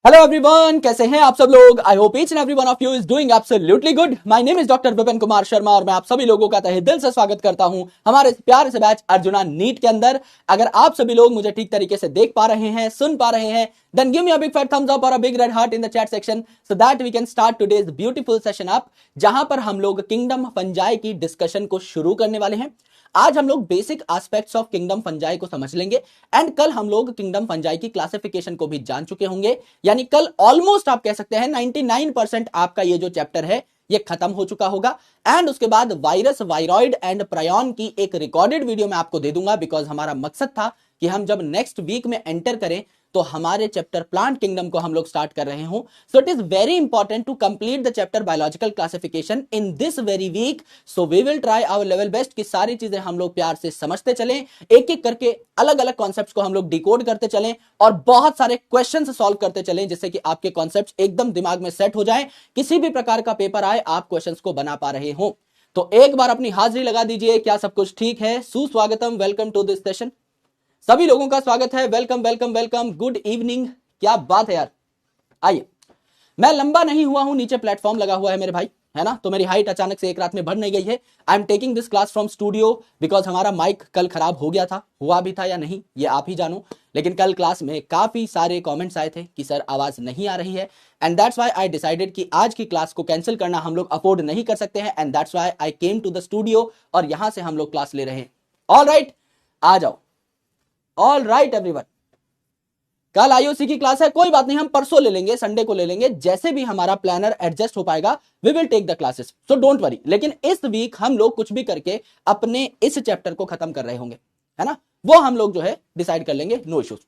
Hello everyone, कैसे हैं आप सब लोग। I hope each and every one of you is doing absolutely good. My name is doctor Vipin Kumar Sharma और मैं आप सभी लोगों का तहे दिल से स्वागत करता हूं हमारे प्यारे से बैच अर्जुना नीट के अंदर। अगर आप सभी लोग मुझे ठीक तरीके से देख पा रहे हैं, सुन पा रहे हैं, then give me a big fat thumbs up or a big red heart in the chat section so that we can start today's beautiful session up, जहां पर हम लोग किंगडम फंजाई की डिस्कशन को शुरू करने वाले हैं। आज हम लोग basic aspects of kingdom fungi को समझ लेंगे एंड कल हम लोग किंगडम फंजाई की क्लासिफिकेशन को भी जान चुके होंगे। यानी कल ऑलमोस्ट आप कह सकते हैं 99% आपका ये जो चैप्टर है ये खत्म हो चुका होगा। एंड उसके बाद वायरस, वायरॉइड एंड प्रायन की एक रिकॉर्डेड वीडियो मैं आपको दे दूंगा, बिकॉज हमारा मकसद था कि हम जब नेक्स्ट वीक में एंटर करें तो हमारे चैप्टर प्लांट किंगडम को हम लोग स्टार्ट कर रहे हो। So it is very important to complete the chapter biological classification in this very week. So we will try our level best कि सारी चीजें हम लोग प्यार से समझते चलें, एक एक करके अलग अलग कॉन्सेप्ट्स को हम लोग डिकोड करते चलें और बहुत सारे क्वेश्चंस सॉल्व करते चलें, जिससे कि आपके कॉन्सेप्ट्स एकदम दिमाग में सेट हो जाए। किसी भी प्रकार का पेपर आए आप क्वेश्चंस को बना पा रहे हो। तो एक बार अपनी हाजिरी लगा दीजिए। क्या सब कुछ ठीक है? सुस्वागतम, वेलकम टू दिस सेशन। सभी लोगों का स्वागत है। Welcome welcome welcome, good evening. क्या बात है यार। आइए, मैं लंबा नहीं हुआ हूं, नीचे प्लेटफॉर्म लगा हुआ है मेरे भाई, है ना। तो मेरी हाइट अचानक से एक रात में बढ़ नहीं गई है। I am taking this class from studio because हमारा माइक कल खराब हो गया था, हुआ भी था या नहीं ये आप ही जानो। लेकिन कल क्लास में काफी सारे कमेंट्स आए थे कि सर आवाज नहीं आ रही है, and that's why I decided कि आज की क्लास को कैंसिल करना हम लोग अफोर्ड नहीं कर सकते हैं, and that's why I came to the studio और यहां से हम लोग क्लास ले रहे हैं। ऑल राइट, आ जाओ। ऑल राइट एवरीवन, कल आईओसी की क्लास है, कोई बात नहीं, हम परसों ले लेंगे, संडे को ले लेंगे, जैसे भी हमारा प्लानर एडजस्ट हो पाएगा we will take the classes, so don't worry. लेकिन इस वीक हम लोग कुछ भी करके अपने इस चैप्टर को खत्म कर रहे होंगे, है ना। वो हम लोग जो है डिसाइड कर लेंगे, नो इश्यूज।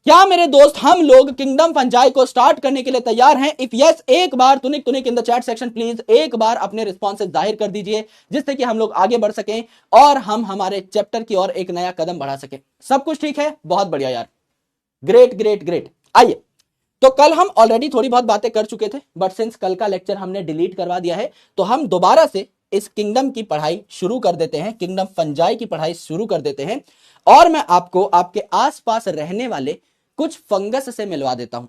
क्या मेरे दोस्त हम लोग किंगडम फंजाई को स्टार्ट करने के लिए तैयार हैं? इफ यस, एक बार तुनिक तुनिक in the chat section please, एक बार अपने रिस्पॉन्सेस जाहिर कर दीजिए, जिससे कि हम लोग आगे बढ़ सकें और हम हमारे चैप्टर की ओर एक नया कदम बढ़ा सकें। सब कुछ ठीक है? बहुत बढ़िया यार, ग्रेट ग्रेट ग्रेट। आइए, तो कल हम ऑलरेडी थोड़ी बहुत बातें कर चुके थे, बट सिंस कल का लेक्चर हमने डिलीट करवा दिया है तो हम दोबारा से इस किंगडम की पढ़ाई शुरू कर देते हैं, किंगडम फंजाई की पढ़ाई शुरू कर देते हैं। और मैं आपको आपके आसपास रहने वाले कुछ फंगस से मिलवा देता हूं।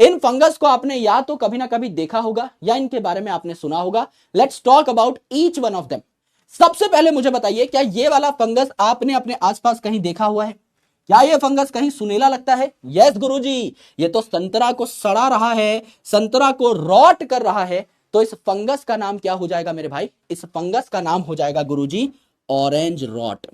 इन फंगस को आपने या तो कभी ना कभी देखा होगा या इनके बारे में आपने सुना होगा। Let's talk about each one of them. सबसे पहले मुझे बताइए, क्या ये वाला फंगस आपने अपने आसपास कहीं देखा हुआ है? क्या ये फंगस कहीं सुनेला लगता है? यस गुरुजी, ये तो संतरा को सड़ा रहा है, संतरा को रॉट कर रहा है। तो इस फंगस का नाम क्या हो जाएगा मेरे भाई? इस फंगस का नाम हो जाएगा गुरुजी ऑरेंज रॉट।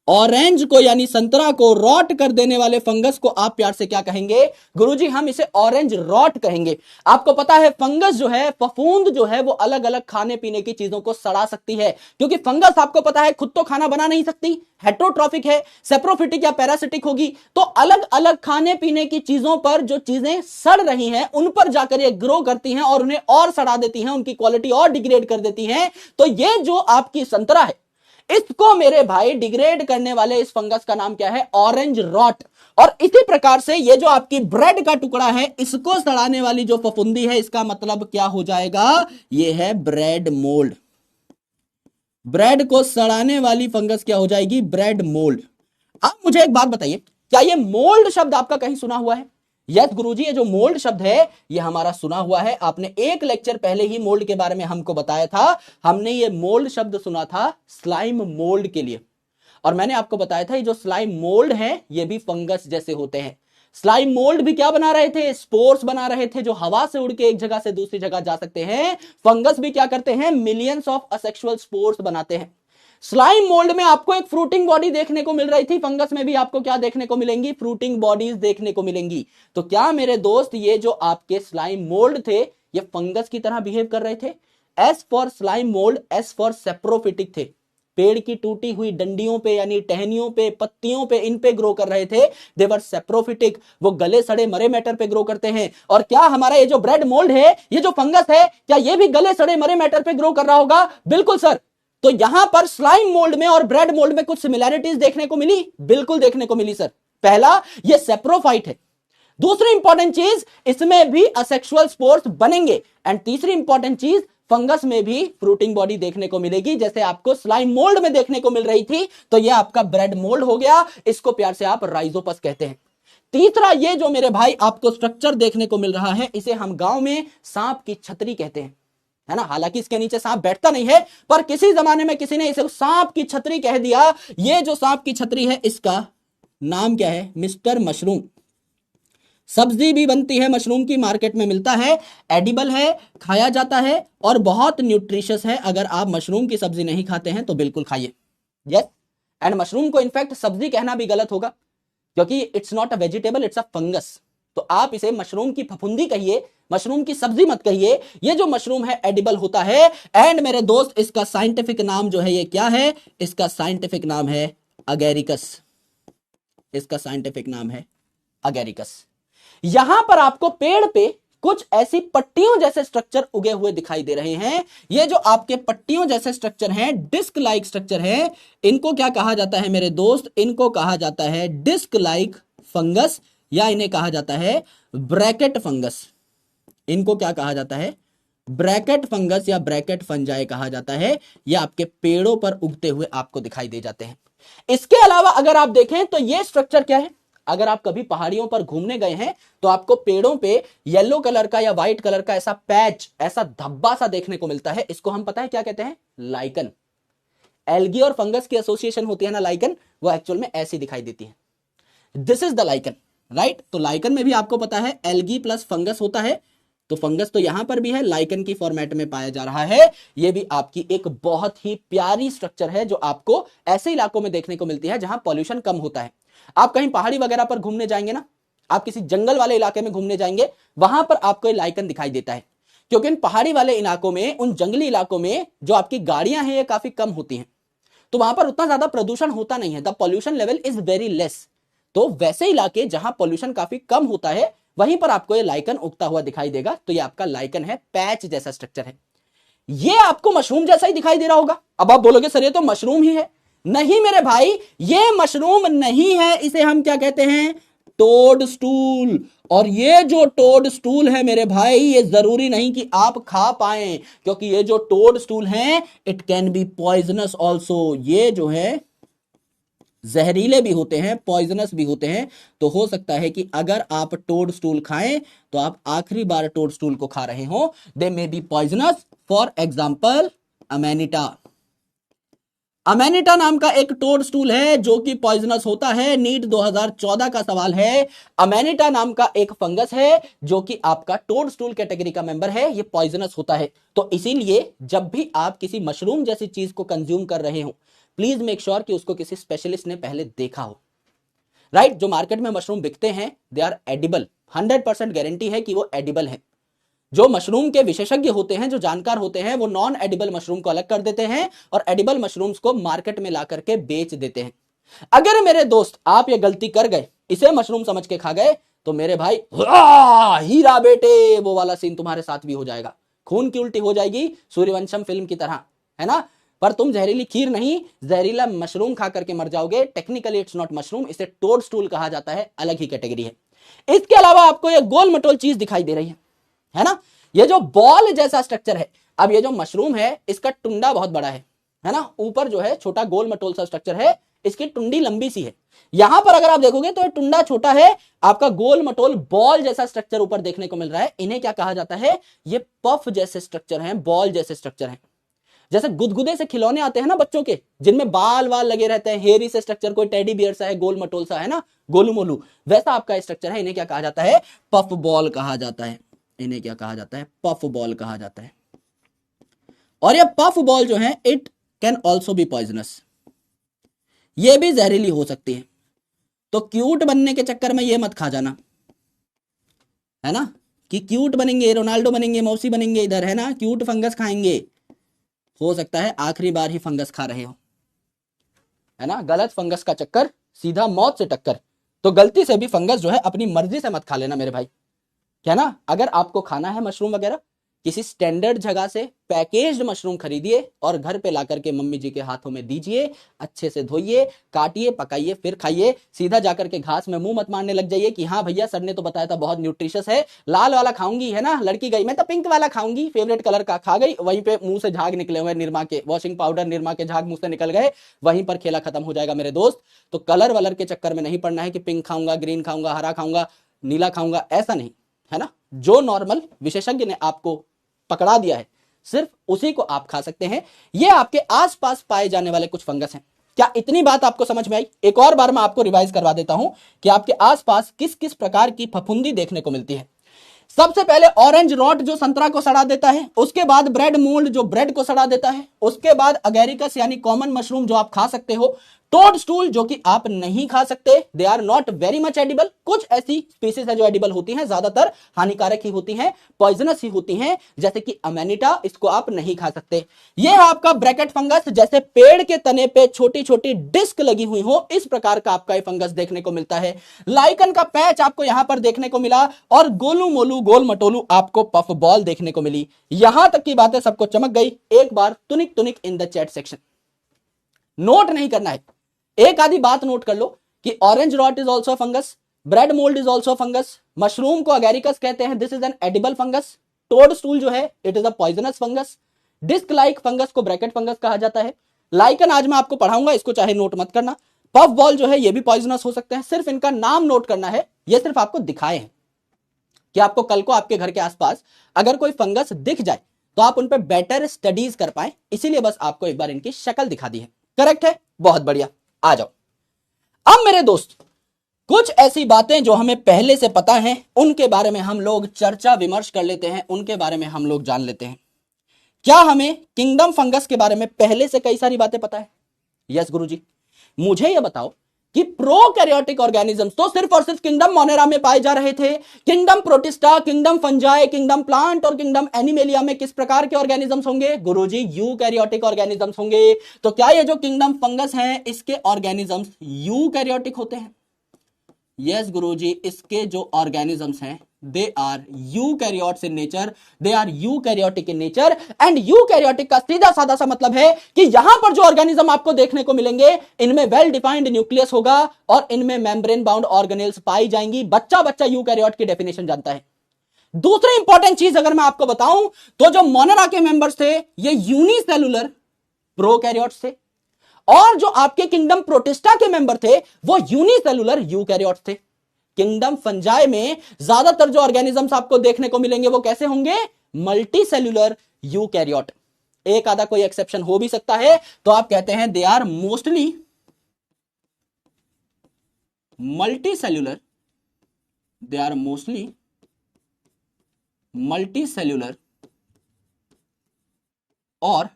ऑरेंज को यानी संतरा को रॉट कर देने वाले फंगस को आप प्यार से क्या कहेंगे? गुरुजी हम इसे ऑरेंज रॉट कहेंगे। आपको पता है फंगस जो है, फफूंद जो है, वो अलग अलग खाने पीने की चीजों को सड़ा सकती है, क्योंकि फंगस आपको पता है खुद तो खाना बना नहीं सकती, हेटरोट्रॉफिक है, सेप्रोफिटिक या पैरासिटिक होगी। तो अलग अलग खाने पीने की चीजों पर जो चीजें सड़ रही हैं उन पर जाकर ये ग्रो करती हैं और उन्हें और सड़ा देती हैं, उनकी क्वालिटी और डिग्रेड कर देती हैं। तो ये जो आपकी संतरा है, इसको मेरे भाई डिग्रेड करने वाले इस फंगस का नाम क्या है? Orange rot. और इसी प्रकार से ये जो आपकी ब्रेड का टुकड़ा है, इसको सड़ाने वाली जो फफूंदी है, इसका मतलब क्या हो जाएगा? ये है ब्रेड मोल्ड। ब्रेड को सड़ाने वाली फंगस क्या हो जाएगी? Bread mould. अब मुझे एक बात बताइए, क्या ये मोल्ड शब्द आपका कहीं सुना हुआ है? यस गुरुजी, ये जो मोल्ड शब्द है ये हमारा सुना हुआ है। आपने एक लेक्चर पहले ही मोल्ड के बारे में हमको बताया था। हमने ये मोल्ड शब्द सुना था स्लाइम मोल्ड के लिए, और मैंने आपको बताया था ये जो स्लाइम मोल्ड है ये भी फंगस जैसे होते हैं। स्लाइम मोल्ड भी क्या बना रहे थे? स्पोर्स बना रहे थे, जो हवा से उड़ के एक जगह से दूसरी जगह जा सकते हैं। फंगस भी क्या करते हैं? मिलियंस ऑफ असेक्सुअल स्पोर्स बनाते हैं। स्लाइम मोल्ड में आपको एक फ्रूटिंग बॉडी देखने को मिल रही थी, फंगस में भी आपको क्या देखने को मिलेंगी? फ्रूटिंग बॉडीज देखने को मिलेंगी। तो क्या मेरे दोस्त ये जो आपके स्लाइम मोल्ड थे ये फंगस की तरह बिहेव कर रहे थे? S for slime mould, S for saprophytic थे। पेड़ की टूटी हुई डंडियों पे यानी टहनियों पे, पत्तियों पे, इन पे ग्रो कर रहे थे। दे वर सेप्रोफिटिक, वो गले सड़े मरे मैटर पे ग्रो करते हैं। और क्या हमारा ये जो ब्रेड मोल्ड है, ये जो फंगस है, क्या ये भी गले सड़े मरे मैटर पे ग्रो कर रहा होगा? बिल्कुल सर। तो यहां पर स्लाइम मोल्ड में और ब्रेड मोल्ड में कुछ सिमिलैरिटीज देखने को मिली, बिल्कुल देखने को मिली सर। पहला, ये सेप्रोफाइट है। दूसरी इंपॉर्टेंट चीज, इसमें भी असेक्सुअल स्पोर्स बनेंगे। एंड तीसरी इंपॉर्टेंट चीज, फंगस में भी फ्रूटिंग बॉडी देखने को मिलेगी, जैसे आपको स्लाइम मोल्ड में देखने को मिल रही थी। तो यह आपका ब्रेड मोल्ड हो गया, इसको प्यार से आप राइजोपस कहते हैं। तीसरा, ये जो मेरे भाई आपको स्ट्रक्चर देखने को मिल रहा है, इसे हम गांव में सांप की छतरी कहते हैं, है ना। हालांकि इसके नीचे सांप बैठता नहीं है, पर किसी जमाने में किसी ने इसे सांप की छतरी कह दिया। ये जो सांप की छतरी है, इसका नाम क्या है? Mister mushroom. सब्जी भी बनती है मशरूम की, मार्केट में मिलता है, एडिबल है, खाया जाता है और बहुत न्यूट्रिशियस है। अगर आप मशरूम की सब्जी नहीं खाते हैं तो बिल्कुल खाइए। यस, एंड मशरूम को इनफैक्ट सब्जी कहना भी गलत होगा, क्योंकि it's not a vegetable, it's a fungus. तो आप इसे मशरूम की फफूंदी कहिए, मशरूम की सब्जी मत कहिए। ये जो मशरूम है एडिबल होता है। एंड मेरे दोस्त, इसका साइंटिफिक नाम जो है ये क्या है? इसका साइंटिफिक नाम है अगेरिकस। इसका साइंटिफिक नाम है अगेरिकस। यहां पर आपको पेड़ पे कुछ ऐसी पट्टियों जैसे स्ट्रक्चर उगे हुए दिखाई दे रहे हैं। ये जो आपके पट्टियों जैसे स्ट्रक्चर हैं, डिस्क लाइक स्ट्रक्चर है, इनको क्या कहा जाता है मेरे दोस्त? इनको कहा जाता है डिस्क लाइक फंगस, या इन्हें कहा जाता है ब्रैकेट फंगस। इनको क्या कहा जाता है? ब्रैकेट फंगस या ब्रैकेट फंजाई कहा जाता है। ये आपके पेड़ों पर उगते हुए आपको दिखाई दे जाते हैं। इसके अलावा अगर आप देखें तो ये स्ट्रक्चर क्या है? अगर आप कभी पहाड़ियों पर घूमने गए हैं तो आपको पेड़ों पे येलो कलर का या व्हाइट कलर का ऐसा पैच, ऐसा धब्बा सा देखने को मिलता है। इसको हम पता है क्या कहते हैं? लाइकन। एल्गी और फंगस की एसोसिएशन होती है ना लाइकन, वो एक्चुअल में ऐसी दिखाई देती है। This is the lichen, right. तो लाइकन में भी आपको पता है एल्गी प्लस फंगस होता है, तो फंगस तो यहां पर भी है, लाइकन की फॉर्मेट में पाया जा रहा है। ये भी आपकी एक बहुत ही प्यारी स्ट्रक्चर है जो आपको ऐसे इलाकों में देखने को मिलती है जहां पॉल्यूशन कम होता है। आप कहीं पहाड़ी वगैरह पर घूमने जाएंगे ना, आप किसी जंगल वाले इलाके में घूमने जाएंगे, वहां पर आपको ये लाइकन दिखाई देता है, क्योंकि इन पहाड़ी वाले इलाकों में, उन जंगली इलाकों में जो आपकी गाड़ियां हैं ये काफी कम होती हैं, तो वहां पर उतना ज्यादा प्रदूषण होता नहीं है। The pollution level is very less. तो वैसे इलाके जहां पॉल्यूशन काफी कम होता है, वहीं पर आपको ये लाइकन उगता हुआ दिखाई देगा। तो ये आपका लाइकन है, पैच जैसा स्ट्रक्चर है। ये आपको मशरूम जैसा ही दिखाई दे रहा होगा। अब आप बोलोगे सर ये तो मशरूम ही है। नहीं मेरे भाई, ये मशरूम नहीं है, इसे हम क्या कहते हैं? Toadstool. और ये जो टोड स्टूल है मेरे भाई, ये जरूरी नहीं कि आप खा पाए, क्योंकि ये जो टोड स्टूल है it can be poisonous also. ये जो है जहरीले भी होते हैं, पॉइजनस भी होते हैं। तो हो सकता है कि अगर आप टोड स्टूल खाएं तो आप आखिरी बार टोड स्टूल को खा रहे हो। They may be poisonous. For example Amanita. Amanita नाम का एक टोड स्टूल है जो कि पॉइजनस होता है। नीट 2014 का सवाल है। अमेनिटा नाम का एक फंगस है जो कि आपका टोड स्टूल कैटेगरी का मेंबर है, ये पॉइजनस होता है। तो इसीलिए जब भी आप किसी मशरूम जैसी चीज को कंज्यूम कर रहे हो, प्लीज मेक श्योर कि उसको किसी स्पेशलिस्ट ने पहले देखा हो, राइट। जो मार्केट में मशरूम बिकते हैं दे आर एडिबल, 100% गारंटी है कि वो एडिबल है। जो मशरूम के विशेषज्ञ होते हैं, जो जानकार होते हैं, वो नॉन एडिबल मशरूम को अलग कर देते हैं और एडिबल मशरूम्स को मार्केट में ला करके बेच देते हैं। अगर मेरे दोस्त आप ये गलती कर गए, इसे मशरूम समझ के खा गए, तो मेरे भाई हीरा बेटे वो वाला सीन तुम्हारे साथ भी हो जाएगा। खून की उल्टी हो जाएगी, सूर्यवंशम फिल्म की तरह, है ना। पर तुम जहरीली खीर नहीं, जहरीला मशरूम खा करके मर जाओगे। टेक्निकली इट्स नॉट मशरूम, इसे टोड स्टूल कहा जाता है, अलग ही कैटेगरी है। इसके अलावा आपको ये गोल मटोल चीज दिखाई दे रही है ना, ये जो बॉल जैसा स्ट्रक्चर है। अब ये जो मशरूम है इसका टुंडा बहुत बड़ा है ना, ऊपर जो है छोटा गोल मटोल सा स्ट्रक्चर है, इसकी टुंडी लंबी सी है। यहां पर अगर आप देखोगे तो ये टुंडा छोटा है, आपका गोल मटोल बॉल जैसा स्ट्रक्चर ऊपर देखने को मिल रहा है। इन्हें क्या कहा जाता है? ये पफ जैसे स्ट्रक्चर हैं, बॉल जैसे स्ट्रक्चर हैं। जैसे गुदगुदे से खिलौने आते हैं ना बच्चों के, जिनमें बाल वाल लगे रहते हैं, हेरी से स्ट्रक्चर, कोई टेडी बियर सा है, गोल मटोल सा है ना, गोलू मोलू, वैसा आपका स्ट्रक्चर है। इन्हें क्या कहा जाता है? पफ बॉल कहा जाता है। इन्हें क्या कहा जाता है? पफ बॉल कहा जाता है। और ये पफ बॉल जो है it can also be poisonous, ये भी जहरीली हो सकती है। तो क्यूट बनने के चक्कर में ये मत खा जाना, है ना, कि क्यूट बनेंगे, रोनाल्डो बनेंगे, मौसी बनेंगे, इधर है ना, क्यूट फंगस खाएंगे। हो सकता है आखिरी बार ही फंगस खा रहे हो, है ना। गलत फंगस का चक्कर, सीधा मौत से टक्कर। तो गलती से भी फंगस जो है अपनी मर्जी से मत खा लेना मेरे भाई, क्या ना। अगर आपको खाना है मशरूम वगैरह, किसी स्टैंडर्ड जगह से पैकेज्ड मशरूम खरीदिए और घर पे ला करके मम्मी जी के हाथों में दीजिए, अच्छे से धोइए, काटिए, पकाइए, फिर खाइए। सीधा जाकर के घास में मुंह मत मारने लग जाइए कि हाँ भैया सर ने तो बताया था बहुत न्यूट्रिशियस है, लाल वाला खाऊंगी, है ना, लड़की गई मैं तो पिंक वाला खाऊंगी, फेवरेट कलर का खा गई, वहीं पे मुंह से झाग निकले हुए निरमा के, वॉशिंग पाउडर निरमा के झाग मुंह से निकल गए, वहीं पर खेला खत्म हो जाएगा मेरे दोस्त। तो कलर वलर के चक्कर में नहीं पड़ना है कि पिंक खाऊंगा, ग्रीन खाऊंगा, हरा खाऊंगा, नीला खाऊंगा, ऐसा नहीं, है ना। जो नॉर्मल विशेषज्ञ ने आपको पकड़ा दिया है सिर्फ उसी को आप खा सकते हैं। ये आपके आसपास पाए जाने वाले कुछ फंगस हैं। क्या इतनी बात आपको समझ में आई? एक और बार मैं आपको रिवाइज करवा देता हूं कि आपके आसपास किस किस प्रकार की फफूंदी देखने को मिलती है। सबसे पहले ऑरेंज रॉट जो संतरा को सड़ा देता है, उसके बाद ब्रेड मोल्ड जो ब्रेड को सड़ा देता है, उसके बाद अगेरिकस यानी कॉमन मशरूम जो आप खा सकते हो, टोड स्टूल जो कि आप नहीं खा सकते, they are not very much edible. कुछ ऐसी स्पीसीज है जो एडिबल होती हैं, ज्यादातर हानिकारक ही होती हैं, पॉइजनस ही होती हैं, जैसे कि अमेनिटा, इसको आप नहीं खा सकते। यह है आपका ब्रैकेट फंगस, जैसे पेड़ के तने पे छोटी छोटी डिस्क लगी हुई हो, इस प्रकार का आपका ये फंगस देखने को मिलता है। लाइकन का पैच आपको यहां पर देखने को मिला और गोलू मोलू गोल मटोलू आपको पफ बॉल देखने को मिली। यहां तक की बातें सबको चमक गई। एक बार तुनिक तुनिक in the chat section. Note नहीं करना है, एक आधी बात नोट कर लो कि orange rot is also fungus, bread mould is also fungus, mushroom को अगेरिकस कहते हैं, this is an edible fungus, toadstool जो है it is a poisonous fungus, disc like fungus को ब्रैकेट फंगस कहा जाता है। लाइकन आज मैं आपको पढ़ाऊंगा, इसको चाहे नोट मत करना। पफ बॉल जो है ये भी पॉइजनस हो सकते हैं, सिर्फ इनका नाम नोट करना है, ये सिर्फ आपको दिखाए हैं कि आपको कल को आपके घर के आसपास अगर कोई फंगस दिख जाए तो आप उन पर बेटर स्टडीज कर पाए, इसीलिए बस आपको एक बार इनकी शक्ल दिखा दी है। करेक्ट है, बहुत बढ़िया। आ जाओ अब मेरे दोस्त, कुछ ऐसी बातें जो हमें पहले से पता हैं उनके बारे में हम लोग चर्चा विमर्श कर लेते हैं, उनके बारे में हम लोग जान लेते हैं। क्या हमें किंगडम फंगस के बारे में पहले से कई सारी बातें पता है? यस गुरुजी। मुझे यह बताओ कि प्रोकैरियोटिक ऑर्गेनिजम्स तो सिर्फ और सिर्फ किंगडम मोनेरा में पाए जा रहे थे, kingdom protista, kingdom fungi, kingdom plant और किंगडम एनिमेलिया में किस प्रकार के ऑर्गेनिजम्स होंगे? गुरुजी यूकैरियोटिक ऑर्गेनिजम्स होंगे। तो क्या ये जो किंगडम फंगस हैं इसके ऑर्गेनिजम्स यूकैरियोटिक होते हैं? यस गुरुजी, इसके जो ऑर्गेनिजम्स हैं they are eukaryotes in nature, they are eukaryotic in nature. And eukaryotic का सीधा साधा सा मतलब है कि यहां पर जो ऑर्गेनिज्म आपको देखने को मिलेंगे इनमें वेल डिफाइंड न्यूक्लियस होगा और इनमें मेम्ब्रेन बाउंड ऑर्गेनेल्स पाई जाएंगी। बच्चा बच्चा यूकैरियोट की डेफिनेशन जानता है। दूसरी इंपॉर्टेंट चीज अगर मैं आपको बताऊं तो जो मोनेरा के मेंबर्स थे ये यूनिसेलुलर प्रोकैरियोट्स थे और जो आपके किंगडम प्रोटिस्टा के मेंबर थे वो यूनिसेलुलर यूकैरियोट्स थे। किंगडम फंजाई में ज्यादातर जो ऑर्गेनिजम्स आपको देखने को मिलेंगे वो कैसे होंगे? Multi cellular eukaryote. एक आधा कोई एक्सेप्शन हो भी सकता है, तो आप कहते हैं they are mostly multicellular, they are mostly multicellular और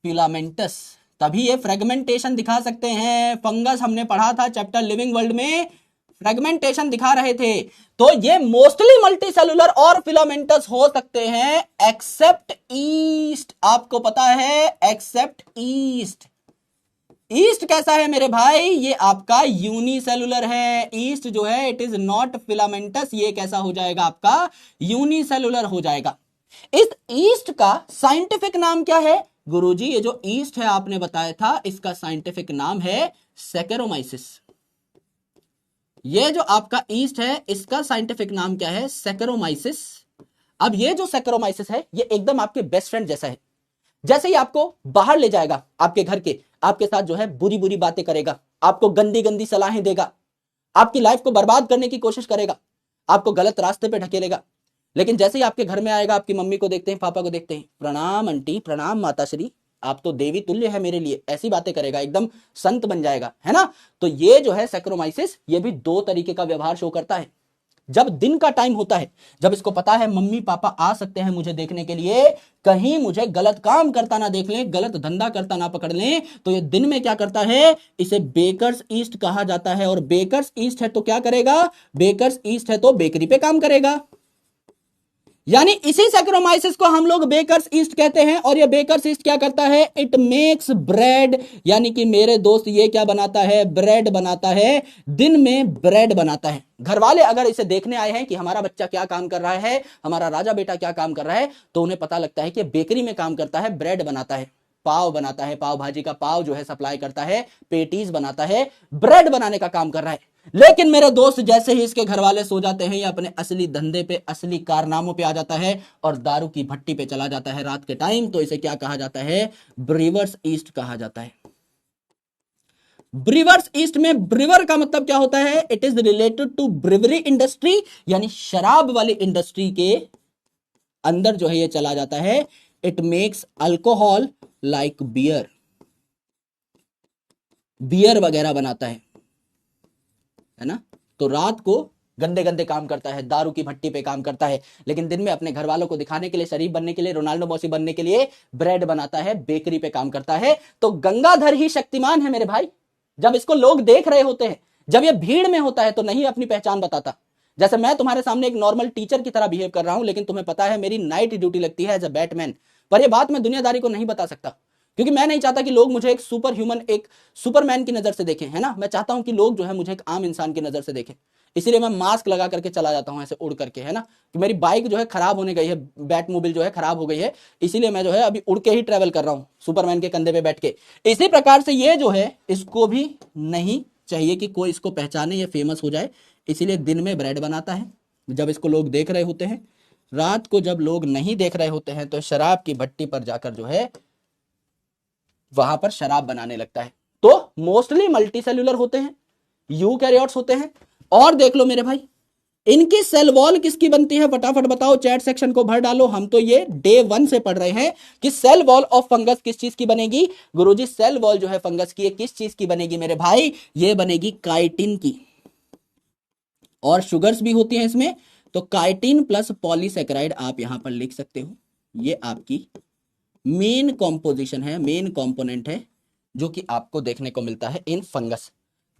फिलामेंटस। तभी ये फ्रेगमेंटेशन दिखा सकते हैं। फंगस हमने पढ़ा था चैप्टर लिविंग वर्ल्ड में, फ्रेगमेंटेशन दिखा रहे थे। तो ये मोस्टली मल्टीसेलुलर और फिलामेंटस हो सकते हैं एक्सेप्ट ईस्ट। आपको पता है एक्सेप्ट ईस्ट। ईस्ट कैसा है मेरे भाई? ये आपका यूनिसेलुलर है। ईस्ट जो है इट इज नॉट फिलामेंटस, ये कैसा हो जाएगा? आपका यूनिसेलुलर हो जाएगा। इस ईस्ट का साइंटिफिक नाम क्या है? गुरुजी ये जो ईस्ट है आपने बताया था इसका साइंटिफिक नाम है सैकेरोमाइसिस। ये जो आपका ईस्ट है इसका साइंटिफिक नाम क्या है? सैकेरोमाइसिस। अब ये जो सैकेरोमाइसिस है ये एकदम आपके बेस्ट फ्रेंड जैसा है। जैसे ही आपको बाहर ले जाएगा आपके घर के, आपके साथ जो है बुरी बुरी बातें करेगा, आपको गंदी गंदी सलाहें देगा, आपकी लाइफ को बर्बाद करने की कोशिश करेगा, आपको गलत रास्ते पे ढकेलेगा। लेकिन जैसे ही आपके घर में आएगा, आपकी मम्मी को देखते हैं, पापा को देखते हैं, प्रणाम आंटी, प्रणाम माताश्री, आप तो देवी तुल्य है मेरे लिए, ऐसी बातें करेगा, एकदम संत बन जाएगा, है ना। तो ये जो है सैक्रोमाइसिस, ये भी दो तरीके का व्यवहार शो करता है। जब दिन का टाइम होता है, जब इसको पता है मम्मी पापा आ सकते हैं मुझे देखने के लिए, कहीं मुझे गलत काम करता ना देख लें, गलत धंधा करता ना पकड़ लें, तो ये दिन में क्या करता है? इसे बेकर्स ईस्ट कहा जाता है। और बेकर्स ईस्ट है तो क्या करेगा? बेकर्स ईस्ट है तो बेकरी पे काम करेगा। यानी इसी सैक्रोमाइसिस को हम लोग बेकर्स ईस्ट कहते हैं। और ये बेकर्स ईस्ट क्या करता है? इट मेक्स ब्रेड, यानी कि मेरे दोस्त ये क्या बनाता है? ब्रेड बनाता है। दिन में ब्रेड बनाता है। घर वाले अगर इसे देखने आए हैं कि हमारा बच्चा क्या काम कर रहा है, हमारा राजा बेटा क्या काम कर रहा है, तो उन्हें पता लगता है कि बेकरी में काम करता है, ब्रेड बनाता है, पाव बनाता है, पाव भाजी का पाव जो है सप्लाई करता है, पेटीज बनाता है, ब्रेड बनाने का काम कर रहा है। लेकिन मेरे दोस्त जैसे ही इसके घर वाले सो जाते हैं या अपने असली धंधे पे, असली कारनामों पे आ जाता है और दारू की भट्टी पे चला जाता है रात के टाइम, तो इसे क्या कहा जाता है? ब्रीवर्स ईस्ट कहा जाता है। ब्रीवर्स ईस्ट में ब्रीवर का मतलब क्या होता है? It is related to brewery industry, यानी शराब वाली इंडस्ट्री के अंदर जो है ये चला जाता है। It makes alcohol like beer, beer वगैरह बनाता है ना। तो रात को गंदे गंदे काम करता है, दारू की भट्टी पे काम करता है, लेकिन दिन में अपने घर वालों को दिखाने के लिए, शरीफ बनने के लिए, रोनाल्डो मौसी बनने के लिए ब्रेड बनाता है, बेकरी पे काम करता है। तो गंगाधर ही शक्तिमान है मेरे भाई। जब इसको लोग देख रहे होते हैं, जब ये भीड़ में होता है तो नहीं अपनी पहचान बताता। जैसे मैं तुम्हारे सामने एक नॉर्मल टीचर की तरह बिहेव कर रहा हूं, लेकिन तुम्हें पता है मेरी नाइट ड्यूटी लगती है एज अ बैटमैन। पर यह बात मैं दुनियादारी को नहीं बता सकता, क्योंकि मैं नहीं चाहता कि लोग मुझे एक सुपर ह्यूमन, एक सुपरमैन की नजर से देखें, है ना। मैं चाहता हूं कि लोग जो है मुझे एक आम इंसान की नजर से देखें। इसीलिए मैं मास्क लगा करके चला जाता हूं ऐसे उड़ करके, है ना। कि मेरी बाइक जो है खराब होने गई है, बैट मोबाइल जो है खराब हो गई है, इसीलिए मैं जो है अभी उड़ के ही ट्रेवल कर रहा हूं सुपरमैन के कंधे पे बैठ के। इसी प्रकार से ये जो है, इसको भी नहीं चाहिए कि कोई इसको पहचाने या फेमस हो जाए, इसीलिए दिन में ब्रेड बनाता है जब इसको लोग देख रहे होते हैं। रात को जब लोग नहीं देख रहे होते हैं तो शराब की भट्टी पर जाकर जो है वहां पर शराब बनाने लगता है। तो मोस्टली मल्टी सेल्यूलर होते हैं, यूकैरियोट्स होते हैं। और देख लो मेरे भाई, इनकी सेल वॉल किसकी बनती है? फटाफट बताओ, चैट सेक्शन को भर डालो। हम तो ये डे 1 से पढ़ रहे हैं कि सेल वॉल ऑफ फंगस किस चीज की बनेगी। गुरुजी सेल वॉल जो है फंगस की, किस चीज की बनेगी मेरे भाई? ये बनेगी काइटिन की। और शुगर्स भी होती हैं इसमें, तो काइटिन प्लस पॉलीसेकेराइड आप यहां पर लिख सकते हो। ये आपकी मेन कॉम्पोजिशन है, मेन कंपोनेंट है जो कि आपको देखने को मिलता है इन फंगस।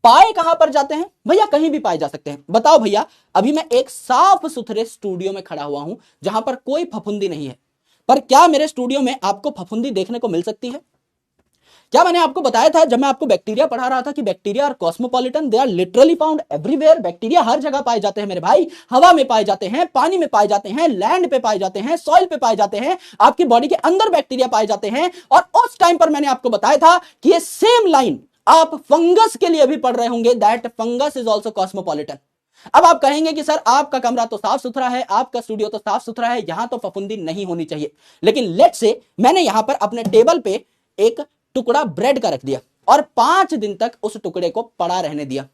पाए कहां पर जाते हैं भैया? कहीं भी पाए जा सकते हैं। बताओ भैया, अभी मैं एक साफ सुथरे स्टूडियो में खड़ा हुआ हूं जहां पर कोई फफूंदी नहीं है, पर क्या मेरे स्टूडियो में आपको फफूंदी देखने को मिल सकती है? क्या मैंने आपको बताया था जब मैं आपको बैक्टीरिया पढ़ा रहा था कि bacteria are cosmopolitan, they are literally found everywhere. Bacteria हर जगह पाए जाते हैं मेरे भाई। हवा में पाए जाते हैं, पानी में पाए जाते हैं, लैंड पे पाए जाते हैं, सॉइल पे पाए जाते हैं, आपकी बॉडी के अंदर बैक्टीरिया पाए जाते हैं। और उस टाइम पर मैंने आपको बताया था कि ये सेम लाइन आप फंगस के लिए भी पढ़ रहे होंगे, that fungus is also cosmopolitan. अब आप कहेंगे कि सर आपका कमरा तो साफ सुथरा है, आपका स्टूडियो तो साफ सुथरा है, यहां तो फफूंदी नहीं होनी चाहिए। लेकिन लेट से मैंने यहां पर अपने टेबल पे एक टुकड़ा ब्रेड का रख दिया और 5 दिन तक उस टुकड़े को पड़ा रहने दिया,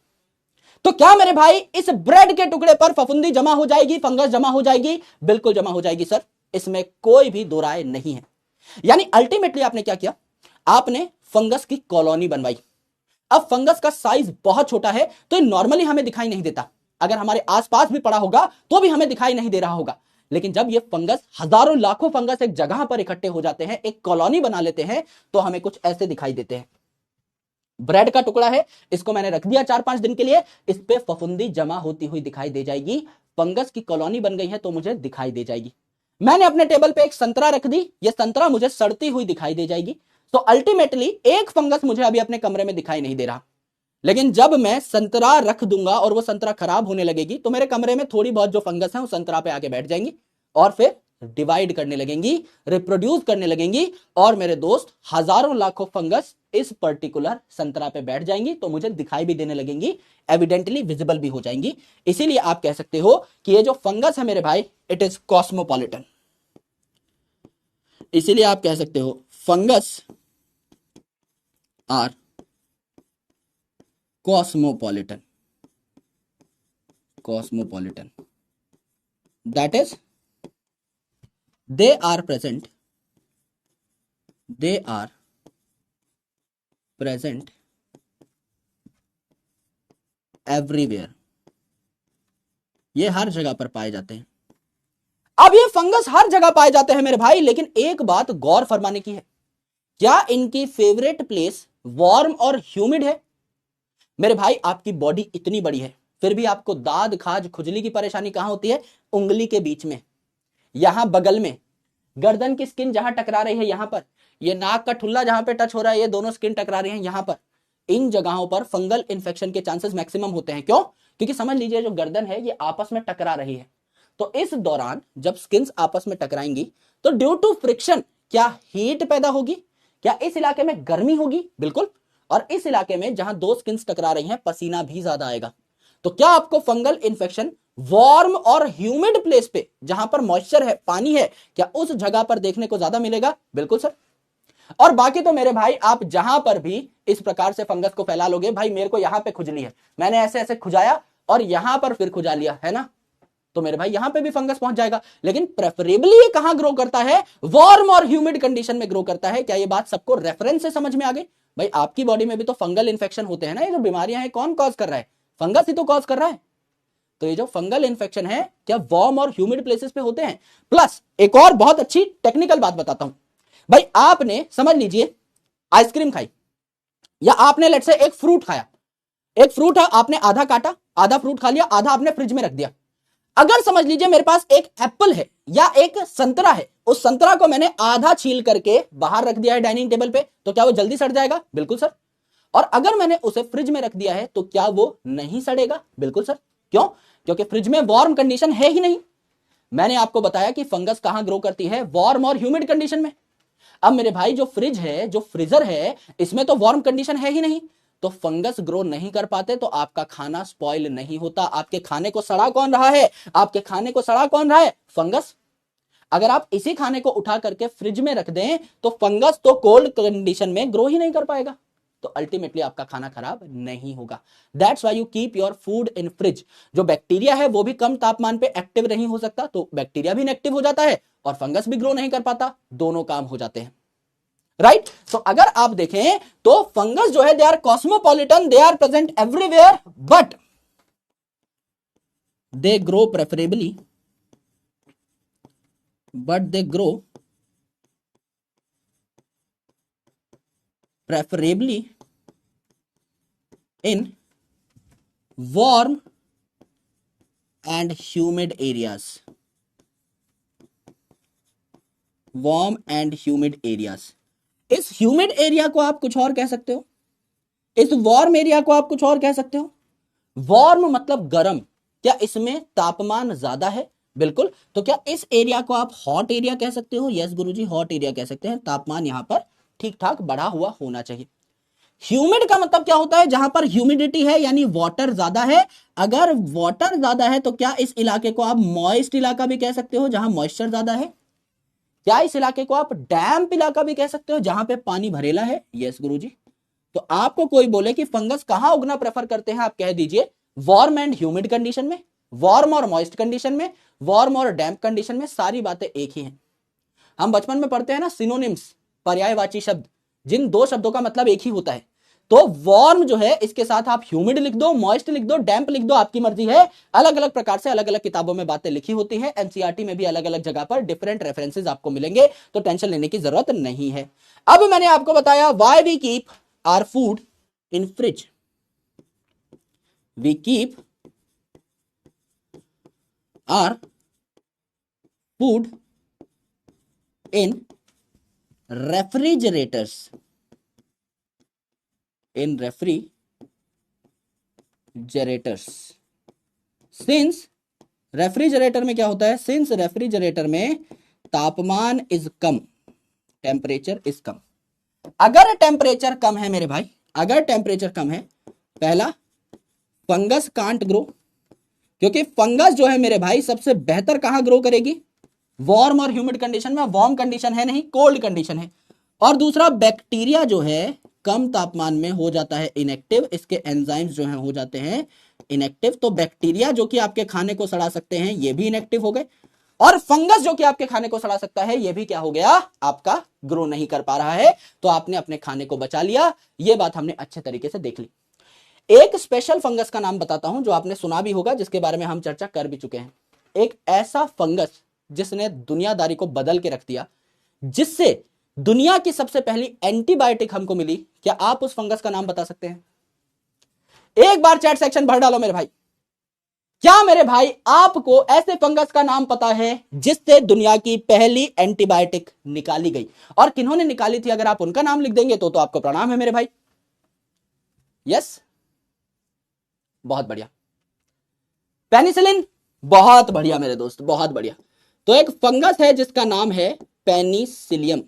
तो क्या मेरे भाई इस ब्रेड के टुकड़े पर फफूंदी जमा हो जाएगी, फंगस जमा हो जाएगी? बिल्कुल जमा हो जाएगी सर, इसमें कोई भी दो राय नहीं है। यानी अल्टीमेटली आपने क्या किया? आपने फंगस की कॉलोनी बनवाई। अब फंगस का साइज बहुत छोटा है, तो ये नॉर्मली हमें दिखाई नहीं देता। अगर हमारे आसपास भी पड़ा होगा तो भी हमें दिखाई नहीं दे रहा होगा। लेकिन जब ये फंगस, हजारों लाखों फंगस एक जगह पर इकट्ठे हो जाते हैं, एक कॉलोनी बना लेते हैं, तो हमें कुछ ऐसे दिखाई देते हैं। ब्रेड का टुकड़ा है, इसको मैंने रख दिया 4-5 दिन के लिए, इस पे फफूंदी जमा होती हुई दिखाई दे जाएगी। फंगस की कॉलोनी बन गई है तो मुझे दिखाई दे जाएगी। मैंने अपने टेबल पे एक संतरा रख दी, ये संतरा मुझे सड़ती हुई दिखाई दे जाएगी। तो अल्टीमेटली एक फंगस मुझे अभी अपने कमरे में दिखाई नहीं दे रहा। लेकिन जब मैं संतरा रख दूंगा और वो संतरा खराब होने लगेगी, तो मेरे कमरे में थोड़ी बहुत जो फंगस है वो संतरा पे आके बैठ जाएंगी और फिर डिवाइड करने लगेंगी, रिप्रोड्यूस करने लगेंगी, और मेरे दोस्त हजारों लाखों फंगस इस पर्टिकुलर संतरा पे बैठ जाएंगी, तो मुझे दिखाई भी देने लगेंगी, एविडेंटली विजिबल भी हो जाएंगी। इसीलिए आप कह सकते हो कि ये जो फंगस है मेरे भाई, इट इज कॉस्मोपॉलिटन। इसीलिए आप कह सकते हो fungus are cosmopolitan, that is they are present everywhere, ये हर जगह पर पाए जाते हैं। अब ये फंगस हर जगह पाए जाते हैं मेरे भाई, लेकिन एक बात गौर फरमाने की है, क्या इनकी फेवरेट प्लेस वार्म और ह्यूमिड है? मेरे भाई आपकी बॉडी इतनी बड़ी है, फिर भी आपको दाद, खाज, खुजली की परेशानी कहां होती है? उंगली के बीच में। यहां बगल में गर्दन की स्किन जहां टकरा रही है, यहां पर ये नाक का ठुल्ला जहां पे टच हो रहा है, ये दोनों स्किन टकरा रही है यहां पर, इन जगहों पर फंगल इन्फेक्शन के चांसेस मैक्सिमम होते हैं। क्यों? क्योंकि समझ लीजिए जो गर्दन है ये आपस में टकरा रही है, तो इस दौरान जब स्किन्स आपस में टकराएंगी तो ड्यू टू फ्रिक्शन क्या हीट पैदा होगी, क्या इस इलाके में गर्मी होगी? बिल्कुल। और इस इलाके में जहां दो स्किन्स टकरा रही हैं पसीना भी ज्यादा आएगा। तो क्या आपको फंगल इन्फेक्शन वार्म और ह्यूमिड प्लेस पे जहां पर मॉइस्चर है, पानी है, क्या उस जगह पर देखने को ज्यादा मिलेगा? बिल्कुल सर। और बाकी तो मेरे भाई आप जहां पर भी इस प्रकार से फंगस को फैला लोगे, भाई मेरे को यहां पे खुजली है, मैंने ऐसे ऐसे खुजाया और यहां पर फिर खुजा लिया है ना, तो मेरे भाई यहां पे भी फंगस पहुंच जाएगा। लेकिन प्रेफरेबली ये कहां ग्रो करता है? वार्म और ह्यूमिड कंडीशन में ग्रो करता है। क्या ये बात सबको रेफरेंस से समझ में आ गई? भाई आपकी बॉडी में भी तो फंगल इन्फेक्शन होते हैं ना, ये जो बीमारियां हैं कौन कॉज कर रहा है? फंगस ही तो कॉज कर रहा है। तो ये जो फंगल इन्फेक्शन है क्या वार्म और ह्यूमिड प्लेसेस पे होते हैं। प्लस एक और बहुत अच्छी टेक्निकल बात बताता हूं भाई, आपने समझ लीजिए आइसक्रीम खाई या आपने लेट्स से एक फ्रूट खाया, एक फ्रूट है आपने आधा काटा, आधा फ्रूट खा लिया, आधा आपने फ्रिज में रख दिया। अगर समझ लीजिए मेरे पास एक एप्पल है या एक संतरा है, उस संतरा को मैंने आधा छील करके बाहर रख दिया है डाइनिंग टेबल पे, तो क्या वो जल्दी सड़ जाएगा? बिल्कुल सर। और अगर मैंने उसे फ्रिज में रख दिया है तो क्या वो नहीं सड़ेगा? बिल्कुल सर। क्यों? क्योंकि फ्रिज में वार्म कंडीशन है ही नहीं। मैंने आपको बताया कि फंगस कहां ग्रो करती है? वार्म और ह्यूमिड कंडीशन में। अब मेरे भाई जो फ्रिज है, जो फ्रीजर है, इसमें तो वार्म कंडीशन है ही नहीं, तो फंगस ग्रो नहीं कर पाते, तो आपका खाना स्पॉइल नहीं होता। आपके खाने को सड़ा कौन रहा है? आपके खाने को सड़ा कौन रहा है? फंगस। अगर आप इसी खाने को उठा करके फ्रिज में रख दें तो फंगस तो कोल्ड कंडीशन में ग्रो ही नहीं कर पाएगा, तो अल्टीमेटली आपका खाना खराब नहीं होगा। That's why you keep your food in fridge. जो बैक्टीरिया है वो भी कम तापमान पे एक्टिव नहीं हो सकता, तो बैक्टीरिया भी इनएक्टिव हो जाता है और फंगस भी ग्रो नहीं कर पाता, दोनों काम हो जाते हैं। राइट? तो अगर आप देखें तो फंगस जो है they are cosmopolitan, they are present everywhere, but they grow preferably, in warm and humid areas. Warm and humid areas. इस ह्यूमिड एरिया को आप कुछ और कह सकते हो, इस वार्म एरिया को आप कुछ और कह सकते हो। वार्म मतलब गर्म, क्या इसमें तापमान ज्यादा है? बिल्कुल। तो क्या इस एरिया को आप हॉट एरिया कह सकते हो? यस गुरुजी, हॉट एरिया कह सकते हैं, तापमान यहां पर ठीक ठाक बढ़ा हुआ होना चाहिए। ह्यूमिड का मतलब क्या होता है? जहां पर ह्यूमिडिटी है यानी वाटर ज्यादा है। अगर वाटर ज्यादा है तो क्या इस इलाके को आप मॉइस्ट इलाका भी कह सकते हो, जहां मॉइस्चर ज्यादा है? क्या इस इलाके को आप डैम्प इलाका भी कह सकते हो, जहां पे पानी भरेला है? यस गुरुजी। तो आपको कोई बोले कि फंगस कहां उगना प्रेफर करते हैं, आप कह दीजिए वार्म एंड ह्यूमिड कंडीशन में, वार्म और मॉइस्ट कंडीशन में, वार्म और डैम्प कंडीशन में। सारी बातें एक ही हैं। हम बचपन में पढ़ते हैं ना सिनोनिम्स, पर्यायवाची शब्द, जिन दो शब्दों का मतलब एक ही होता है। तो वार्म जो है इसके साथ आप ह्यूमिड लिख दो, मॉइस्ट लिख दो, डैम्प लिख दो, आपकी मर्जी है। अलग अलग प्रकार से अलग अलग किताबों में बातें लिखी होती है, एनसीईआरटी में भी अलग अलग जगह पर डिफरेंट रेफरेंसेस आपको मिलेंगे, तो टेंशन लेने की जरूरत नहीं है। अब मैंने आपको बताया why we keep our food in fridge. We keep our food in refrigerators, in refrigerators। Since refrigerator में क्या होता है? सिंस रेफ्रिजरेटर में तापमान इज कम, टेम्परेचर इज कम। अगर टेम्परेचर कम है मेरे भाई, अगर टेम्परेचर कम है, पहला फंगस कांट ग्रो, क्योंकि फंगस जो है मेरे भाई सबसे बेहतर कहां ग्रो करेगी? वार्म और ह्यूमिड कंडीशन में। वार्म कंडीशन है नहीं, कोल्ड कंडीशन है। और दूसरा बैक्टीरिया जो है कम तापमान में हो जाता है इनएक्टिव, इसके एंजाइम्स जो हैं हो जाते हैं इनएक्टिव। तो बैक्टीरिया जो कि आपके खाने को सड़ा सकते हैं ये भी इनएक्टिव हो गए, और फंगस जो कि आपके खाने को सड़ा सकता है ये भी क्या हो गया? आपका ग्रो नहीं कर पा रहा है। तो आपने अपने खाने को बचा लिया, ये बात हमने अच्छे तरीके से देख ली। एक स्पेशल फंगस का नाम बताता हूं जो आपने सुना भी होगा, जिसके बारे में हम चर्चा कर भी चुके हैं। एक ऐसा फंगस जिसने दुनियादारी को बदल के रख दिया, जिससे दुनिया की सबसे पहली एंटीबायोटिक हमको मिली। क्या आप उस फंगस का नाम बता सकते हैं? एक बार चैट सेक्शन भर डालो मेरे भाई। क्या मेरे भाई आपको ऐसे फंगस का नाम पता है जिससे दुनिया की पहली एंटीबायोटिक निकाली गई? और किन्होंने निकाली थी, अगर आप उनका नाम लिख देंगे तो आपको प्रणाम है मेरे भाई। यस, बहुत बढ़िया। पेनिसिलिन, बहुत बढ़िया मेरे दोस्त, बहुत बढ़िया। तो एक फंगस है जिसका नाम है पेनिसिलियम।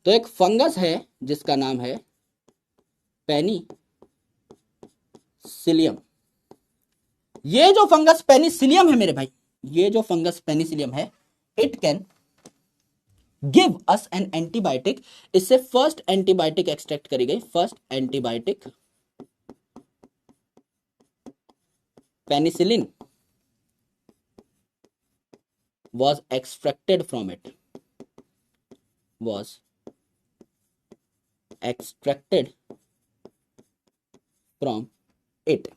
तो एक फंगस है जिसका नाम है पेनिसिलियम। ये जो फंगस पेनिसिलियम है मेरे भाई, ये जो फंगस पेनिसिलियम है, it can give us an antibiotic. इससे फर्स्ट एंटीबायोटिक एक्सट्रैक्ट करी गई, first antibiotic penicillin was extracted from it, was extracted from it,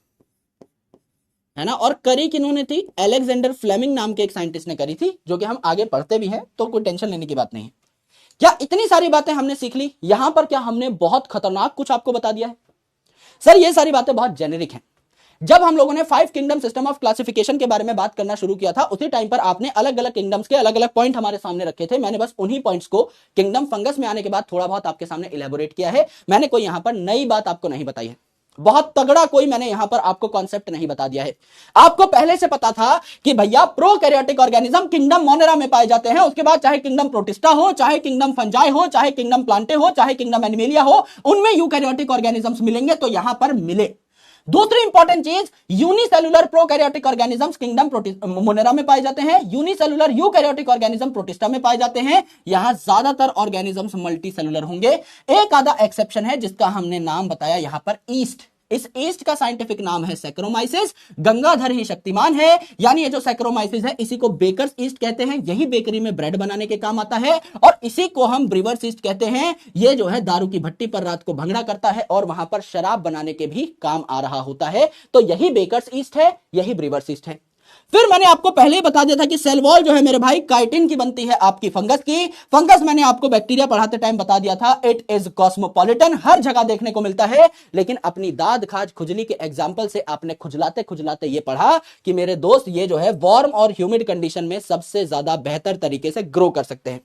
है ना। और करी किन्होंने थी? अलेक्जेंडर फ्लेमिंग नाम के एक साइंटिस्ट ने करी थी, जो कि हम आगे पढ़ते भी हैं, तो कोई टेंशन लेने की बात नहीं है। क्या इतनी सारी बातें हमने सीख ली? यहां पर क्या हमने बहुत खतरनाक कुछ आपको बता दिया है? सर ये सारी बातें बहुत जेनेरिक हैं। जब हम लोगों ने 5 किंगडम सिस्टम ऑफ क्लासिफिकेशन के बारे में बात करना शुरू किया था, उसी टाइम पर आपने अलग अलग किंगडम्स के अलग अलग पॉइंट हमारे सामने रखे थे। मैंने बस उन्हीं पॉइंट्स को किंगडम फंगस में आने के बाद थोड़ा बहुत आपके सामने इलेबोरेट किया है। मैंने कोई यहां पर नई बात आपको नहीं बताई है, बहुत तगड़ा कोई मैंने यहां पर आपको कॉन्सेप्ट नहीं बता दिया है। आपको पहले से पता था कि भैया प्रोकैरियोटिक ऑर्गेनिज्म किंगडम मोनेरा में पाए जाते हैं, उसके बाद चाहे किंगडम प्रोटिस्टा हो, चाहे किंगडम फंजाई हो, चाहे किंगडम प्लांटे हो, चाहे किंगडम एनिमेलिया हो, उनमें यूकैरियोटिक ऑर्गेनिजम्स मिलेंगे। तो यहां पर मिले। दूसरी इंपॉर्टेंट चीज, unicellular prokaryotic organisms kingdom Monera में पाए जाते हैं, यूनिसेलुलर यूकैरियोटिक ऑर्गेनिज्म प्रोटिस्टा में पाए जाते हैं। यहां ज्यादातर ऑर्गेनिजम्स मल्टी सेलुलर होंगे। एक आधा एक्सेप्शन है जिसका हमने नाम बताया यहां पर ईस्ट। इस ईस्ट का साइंटिफिक नाम है सैक्रोमाइसिस। गंगाधर ही शक्तिमान है, यानी ये जो सैक्रोमाइसिस है इसी को बेकर्स ईस्ट कहते हैं। यही बेकरी में ब्रेड बनाने के काम आता है, और इसी को हम ब्रीवर्स ईस्ट कहते हैं। ये जो है दारू की भट्टी पर रात को भंगड़ा करता है और वहां पर शराब बनाने के भी काम आ रहा होता है। तो यही बेकर्स ईस्ट है, यही ब्रीवर्स ईस्ट है। फिर मैंने आपको पहले ही बता दिया था कि सेल वॉल जो है मेरे भाई काइटिन की बनती है आपकी फंगस की। फंगस मैंने आपको बैक्टीरिया पढ़ाते टाइम बता दिया था, इट इज कॉस्मोपॉलिटन, हर जगह देखने को मिलता है। लेकिन अपनी दाद खाज खुजली के एग्जाम्पल से आपने खुजलाते खुजलाते ये पढ़ा कि मेरे दोस्त ये जो है वार्म और ह्यूमिड कंडीशन में सबसे ज्यादा बेहतर तरीके से ग्रो कर सकते हैं।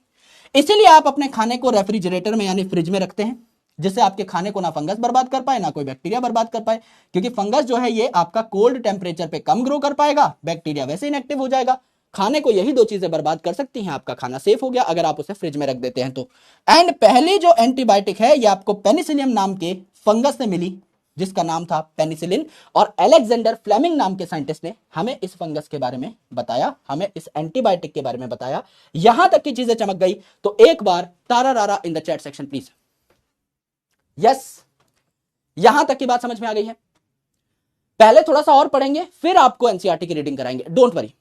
इसीलिए आप अपने खाने को रेफ्रिजरेटर में यानी फ्रिज में रखते हैं, जिससे आपके खाने को ना फंगस बर्बाद कर पाए ना कोई बैक्टीरिया बर्बाद कर पाए। क्योंकि फंगस जो है ये आपका कोल्ड टेम्परेचर पे कम ग्रो कर पाएगा, बैक्टीरिया वैसे इनएक्टिव हो जाएगा। खाने को यही दो चीजें बर्बाद कर सकती हैं, आपका खाना सेफ हो गया अगर आप उसे फ्रिज में रख देते हैं तो। एंड पहली जो एंटीबायोटिक है ये आपको पेनिसिलियम नाम के फंगस से मिली, जिसका नाम था पेनिसिलिन। और अलेक्जेंडर फ्लेमिंग नाम के साइंटिस्ट ने हमें इस फंगस के बारे में बताया, हमें इस एंटीबायोटिक के बारे में बताया। यहां तक की चीजें चमक गई तो एक बार तारा रारा इन the chat section please. Yes, यहां तक की बात समझ में आ गई है। पहले थोड़ा सा और पढ़ेंगे, फिर आपको एनसीईआरटी की रीडिंग कराएंगे, डोंट वरी,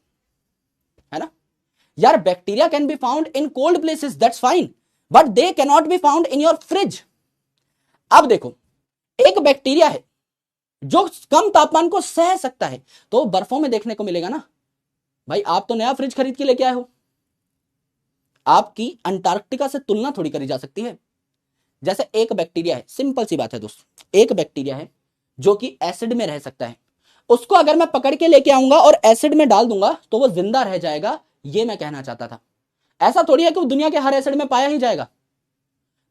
है ना यार। Bacteria can be found in cold places, that's fine, but they can not be found in your fridge. अब देखो, एक बैक्टीरिया है जो कम तापमान को सह सकता है, तो बर्फों में देखने को मिलेगा ना भाई। आप तो नया फ्रिज खरीद के लेके आए हो, आपकी अंटार्कटिका से तुलना थोड़ी करी जा सकती है। जैसे एक बैक्टीरिया है, सिंपल सी बात है दोस्त, एक बैक्टीरिया है जो कि एसिड में रह सकता है, उसको अगर मैं पकड़ के लेके आऊंगा और एसिड में डाल दूंगा तो वो जिंदा रह जाएगा, ये मैं कहना चाहता था। ऐसा थोड़ी है कि वो दुनिया के हर एसिड में पाया ही जाएगा,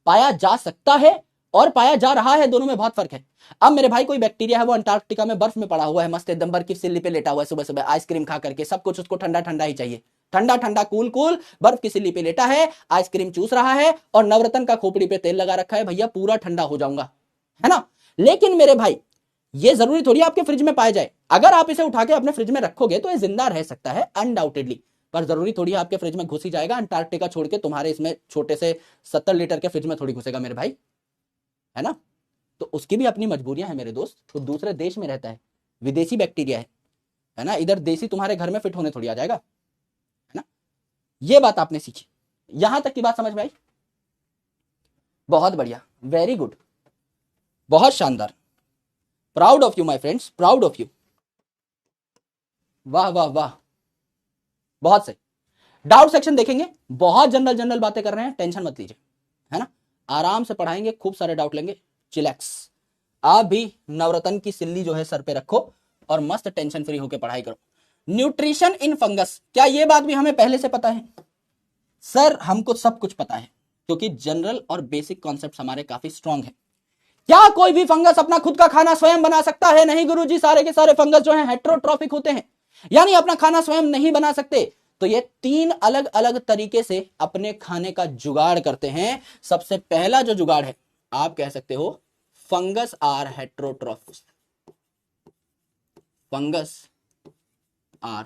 पाया जा सकता है और पाया जा रहा है, दोनों में बहुत फर्क है। अब मेरे भाई कोई बैक्टीरिया है, वो अंटार्कटिका में बर्फ में पड़ा हुआ है, मस्त एकदम बर्फ की सिल्ली पे लेटा हुआ है, सुबह सुबह आइसक्रीम खा करके, सब कुछ उसको ठंडा ठंडा ही चाहिए, ठंडा ठंडा कूल कूल, बर्फ की सिल्ली पे लेटा है, आइसक्रीम चूस रहा है और नवरत्न का खोपड़ी पे तेल लगा रखा है, भैया पूरा ठंडा हो जाऊंगा, है ना। लेकिन मेरे भाई ये जरूरी थोड़ी आपके फ्रिज में पाया जाए। अगर आप इसे उठा के अपने फ्रिज में रखोगे तो ये जिंदा रह सकता है अनडाउटेडली, पर जरूरी थोड़ी आपके फ्रिज में घुस ही जाएगा। अंटार्कटिका छोड़ के तुम्हारे इसमें छोटे से 70 लीटर के फ्रिज में थोड़ी घुसेगा मेरे भाई, है ना। तो उसकी भी अपनी मजबूरियां हैं मेरे दोस्त, तो दूसरे देश में रहता है, विदेशी बैक्टीरिया है ना। इधर देसी तुम्हारे घर में फिट होने थोड़ी आ जाएगा, है ना। ये बात आपने सीखी, यहां तक की बात समझ में आई? बहुत बढ़िया, वेरी गुड, बहुत शानदार, proud of you my friends, proud of you, वाह वाह वाह, बहुत सही। डाउट सेक्शन देखेंगे, बहुत जनरल जनरल बातें कर रहे हैं, टेंशन मत लीजिए, है ना। आराम से पढ़ाएंगे, खूब सारे डाउट लेंगे, चिलैक्स। आप भी नवरत्न की सिल्ली जो है सर पे रखो, और मस्त टेंशन फ्री होकर पढ़ाई करो। न्यूट्रिशन इन फंगस, क्या ये बात भी हमें पहले से पता है? सर हमको सब कुछ पता है, क्योंकि जनरल और बेसिक कॉन्सेप्ट हमारे काफी स्ट्रांग है। क्या कोई भी फंगस अपना खुद का खाना स्वयं बना सकता है? नहीं गुरुजी, सारे के सारे फंगस जो हैं हेटेरोट्रॉफिक होते हैं, यानी अपना खाना स्वयं नहीं बना सकते। तो ये 3 अलग अलग तरीके से अपने खाने का जुगाड़ करते हैं। सबसे पहला जो जुगाड़ है, आप कह सकते हो fungus are heterotrophs. Fungus are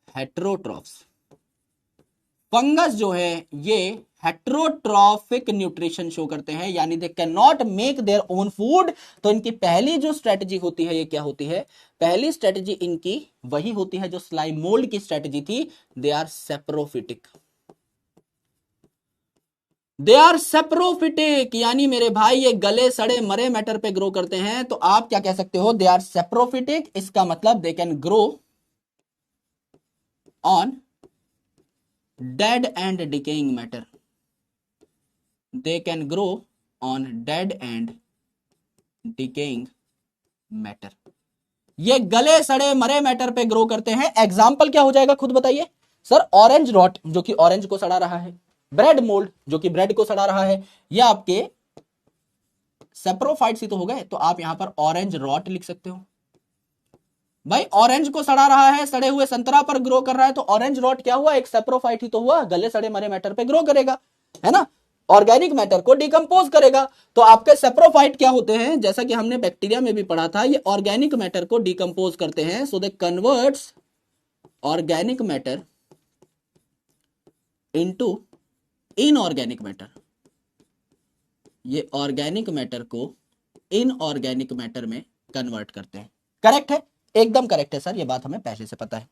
heterotrophs. Fungus जो है ये हेटेरोट्रॉफिक न्यूट्रिशन शो करते हैं, यानी they can not make their own food. तो इनकी पहली जो स्ट्रेटजी होती है, ये क्या होती है? पहली स्ट्रेटजी इनकी वही होती है जो स्लाइम मोल्ड की स्ट्रेटजी थी। They are saprophytic. They are saprophytic, यानी मेरे भाई ये गले सड़े मरे मैटर पे ग्रो करते हैं। तो आप क्या कह सकते हो? They are saprophytic. इसका मतलब they can grow on dead and decaying matter. They can grow on dead and decaying matter. ये गले सड़े मरे मैटर पे ग्रो करते हैं। एग्जाम्पल क्या हो जाएगा खुद बताइए? सर ऑरेंज रॉट जो कि ऑरेंज को सड़ा रहा है, ब्रेड मोल्ड जो कि ब्रेड को सड़ा रहा है, ये आपके सेप्रोफाइट्स ही तो हो गए। तो आप यहां पर ऑरेंज रॉट लिख सकते हो। भाई ऑरेंज को सड़ा रहा है, सड़े हुए संतरा पर ग्रो कर रहा है, तो ऑरेंज रॉट क्या हुआ? एक सेप्रोफाइट ही तो हुआ, गले सड़े मरे मैटर पे ग्रो करेगा, है ना, ऑर्गेनिक मैटर को डिकम्पोज करेगा। तो आपके सेप्रोफाइट क्या होते हैं? जैसा कि हमने बैक्टीरिया में भी पढ़ा था, ये ऑर्गेनिक मैटर को डिकम्पोज करते हैं। So they converts organic matter into inorganic matter. ये ऑर्गेनिक मैटर को इनऑर्गेनिक मैटर में कन्वर्ट करते हैं। करेक्ट है, एकदम करेक्ट है सर, ये बात हमें पहले से पता है।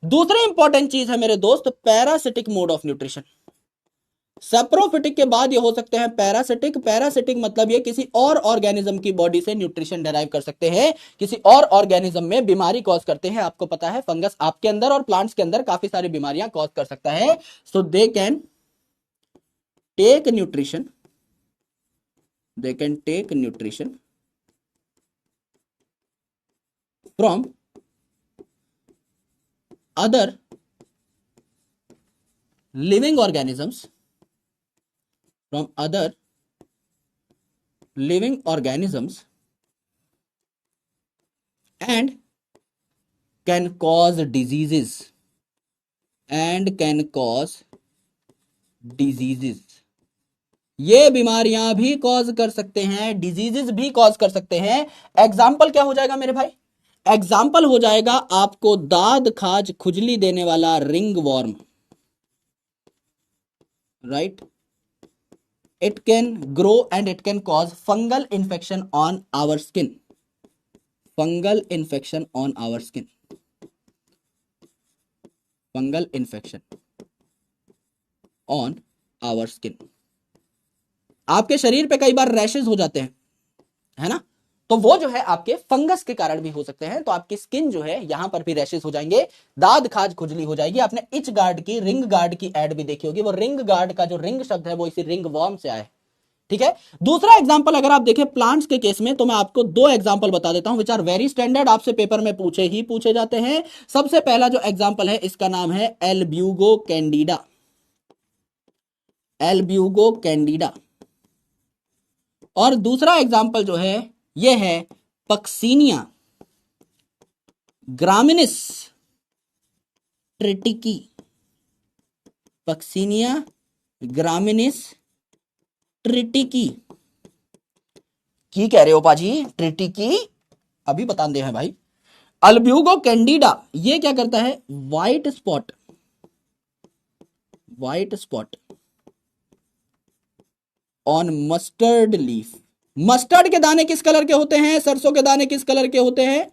दूसरी इंपॉर्टेंट चीज है मेरे दोस्त, parasitic mode of nutrition. Saprophytic के बाद ये हो सकते हैं पैरासिटिक। पैरासिटिक मतलब ये किसी और ऑर्गेनिज्म की बॉडी से न्यूट्रिशन डेराइव कर सकते हैं, किसी और ऑर्गेनिज्म में बीमारी कॉज करते हैं। आपको पता है फंगस आपके अंदर और प्लांट्स के अंदर काफी सारी बीमारियां कॉज कर सकता है। So they can take nutrition, they can take nutrition from other living organisms, from other living organisms and can cause diseases, and can cause diseases। ये बीमारियां भी कॉज कर सकते हैं, डिजीजेस भी कॉज कर सकते हैं। एग्जाम्पल क्या हो जाएगा मेरे भाई? एग्जाम्पल हो जाएगा आपको दाद खाज खुजली देने वाला ringworm, right. It can grow and it can cause fungal infection on our skin, fungal infection on our skin, fungal infection on our skin. आपके शरीर पे कई बार रैशेस हो जाते हैं, है ना, तो वो जो है आपके फंगस के कारण भी हो सकते हैं। तो आपकी स्किन जो है यहां पर भी रैशेस हो जाएंगे, दाद खाज खुजली हो जाएगी। आपने इच गार्ड की, रिंग गार्ड की एड भी देखी होगी, वो रिंग गार्ड का जो रिंग शब्द है वो इसी रिंग वॉर्म से आया है, ठीक है। दूसरा एग्जांपल अगर आप देखें प्लांट्स के केस में, तो मैं आपको 2 एग्जांपल बता देता हूं विच आर वेरी स्टैंडर्ड, आपसे पेपर में पूछे जाते हैं। सबसे पहला जो एग्जांपल है इसका नाम है एल्ब्यूगो कैंडिडा, एल्ब्यूगो कैंडिडा। और दूसरा एग्जांपल जो है ये है पक्सीनिया ग्रामिनिस ट्रिटिकी, पक्सीनिया ग्रामिनिस ट्रिटिकी। की कह रहे हो पाजी? ट्रिटिकी अभी बता दे हैं भाई। अल्ब्यूगो कैंडिडा ये क्या करता है? White spot, white spot on mustard leaf. Mustard के दाने किस कलर के होते हैं? सरसों के दाने किस कलर के होते हैं?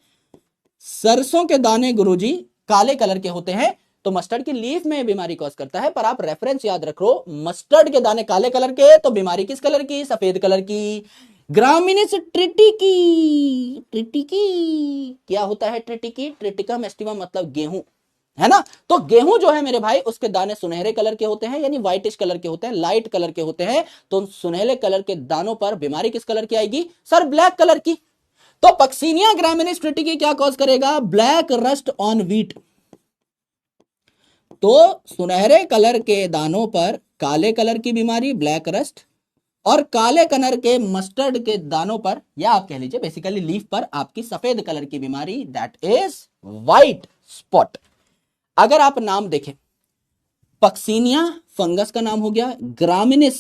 सरसों के दाने गुरुजी काले कलर के होते हैं। तो मस्टर्ड की लीफ में बीमारी कॉज करता है, पर आप रेफरेंस याद रखो, मस्टर्ड के दाने काले कलर के, तो बीमारी किस कलर की? सफेद कलर की। ग्रामिनिस ट्रिटिकी, ट्रिटिकी क्या होता है? ट्रिटिकी, ट्रिटिकम एस्टिवम मतलब गेहूं, है ना। तो गेहूं जो है मेरे भाई उसके दाने सुनहरे कलर के होते हैं, यानी व्हाइटिश कलर के होते हैं, लाइट कलर के होते हैं। तो सुनहरे कलर के दानों पर बीमारी किस कलर की आएगी? सर ब्लैक कलर की। तो पक्सीनिया ग्रामिनीस ट्रिटिकी क्या कॉज करेगा? Black rust on wheat. तो सुनहरे कलर के दानों पर काले कलर की बीमारी, ब्लैक रस्ट, और काले कलर के मस्टर्ड के दानों पर, या आप कह लीजिए बेसिकली लीफ पर, आपकी सफेद कलर की बीमारी, दैट इज व्हाइट स्पॉट। अगर आप नाम देखें, पक्सीनिया फंगस का नाम हो गया, ग्रामिनिस,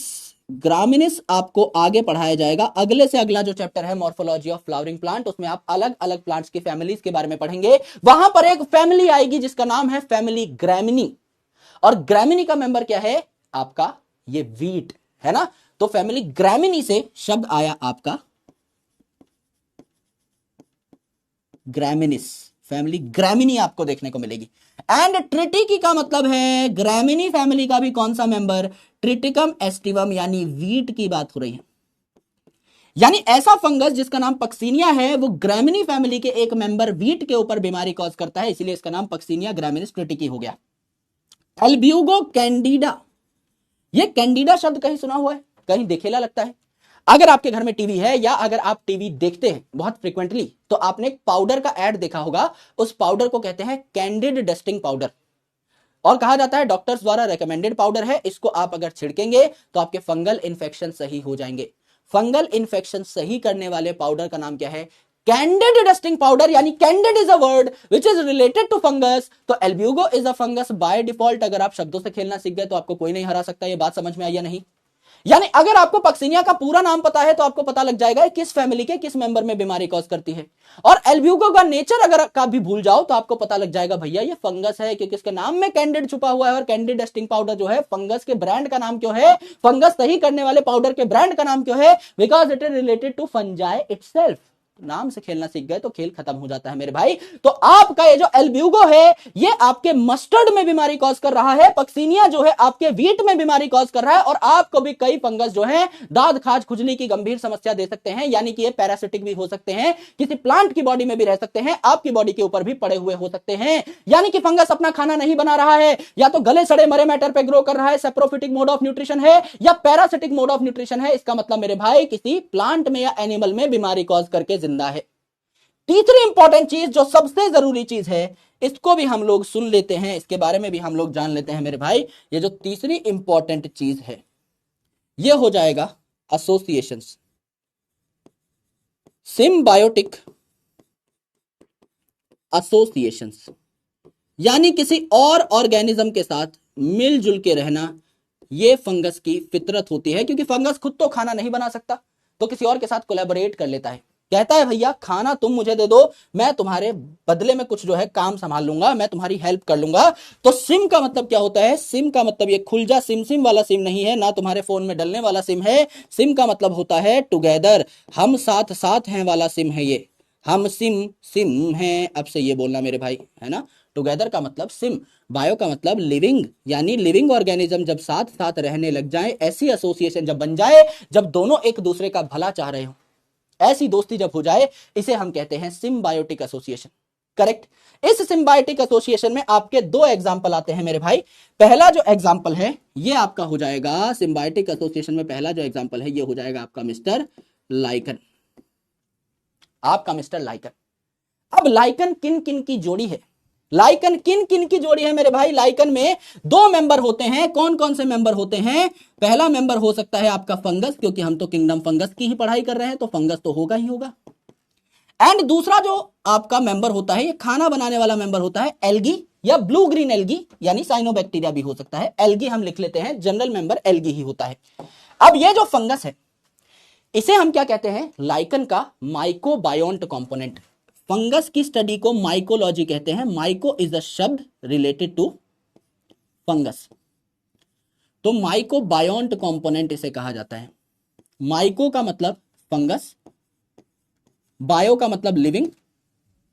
ग्रामिनिस आपको आगे पढ़ाया जाएगा। अगले से अगला जो चैप्टर है मॉर्फोलॉजी ऑफ फ्लावरिंग प्लांट, उसमें आप अलग अलग प्लांट्स की फैमिलीज के बारे में पढ़ेंगे। वहां पर एक फैमिली आएगी जिसका नाम है फैमिली ग्रामिनी, और ग्रामिनी का मेंबर क्या है? आपका ये वीट है ना। तो फैमिली ग्रामिनी से शब्द आया आपका ग्रामिनिस, फैमिली ग्रामिनी आपको देखने को मिलेगी। एंड ट्रिटिकी का मतलब है ग्रामिनी फैमिली का भी कौन सा मेंबर? ट्रिटिकम एस्टिवम, यानी वीट की बात हो रही है। यानी ऐसा फंगस जिसका नाम पक्सीनिया है, वो ग्रामिनी फैमिली के एक मेंबर वीट के ऊपर बीमारी कॉज करता है, इसलिए इसका नाम पक्सीनिया ग्रामिनिस ट्रिटिकी हो गया। एल्ब्यूगो कैंडिडा, ये कैंडिडा शब्द कहीं सुना हुआ है? कहीं देखेला लगता है? अगर आपके घर में टीवी है या अगर आप टीवी देखते हैं बहुत फ्रिक्वेंटली, तो आपने एक पाउडर का ऐड देखा होगा। उस पाउडर को कहते हैं कैंडिड डस्टिंग पाउडर, और कहा जाता है डॉक्टर्स द्वारा रेकमेंडेड पाउडर है। इसको आप अगर छिड़केंगे तो आपके फंगल इन्फेक्शन सही हो जाएंगे। फंगल इन्फेक्शन सही करने वाले पाउडर का नाम क्या है? कैंडिड डस्टिंग पाउडर, यानी candid is a word which is related to fungus. तो Albugo is a fungus by default. अगर आप शब्दों से खेलना सीख गए तो आपको कोई नहीं हरा सकता। ये बात समझ में आई या नहीं? यानी अगर आपको पक्सीनिया का पूरा नाम पता है तो आपको पता लग जाएगा किस फैमिली के किस मेंबर में बीमारी कॉज करती है। और एल्ब्यूगो का नेचर अगर का भी भूल जाओ तो आपको पता लग जाएगा भैया ये फंगस है, क्योंकि इसके नाम में कैंडिड छुपा हुआ है। और कैंडिड डस्टिंग पाउडर जो है फंगस के ब्रांड का नाम क्यों है? फंगस सही करने वाले पाउडर के ब्रांड का नाम क्यों है? Because it is related to fungi itself. नाम से खेलना सीख गए तो खेल खत्म हो जाता है मेरे भाई। तो आपका ये जो एल्ब्यूगो है ये आपके मस्टर्ड में बीमारी कॉज कर रहा है, पक्सीनिया जो है आपके वीट में बीमारी कॉज कर रहा है, और आपको भी कई फंगस जो है दाद खाज खुजली की गंभीर समस्या दे सकते हैं। यानी कि ये पैरासिटिक भी हो सकते हैं, किसी प्लांट की बॉडी में भी रह सकते हैं, आपकी बॉडी के ऊपर भी पड़े हुए हो सकते हैं। यानी कि फंगस अपना खाना नहीं बना रहा है, या तो गले सड़े मरे मैटर पे ग्रो कर रहा है, सेप्रोफिटिक मोड ऑफ न्यूट्रिशन है, या पैरासिटिक मोड ऑफ न्यूट्रिशन है। इसका मतलब मेरे भाई किसी प्लांट में या एनिमल में बीमारी कॉज करके जिंदा है। तीसरी इंपॉर्टेंट चीज जो सबसे जरूरी चीज है, इसको भी हम लोग सुन लेते हैं, इसके बारे में भी हम लोग जान लेते हैं मेरे भाई। ये जो तीसरी इंपॉर्टेंट चीज है ये हो जाएगा एसोसिएशंस, सिम्बायोटिक एसोसिएशंस, यानी किसी और ऑर्गेनिज्म के साथ मिलजुल के रहना। ये फंगस की फितरत होती है, क्योंकि फंगस खुद तो खाना नहीं बना सकता, तो किसी और के साथ कोलैबोरेट कर लेता है। कहता है भैया खाना तुम मुझे दे दो, मैं तुम्हारे बदले में कुछ जो है काम संभाल लूंगा, मैं तुम्हारी हेल्प कर लूंगा। तो सिम का मतलब क्या होता है? सिम का मतलब ये खुल जा सिम सिम वाला सिम नहीं है, ना तुम्हारे फोन में डलने वाला सिम है। सिम का मतलब होता है टुगेदर, हम साथ साथ हैं वाला सिम है ये। हम सिम सिम हैं, अब से ये बोलना मेरे भाई, है ना। टुगेदर का मतलब सिम, बायो का मतलब लिविंग, यानी लिविंग ऑर्गेनिज्म जब साथ साथ रहने लग जाए, ऐसी एसोसिएशन जब बन जाए, जब दोनों एक दूसरे का भला चाह रहे हो, ऐसी दोस्ती जब हो जाए, इसे हम कहते हैं सिम्बायोटिक एसोसिएशन। करेक्ट। इस सिम्बायोटिक एसोसिएशन में आपके दो एग्जांपल आते हैं मेरे भाई। पहला जो एग्जांपल है ये आपका हो जाएगा, सिम्बायोटिक एसोसिएशन में पहला जो एग्जांपल है ये हो जाएगा आपका मिस्टर लाइकन, आपका मिस्टर लाइकन। अब लाइकन किन किन की जोड़ी है? लाइकन किन किन की जोड़ी है मेरे भाई? लाइकन में दो मेंबर होते हैं। कौन कौन से मेंबर होते हैं? पहला मेंबर हो सकता है आपका फंगस, क्योंकि हम तो किंगडम फंगस की ही पढ़ाई कर रहे हैं, तो फंगस तो होगा ही होगा। एंड दूसरा जो आपका मेंबर होता है, ये खाना बनाने वाला मेंबर होता है, एल्गी या ब्लू ग्रीन एल्गी, यानी साइनोबैक्टीरिया भी हो सकता है। एल्गी हम लिख लेते हैं, जनरल मेंबर एल्गी ही होता है। अब ये जो फंगस है इसे हम क्या कहते हैं? लाइकन का माइकोबायोन्ट कंपोनेंट। फंगस की स्टडी को माइकोलॉजी कहते हैं। माइको इज अ शब्द रिलेटेड टू फंगस, तो माइकोबायोन्ट कंपोनेंट इसे कहा जाता है। माइको का मतलब फंगस, बायो का मतलब लिविंग,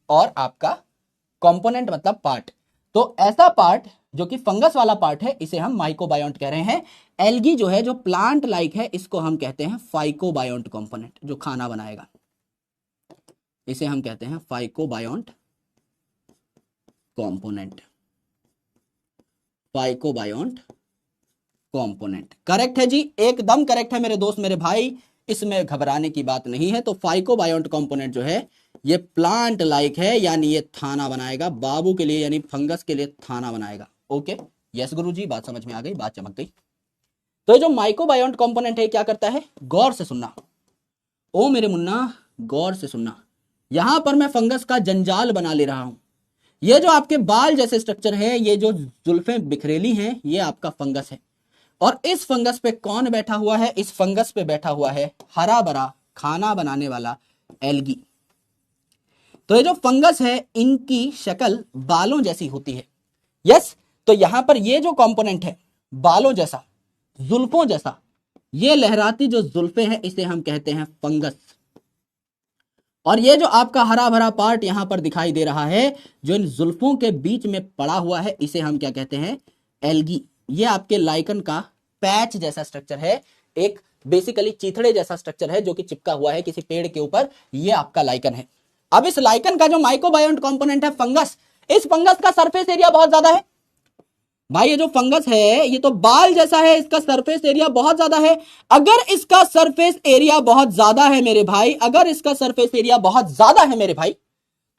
और आपका कंपोनेंट मतलब पार्ट। तो ऐसा पार्ट जो कि फंगस वाला पार्ट है इसे हम माइकोबायोन्ट कह रहे हैं। एल्गी जो है, जो प्लांट लाइक है, इसको हम कहते हैं फाइकोबायोन्ट कंपोनेंट, जो खाना बनाएगा, इसे हम कहते हैं फाइकोबायोन्ट कंपोनेंट। फाइकोबायोन्ट कंपोनेंट करेक्ट है जी, एकदम करेक्ट है मेरे दोस्त मेरे भाई, इसमें घबराने की बात नहीं है। तो फाइकोबायोन्ट कंपोनेंट जो है ये प्लांट लाइक है, यानी ये थाना बनाएगा बाबू के लिए, यानी फंगस के लिए थाना बनाएगा। ओके, यस गुरुजी, बात समझ में आ गई, बात चमक गई। तो ये जो माइक्रोबायोन्ट कंपोनेंट है क्या करता है, गौर से सुनना ओ मेरे मुन्ना, गौर से सुनना। यहां पर मैं फंगस का जंजाल बना ले रहा हूं। ये जो आपके बाल जैसे स्ट्रक्चर है, ये जो जुल्फें बिखरेली हैं, ये आपका फंगस है। और इस फंगस पे कौन बैठा हुआ है, इस फंगस पे बैठा हुआ है हरा भरा खाना बनाने वाला एल्गी। तो ये जो फंगस है इनकी शक्ल बालों जैसी होती है। यस, तो यहां पर ये जो कंपोनेंट है बालों जैसा, जुल्फों जैसा, ये लहराती जो जुल्फे हैं इसे हम कहते हैं फंगस। और ये जो आपका हरा भरा पार्ट यहां पर दिखाई दे रहा है, जो इन जुल्फों के बीच में पड़ा हुआ है, इसे हम क्या कहते हैं, एल्गी। ये आपके लाइकन का पैच जैसा स्ट्रक्चर है, एक बेसिकली चीथड़े जैसा स्ट्रक्चर है जो कि चिपका हुआ है किसी पेड़ के ऊपर, ये आपका लाइकन है। अब इस लाइकन का जो माइक्रोबायोन्ट कंपोनेंट है फंगस, इस फंगस का सरफेस एरिया बहुत ज्यादा है भाई। ये जो फंगस है ये तो बाल जैसा है, इसका सरफेस एरिया बहुत ज्यादा है। अगर इसका सरफेस एरिया बहुत ज्यादा है मेरे भाई, अगर इसका सरफेस एरिया बहुत ज्यादा है मेरे भाई,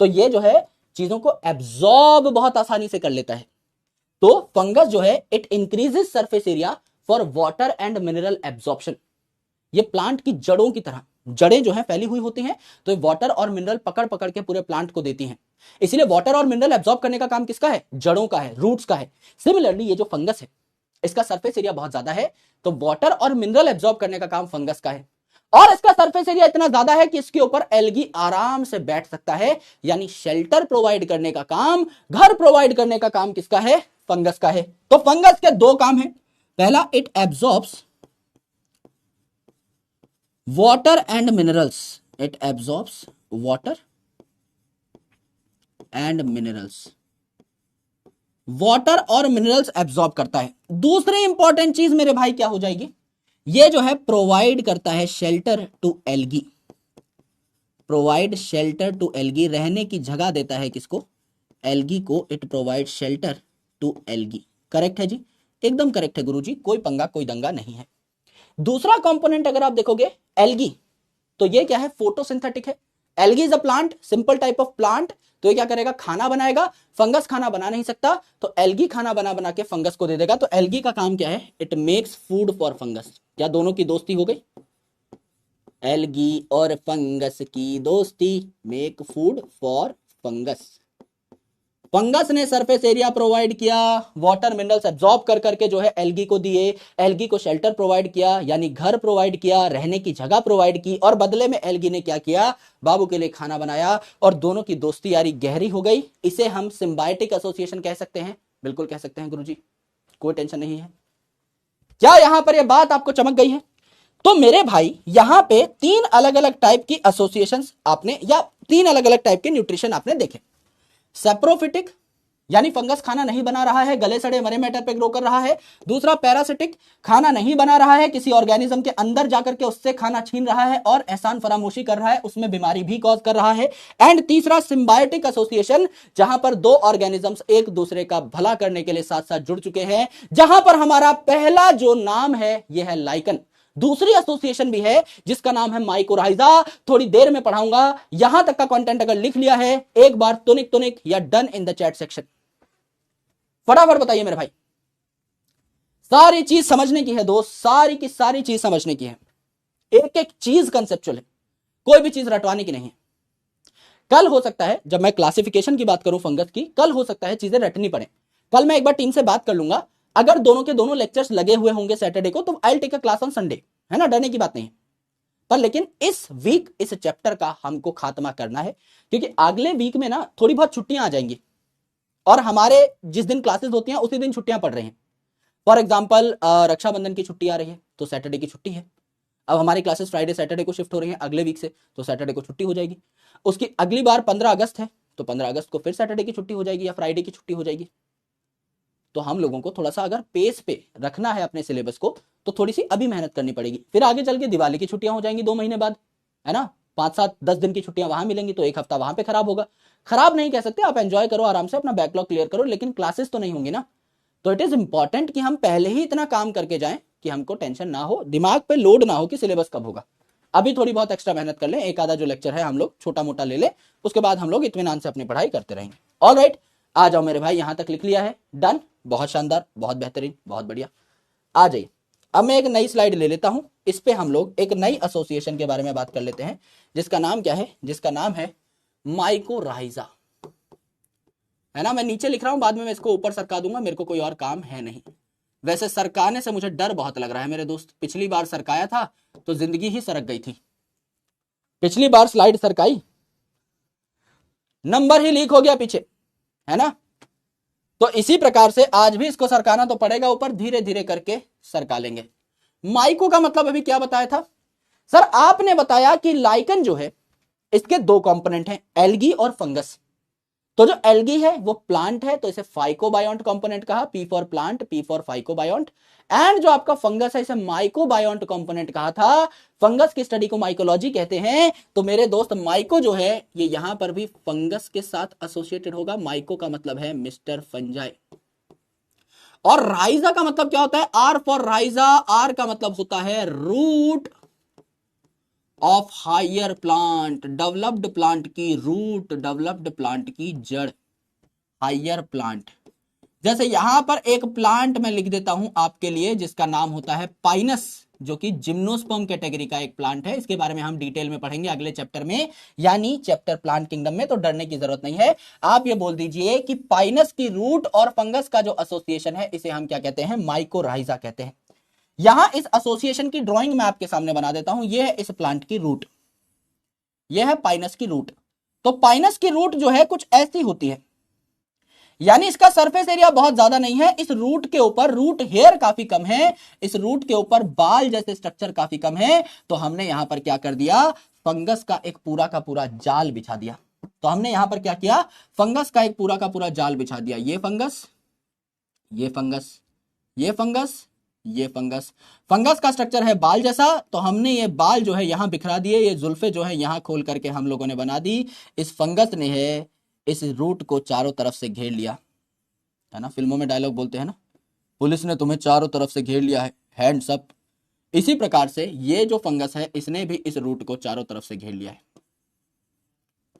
तो ये जो है चीजों को एब्जॉर्ब बहुत आसानी से कर लेता है। तो फंगस जो है it increases surface area for water and mineral absorption. ये प्लांट की जड़ों की तरह, जड़ें जो है फैली हुई होती हैं, तो वाटर और मिनरल पकड़ पकड़ के पूरे प्लांट को देती हैं। इसलिए वाटर और मिनरल एब्जॉर्ब करने का काम किसका है, जड़ों का है, रूट्स का है। सिमिलरली ये जो फंगस है इसका सरफेस एरिया बहुत ज्यादा है, तो वाटर और मिनरल एब्जॉर्ब करने का काम फंगस का है। और इसका सरफेस एरिया इतना ज्यादा है कि इसके ऊपर एल्गी आराम से बैठ सकता है, यानी शेल्टर प्रोवाइड करने का काम, घर प्रोवाइड करने का काम किसका है, फंगस का है। तो फंगस के दो काम है, पहला it absorbs water and minerals, it absorbs water and minerals, water और मिनरल्स एब्जॉर्ब करता है। दूसरी इंपॉर्टेंट चीज मेरे भाई क्या हो जाएगी, ये जो है प्रोवाइड करता है shelter to algae, provide shelter to algae, रहने की जगह देता है किसको, एल्गी को। It provide shelter to algae. Correct है जी, एकदम करेक्ट है गुरुजी, कोई पंगा कोई दंगा नहीं है। दूसरा कंपोनेंट अगर आप देखोगे एल्गी, तो ये क्या है, फोटोसिंथेटिक है। Algae is a plant, simple type of plant. तो ये क्या करेगा, खाना बनाएगा। फंगस खाना बना नहीं सकता, तो एल्गी खाना बना बना के फंगस को दे देगा। तो एल्गी का काम क्या है, it makes food for fungus. क्या दोनों की दोस्ती हो गई, एल्गी और फंगस की दोस्ती, make food for fungus. Fungus ने सरफेस एरिया प्रोवाइड किया, वाटर मिनरल्स एब्जॉर्ब कर करके जो है एल्गी को दिए, एल्गी को शेल्टर प्रोवाइड किया, यानी घर प्रोवाइड किया, रहने की जगह प्रोवाइड की, और बदले में एल्गी ने क्या किया, बाबू के लिए खाना बनाया, और दोनों की दोस्ती यारी गहरी हो गई। इसे हम सिम्बायोटिक एसोसिएशन कह सकते हैं, बिल्कुल कह सकते हैं गुरुजी, कोई टेंशन नहीं है। क्या यहां पर यह बात आपको चमक गई है? तो मेरे भाई यहां पे तीन अलग अलग टाइप की एसोसिएशन आपने, या तीन अलग अलग टाइप के न्यूट्रिशन आपने देखे। सेप्रोफिटिक, यानी फंगस खाना नहीं बना रहा है, गले सड़े मरे मैटर पे ग्रो कर रहा है। दूसरा पैरासिटिक, खाना नहीं बना रहा है, किसी ऑर्गेनिज्म के अंदर जाकर के उससे खाना छीन रहा है और एहसान फरामोशी कर रहा है, उसमें बीमारी भी कॉज कर रहा है। एंड तीसरा सिम्बायोटिक एसोसिएशन, जहां पर दो ऑर्गेनिजम्स एक दूसरे का भला करने के लिए साथ साथ जुड़ चुके हैं, जहां पर हमारा पहला जो नाम है यह है लाइकन। दूसरी एसोसिएशन भी है जिसका नाम है माइकोराइजा, थोड़ी देर में पढ़ाऊंगा। यहां तक का कंटेंट अगर लिख लिया है एक बार तुनिक तुनिक या done in the chat section, फटाफट बताइए मेरे भाई। सारी चीज समझने की है दोस्त, सारी की सारी चीज समझने की है, एक एक चीज कंसेप्चुअल है, कोई भी चीज रटवाने की नहीं है। कल हो सकता है जब मैं क्लासिफिकेशन की बात करूं फंगस की, कल हो सकता है चीजें रटनी पड़े। कल मैं एक बार टीम से बात कर लूंगा, अगर दोनों के दोनों लेक्चर्स लगे हुए होंगे सैटरडे को, तो I will take a class on Sunday, है ना, डरने की बात नहीं है। पर लेकिन इस वीक इस चैप्टर का हमको खात्मा करना है, क्योंकि अगले वीक में ना थोड़ी बहुत छुट्टियां आ जाएंगी, और हमारे जिस दिन क्लासेस होती हैं उसी दिन छुट्टियां पड़ रही हैं। फॉर एग्जाम्पल रक्षाबंधन की छुट्टी आ रही है तो सैटरडे की छुट्टी है। अब हमारी क्लासेस फ्राइडे सैटरडे को शिफ्ट हो रही हैं अगले वीक से, तो सैटरडे को छुट्टी हो जाएगी। उसकी अगली बार 15 अगस्त है, तो 15 अगस्त को फिर सैटरडे की छुट्टी हो जाएगी या फ्राइडे की छुट्टी हो जाएगी। तो हम लोगों को थोड़ा सा अगर पेस पे रखना है अपने सिलेबस को, तो थोड़ी सी अभी मेहनत करनी पड़ेगी। फिर आगे चल के दिवाली की छुट्टियां हो जाएंगी 2 महीने बाद, है ना, 5-7-10 दिन की छुट्टियां वहां मिलेंगी, तो एक हफ्ता वहां पे खराब होगा। खराब नहीं कह सकते, आप एंजॉय करो आराम से, अपना बैकलॉग क्लियर करो, लेकिन क्लासेस तो नहीं होंगी ना। तो इट इज इंपॉर्टेंट कि हम पहले ही इतना काम करके जाएं कि हमको टेंशन ना हो, दिमाग पे लोड ना हो कि सिलेबस कब होगा। अभी थोड़ी बहुत एक्स्ट्रा मेहनत कर लें, एक आधा जो लेक्चर है हम लोग छोटा मोटा ले लें, उसके बाद हम लोग इत्मीनान से अपनी पढ़ाई करते रहेंगे। ऑलराइट, आ जाओ मेरे भाई, यहां तक लिख लिया है, डन, बहुत शानदार, बहुत बेहतरीन, बहुत बढ़िया। आ जाइए, अब मैं एक नई स्लाइड ले लेता हूं, इस पे हम लोग एक नई एसोसिएशन के बारे में बात कर लेते हैं, जिसका नाम क्या है, जिसका नाम है माइकोराइजा, है ना। मैं नीचे लिख रहा हूं, बाद में मैं इसको ऊपर सरका दूंगा, मेरे को कोई और काम है नहीं। वैसे सरकाने से मुझे डर बहुत लग रहा है मेरे दोस्त, पिछली बार सरकाया था तो जिंदगी ही सरक गई थी, पिछली बार स्लाइड सरकाई, नंबर ही लीक हो गया पीछे, है ना। तो इसी प्रकार से आज भी इसको सरकाना तो पड़ेगा, ऊपर धीरे धीरे करके सरका लेंगे। माइको का मतलब अभी क्या बताया था सर, आपने बताया कि लाइकन जो है इसके दो कंपोनेंट हैं, एल्गी और फंगस। तो जो एल्गी है वो प्लांट है, तो इसे फाइकोबायोंट कंपोनेंट कहा, P for plant, P for phycobiont. And जो आपका फंगस है इसे माइकोबायोंट कंपोनेंट कहा था। फंगस की स्टडी को माइकोलॉजी कहते हैं। तो मेरे दोस्त माइको जो है ये यहां पर भी फंगस के साथ एसोसिएटेड होगा। माइको का मतलब है मिस्टर फंजाई। और राइजा का मतलब क्या होता है, आर फॉर राइजा, आर का मतलब होता है root of higher plant, developed plant की रूट, डेवलप्ड प्लांट की जड़, हायर प्लांट। जैसे यहां पर एक प्लांट मैं लिख देता हूं आपके लिए जिसका नाम होता है पाइनस, जो कि जिम्नोस्पर्म कैटेगरी का एक प्लांट है। इसके बारे में हम डिटेल में पढ़ेंगे अगले चैप्टर में, यानी चैप्टर प्लांट किंगडम में, तो डरने की जरूरत नहीं है। आप ये बोल दीजिए कि पाइनस की रूट और फंगस का जो एसोसिएशन है इसे हम क्या कहते हैं, माइकोराइजा कहते हैं। यहां इस एसोसिएशन की ड्राइंग मैं आपके सामने बना देता हूं। यह है इस प्लांट की रूट, यह है पाइनस की रूट। तो पाइनस की रूट जो है कुछ ऐसी होती है, यानी इसका सरफेस एरिया बहुत ज्यादा नहीं है। इस रूट के ऊपर रूट हेयर काफी कम है, इस रूट के ऊपर बाल जैसे स्ट्रक्चर काफी कम है। तो हमने यहां पर क्या कर दिया, फंगस का एक पूरा का पूरा जाल बिछा दिया। तो हमने यहां पर क्या किया, फंगस का एक पूरा का पूरा जाल बिछा दिया। ये फंगस, ये फंगस, ये फंगस, ये फंगस। फंगस का स्ट्रक्चर है बाल जैसा, तो हमने ये बाल जो है यहां बिखरा दिए, ये जुल्फे जो है यहां खोल करके हम लोगों ने बना दी। इस फंगस ने है इस रूट को चारों तरफ से घेर लिया, है ना। फिल्मों में डायलॉग बोलते हैं ना, पुलिस ने तुम्हें चारों तरफ से घेर लिया है, हैंड्स अप। इसी प्रकार से ये जो फंगस है इसने भी इस रूट को चारों तरफ से घेर लिया है,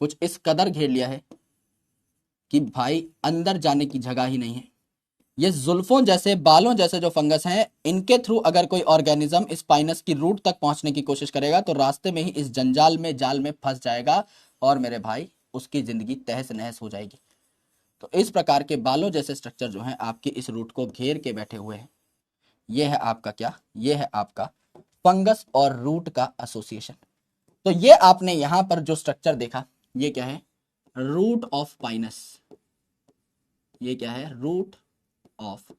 कुछ इस कदर घेर लिया है कि भाई अंदर जाने की जगह ही नहीं है। ये जुल्फों जैसे, बालों जैसे जो फंगस हैं, इनके थ्रू अगर कोई ऑर्गेनिज्म इस पाइनस की रूट तक पहुंचने की कोशिश करेगा तो रास्ते में ही इस जंजाल में, जाल में फंस जाएगा और मेरे भाई उसकी जिंदगी तहस नहस हो जाएगी। तो इस प्रकार के बालों जैसे स्ट्रक्चर जो हैं आपके इस रूट को घेर के बैठे हुए हैं। यह है आपका क्या, यह है आपका फंगस और रूट का एसोसिएशन। तो ये आपने यहां पर जो स्ट्रक्चर देखा, ये क्या है, रूट ऑफ पाइनस। ये क्या है, रूट ऑफ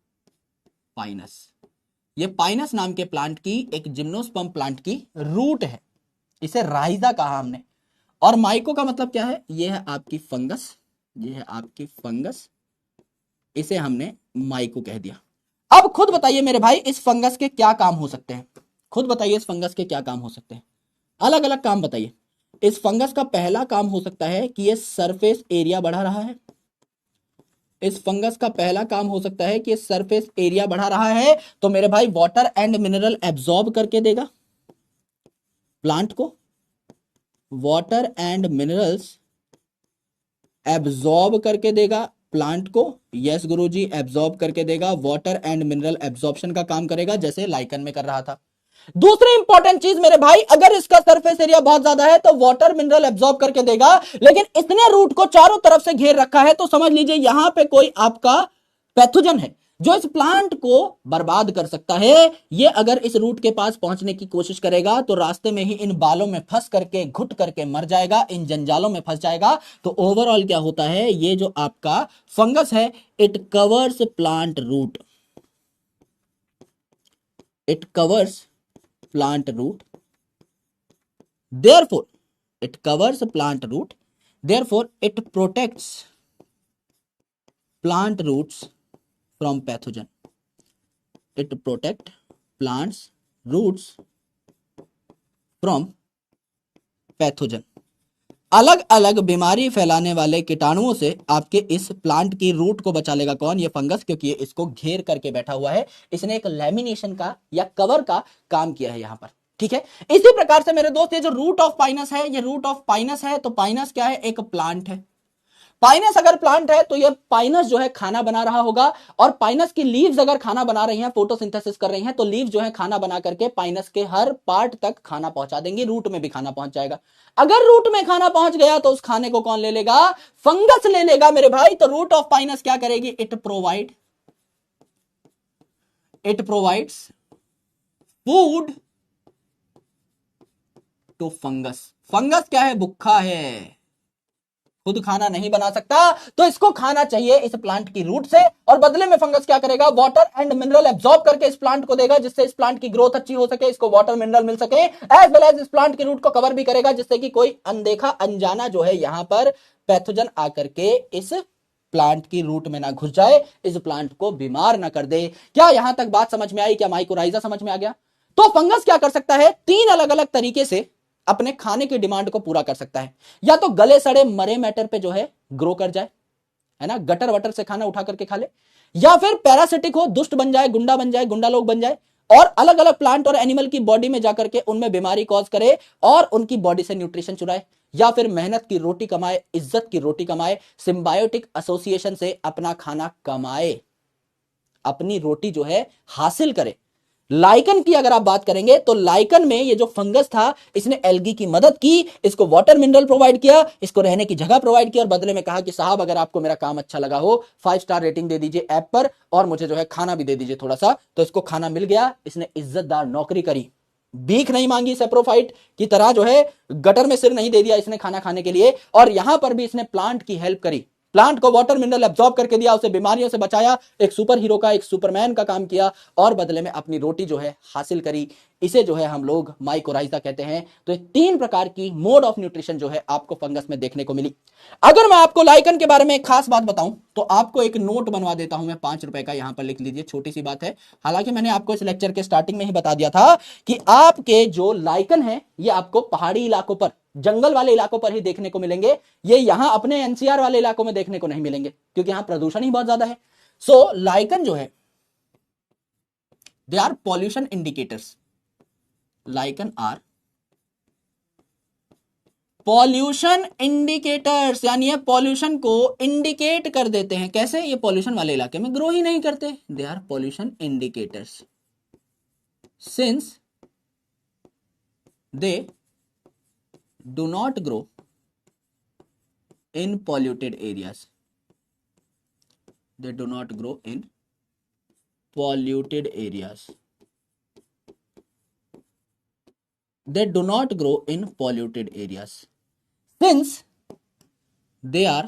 पाइनस। ये पाइनस नाम के प्लांट की, एक जिम्नोस्पर्म प्लांट की रूट है, इसे राइजा कहा हमने। और माइको का मतलब क्या है, ये है आपकी फंगस, ये है आपकी फंगस, इसे हमने माइको कह दिया। अब खुद बताइए मेरे भाई इस फंगस के क्या काम हो सकते हैं, खुद बताइए इस फंगस के क्या काम हो सकते हैं, अलग अलग काम बताइए। इस फंगस का पहला काम हो सकता है कि ये सरफेस एरिया बढ़ा रहा है। इस फंगस का पहला काम हो सकता है कि सरफेस एरिया बढ़ा रहा है। तो मेरे भाई वाटर एंड मिनरल एब्जॉर्ब करके देगा प्लांट को, वाटर एंड मिनरल्स एब्जॉर्ब करके देगा प्लांट को। यस गुरुजी, एब्जॉर्ब करके देगा, वाटर एंड मिनरल एब्जॉर्प्शन का काम करेगा जैसे लाइकन में कर रहा था। दूसरी इंपॉर्टेंट चीज मेरे भाई, अगर इसका सरफेस एरिया बहुत ज्यादा है तो वाटर मिनरल एब्जॉर्ब करके देगा, लेकिन इसने रूट को चारों तरफ से घेर रखा है, तो समझ लीजिए यहां पे कोई आपका पैथोजन है जो इस प्लांट को बर्बाद कर सकता है। ये अगर इस रूट के पास पहुंचने की कोशिश करेगा तो रास्ते में ही इन बालों में फंस करके, घुट करके मर जाएगा, इन जंजालों में फंस जाएगा। तो ओवरऑल क्या होता है, ये जो आपका फंगस है, it covers plant root, it covers plant root, therefore it covers plant root, therefore it protects plant roots from pathogen, it protect plants roots from pathogen। अलग अलग बीमारी फैलाने वाले कीटाणुओं से आपके इस प्लांट की रूट को बचा लेगा कौन, ये फंगस, क्योंकि ये इसको घेर करके बैठा हुआ है। इसने एक लैमिनेशन का या कवर का काम किया है यहां पर। ठीक है। इसी प्रकार से मेरे दोस्त ये जो रूट ऑफ पाइनस है, ये रूट ऑफ पाइनस है, तो पाइनस क्या है, एक प्लांट है। पाइनस अगर प्लांट है तो ये पाइनस जो है खाना बना रहा होगा, और पाइनस की लीव्स अगर खाना बना रही हैं, फोटोसिंथेसिस कर रही हैं, तो लीव जो है खाना बना करके पाइनस के हर पार्ट तक खाना पहुंचा देंगी, रूट में भी खाना पहुंच जाएगा। अगर रूट में खाना पहुंच गया तो उस खाने को कौन ले लेगा, फंगस ले लेगा मेरे भाई। तो रूट ऑफ पाइनस क्या करेगी, it provides food to fungus. Fungus क्या है, भूखा है, खुद खाना नहीं बना सकता, तो इसको खाना चाहिए इस प्लांट की रूट से, और बदले में फंगस क्या करेगा, वाटर एंड मिनरल एब्जॉर्ब करके इस प्लांट को देगा, जिससे इस प्लांट की ग्रोथ अच्छी हो सके, इसको वाटर मिनरल मिल सके, एज वेल एज इस प्लांट की रूट को कवर भी करेगा, जिससे कि कोई अनदेखा अनजाना जो है यहां पर पैथोजन आकर के इस प्लांट की रूट में ना घुस जाए, इस प्लांट को बीमार ना कर दे। क्या यहां तक बात समझ में आई, क्या माइकोराइजा समझ में आ गया। तो फंगस क्या कर सकता है, 3 अलग अलग तरीके से अपने खाने की डिमांड को पूरा कर सकता है। या तो गले सड़े मरे मैटर पे जो है ग्रो कर जाए, है ना, गटर वटर से खाना उठा करके खा ले, या फिर पैरासिटिक हो, दुष्ट बन जाए, गुंडा लोग बन जाए, और अलग अलग प्लांट और एनिमल की बॉडी में जाकर के उनमें बीमारी कॉज करे और उनकी बॉडी से न्यूट्रिशन चुराए, या फिर मेहनत की रोटी कमाए, इज्जत की रोटी कमाए, सिम्बायोटिक एसोसिएशन से अपना खाना कमाए, अपनी रोटी जो है हासिल करे। लाइकन की अगर आप बात करेंगे तो लाइकन में ये जो फंगस था, इसने एल्गी की मदद की, इसको वाटर मिनरल प्रोवाइड किया, इसको रहने की जगह प्रोवाइड किया, और बदले में कहा कि साहब अगर आपको मेरा काम अच्छा लगा हो 5 स्टार रेटिंग दे दीजिए ऐप पर, और मुझे जो है खाना भी दे दीजिए थोड़ा सा। तो इसको खाना मिल गया, इसने इज्जतदार नौकरी करी, भीख नहीं मांगी सेप्रोफाइट की तरह, जो है गटर में सिर नहीं दे दिया इसने खाना खाने के लिए, और यहां पर भी इसने प्लांट की हेल्प करी, प्लांट को वाटर मिनरल एब्जॉर्ब करके दिया, उसे बीमारियों से बचाया, एक सुपर हीरो का, एक सुपरमैन का काम किया, और बदले में अपनी रोटी जो है हासिल करी। इसे जो है हम लोग माइकोराइजा कहते हैं। तो 3 प्रकार की मोड ऑफ न्यूट्रिशन जो है आपको फंगस में देखने को मिली। अगर मैं आपको लाइकन के बारे में एक खास बात बताऊं तो आपको एक नोट बनवा देता हूं मैं, 5 रुपए का, यहां पर लिख लीजिए, छोटी सी बात है। हालांकि मैंने आपको इस लेक्चर के स्टार्टिंग में ही बता दिया था कि आपके जो लाइकन है ये आपको पहाड़ी इलाकों पर, जंगल वाले इलाकों पर ही देखने को मिलेंगे, ये यहां अपने एनसीआर वाले इलाकों में देखने को नहीं मिलेंगे, क्योंकि यहां प्रदूषण ही बहुत ज्यादा है। सो लाइकन जो है, they are pollution indicators. Lichen are pollution indicators, यानी ये पॉल्यूशन को इंडिकेट कर देते हैं। कैसे, ये पॉल्यूशन वाले इलाके में ग्रो ही नहीं करते। They are pollution indicators since they do not grow in polluted areas. They do not grow in polluted areas. They do not grow in polluted areas. Since they are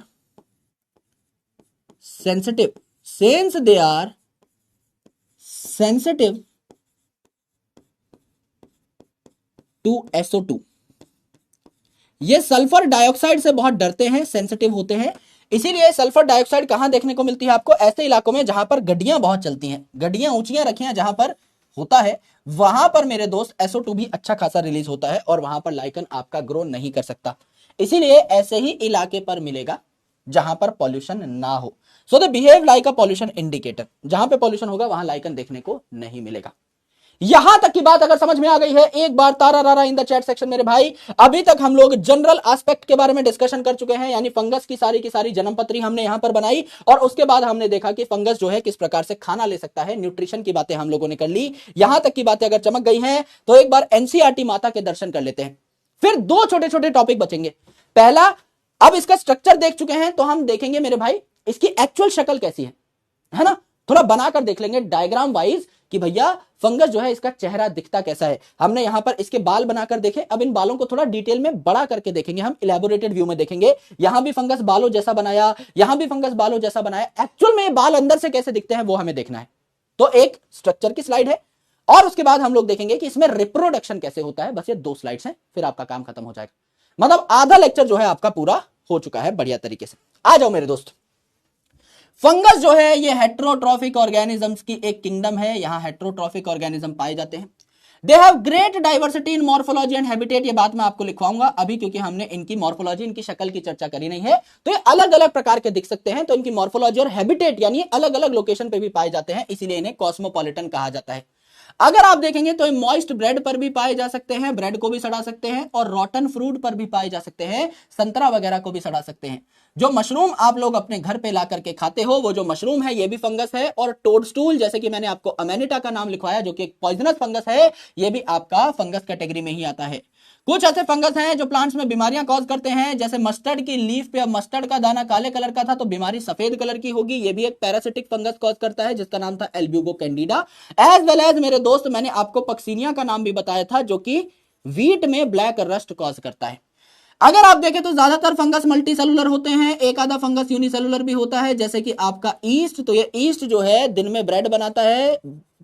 sensitive, since they are sensitive to SO2, ये sulphur dioxide से बहुत डरते हैं, sensitive होते हैं। इसीलिए sulphur dioxide कहां देखने को मिलती है आपको, ऐसे इलाकों में जहां पर गड्डियां बहुत चलती हैं, गड्डियां ऊंचियां रखी हैं जहां पर होता है, वहां पर मेरे दोस्त SO2 भी अच्छा खासा रिलीज होता है, और वहां पर लाइकन आपका ग्रो नहीं कर सकता। इसीलिए ऐसे ही इलाके पर मिलेगा जहां पर पॉल्यूशन ना हो। So they behave like a pollution indicator. जहां पे पॉल्यूशन होगा वहां लाइकन देखने को नहीं मिलेगा। यहां तक की बात अगर समझ में आ गई है, एक बार तारा रारा इन द चैट सेक्शन मेरे भाई। अभी तक हम लोग जनरल एस्पेक्ट के बारे में डिस्कशन कर चुके हैं, यानी फंगस की सारी जन्मपत्री हमने यहां पर बनाई, और उसके बाद हमने देखा कि फंगस जो है किस प्रकार से खाना ले सकता है, न्यूट्रिशन की बातें हम लोगों ने कर ली। यहां तक की बातें अगर चमक गई हैं तो एक बार एनसीईआरटी माता के दर्शन कर लेते हैं, फिर 2 छोटे छोटे टॉपिक बचेंगे। पहला, अब इसका स्ट्रक्चर देख चुके हैं तो हम देखेंगे मेरे भाई इसकी एक्चुअल शक्ल कैसी है ना, थोड़ा बनाकर देख लेंगे डायग्राम वाइज कि भैया फंगस जो है इसका चेहरा दिखता कैसा है। हमने यहां पर इसके बाल बनाकर देखे, अब इन बालों को थोड़ा डिटेल में बड़ा करके देखेंगे, हम इलेबोरेटेड व्यू में देखेंगे। यहां भी फंगस बालों जैसा बनाया, यहां भी फंगस बालों जैसा बनाया, एक्चुअल में ये बाल अंदर से कैसे दिखते हैं वो हमें देखना है। तो एक स्ट्रक्चर की स्लाइड है, और उसके बाद हम लोग देखेंगे कि इसमें रिप्रोडक्शन कैसे होता है। बस ये 2 स्लाइड्स हैं, फिर आपका काम खत्म हो जाएगा। मतलब आधा लेक्चर जो है आपका पूरा हो चुका है बढ़िया तरीके से। आ जाओ मेरे दोस्त, फंगस जो है ये हेट्रोट्रॉफिक ऑर्गेनिजम्स की एक किंगडम है। यहां हेट्रोट्रॉफिक ऑर्गेनिज्म पाए जाते हैं। They have great diversity in morphology and habitat. ये बात मैं आपको लिखवाऊंगा अभी, क्योंकि हमने इनकी मॉर्फोलॉजी, इनकी शक्ल की चर्चा करी नहीं है। तो ये अलग अलग प्रकार के दिख सकते हैं, तो इनकी मॉर्फोलॉजी और हैबिटेट यानी अलग अलग लोकेशन पे भी पाए जाते हैं, इसीलिए इन्हें कॉस्मोपॉलिटन कहा जाता है। अगर आप देखेंगे तो मॉइस्ट ब्रेड पर भी पाए जा सकते हैं, ब्रेड को भी सड़ा सकते हैं, और रॉटन फ्रूट पर भी पाए जा सकते हैं, संतरा वगैरह को भी सड़ा सकते हैं। जो मशरूम आप लोग अपने घर पे ला करके खाते हो, वो जो मशरूम है ये भी फंगस है। और टोडस्टूल, जैसे कि मैंने आपको अमेनिटा का नाम लिखवाया, जो कि एक पॉइजनस फंगस है, ये भी आपका फंगस कैटेगरी में ही आता है। कुछ ऐसे फंगस हैं जो प्लांट्स में बीमारियां कॉज करते हैं, जैसे मस्टर्ड की लीफ पे, अब मस्टर्ड का दाना काले कलर का था तो बीमारी सफेद कलर की होगी, ये भी एक पैरासिटिक फंगस कॉज करता है, जिसका नाम था Albugo candida. As well as मेरे दोस्त, मैंने आपको पक्सीनिया का नाम भी बताया था, जो कि वीट में ब्लैक रस्ट कॉज करता है। अगर आप देखें तो ज्यादातर फंगस मल्टी सेलुलर होते हैं, एक आधा फंगस यूनिसेलुलर भी होता है, जैसे कि आपका ईस्ट। तो ये ईस्ट जो है दिन में ब्रेड बनाता है,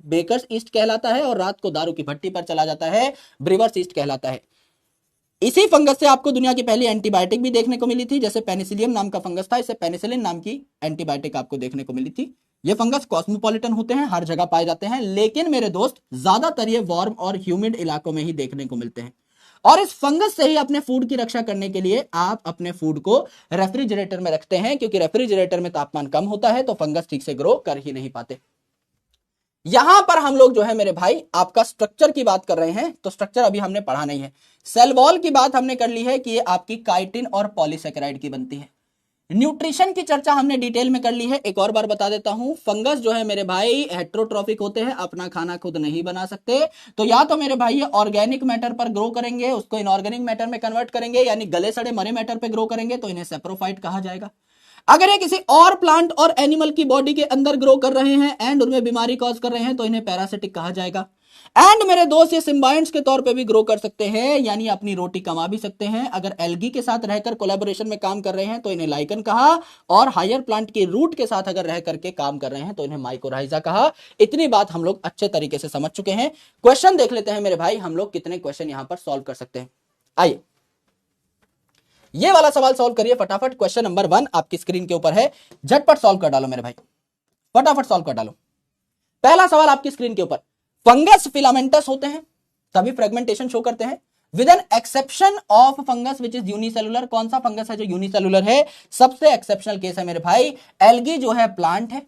बेकर्स ईस्ट कहलाता है, और रात को दारू की भट्टी पर चला जाता है, ब्रीवर्स ईस्ट कहलाता है। इसी फंगस से आपको दुनिया की पहली एंटीबायोटिक भी देखने को मिली थी, जैसे पेनिसिलियम नाम का फंगस था, इससे पेनिसिलिन नाम की एंटीबायोटिक आपको देखने को मिली थी। ये फंगस कॉस्मोपॉलिटन होते हैं, हर जगह पाए जाते हैं, लेकिन मेरे दोस्त ज्यादातर ये वार्म और ह्यूमिड इलाकों में ही देखने को मिलते हैं। और इस फंगस से ही अपने फूड की रक्षा करने के लिए आप अपने फूड को रेफ्रिजरेटर में रखते हैं, क्योंकि रेफ्रिजरेटर में तापमान कम होता है तो फंगस ठीक से ग्रो कर ही नहीं पाते। यहां पर हम लोग जो है मेरे भाई आपका स्ट्रक्चर की बात कर रहे हैं, तो स्ट्रक्चर अभी हमने पढ़ा नहीं है। सेल वॉल की बात हमने कर ली है कि ये आपकी काइटिन और पॉलीसेकेराइड की बनती है। न्यूट्रिशन की चर्चा हमने डिटेल में कर ली है, एक और बार बता देता हूं। फंगस जो है मेरे भाई हेट्रोट्रॉफिक होते हैं, अपना खाना खुद नहीं बना सकते, तो या तो मेरे भाई ये ऑर्गेनिक मैटर पर ग्रो करेंगे, उसको इनऑर्गेनिक मैटर में कन्वर्ट करेंगे, यानी गले सड़े मरे मैटर पर ग्रो करेंगे, तो इन्हें सेप्रोफाइट कहा जाएगा। अगर ये किसी और प्लांट और एनिमल की बॉडी के अंदर ग्रो कर रहे हैं एंड उनमें बीमारी कॉज कर रहे हैं, तो इन्हें पैरासिटिक कहा जाएगा। एंड मेरे दोस्त ये सिम्बायंट्स के तौर पे भी ग्रो कर सकते हैं, यानी अपनी रोटी कमा भी सकते हैं। अगर एल्गी के साथ रहकर कोलैबोरेशन में काम कर रहे हैं तो इन्हें लाइकन कहा, और हायर प्लांट के रूट के साथ अगर रह करके काम कर रहे हैं तो इन्हें माइकोराइजा कहा। इतनी बात हम लोग अच्छे तरीके से समझ चुके हैं। क्वेश्चन देख लेते हैं मेरे भाई, हम लोग कितने क्वेश्चन यहां पर सॉल्व कर सकते हैं। आइए ये वाला सवाल सॉल्व करिए फटाफट। क्वेश्चन नंबर 1 आपकी स्क्रीन के ऊपर है, झटपट सॉल्व कर डालो मेरे भाई, फटाफट सॉल्व कर डालो। पहला सवाल आपकी स्क्रीन के ऊपर, फंगस फिलामेंटस होते हैं, तभी फ्रेगमेंटेशन शो करते हैं, with an exception of fungus which is unicellular. कौन सा फंगस है जो यूनिसेलुलर है? सबसे एक्सेप्शनल केस है मेरे भाई, एल्गी जो है प्लांट है,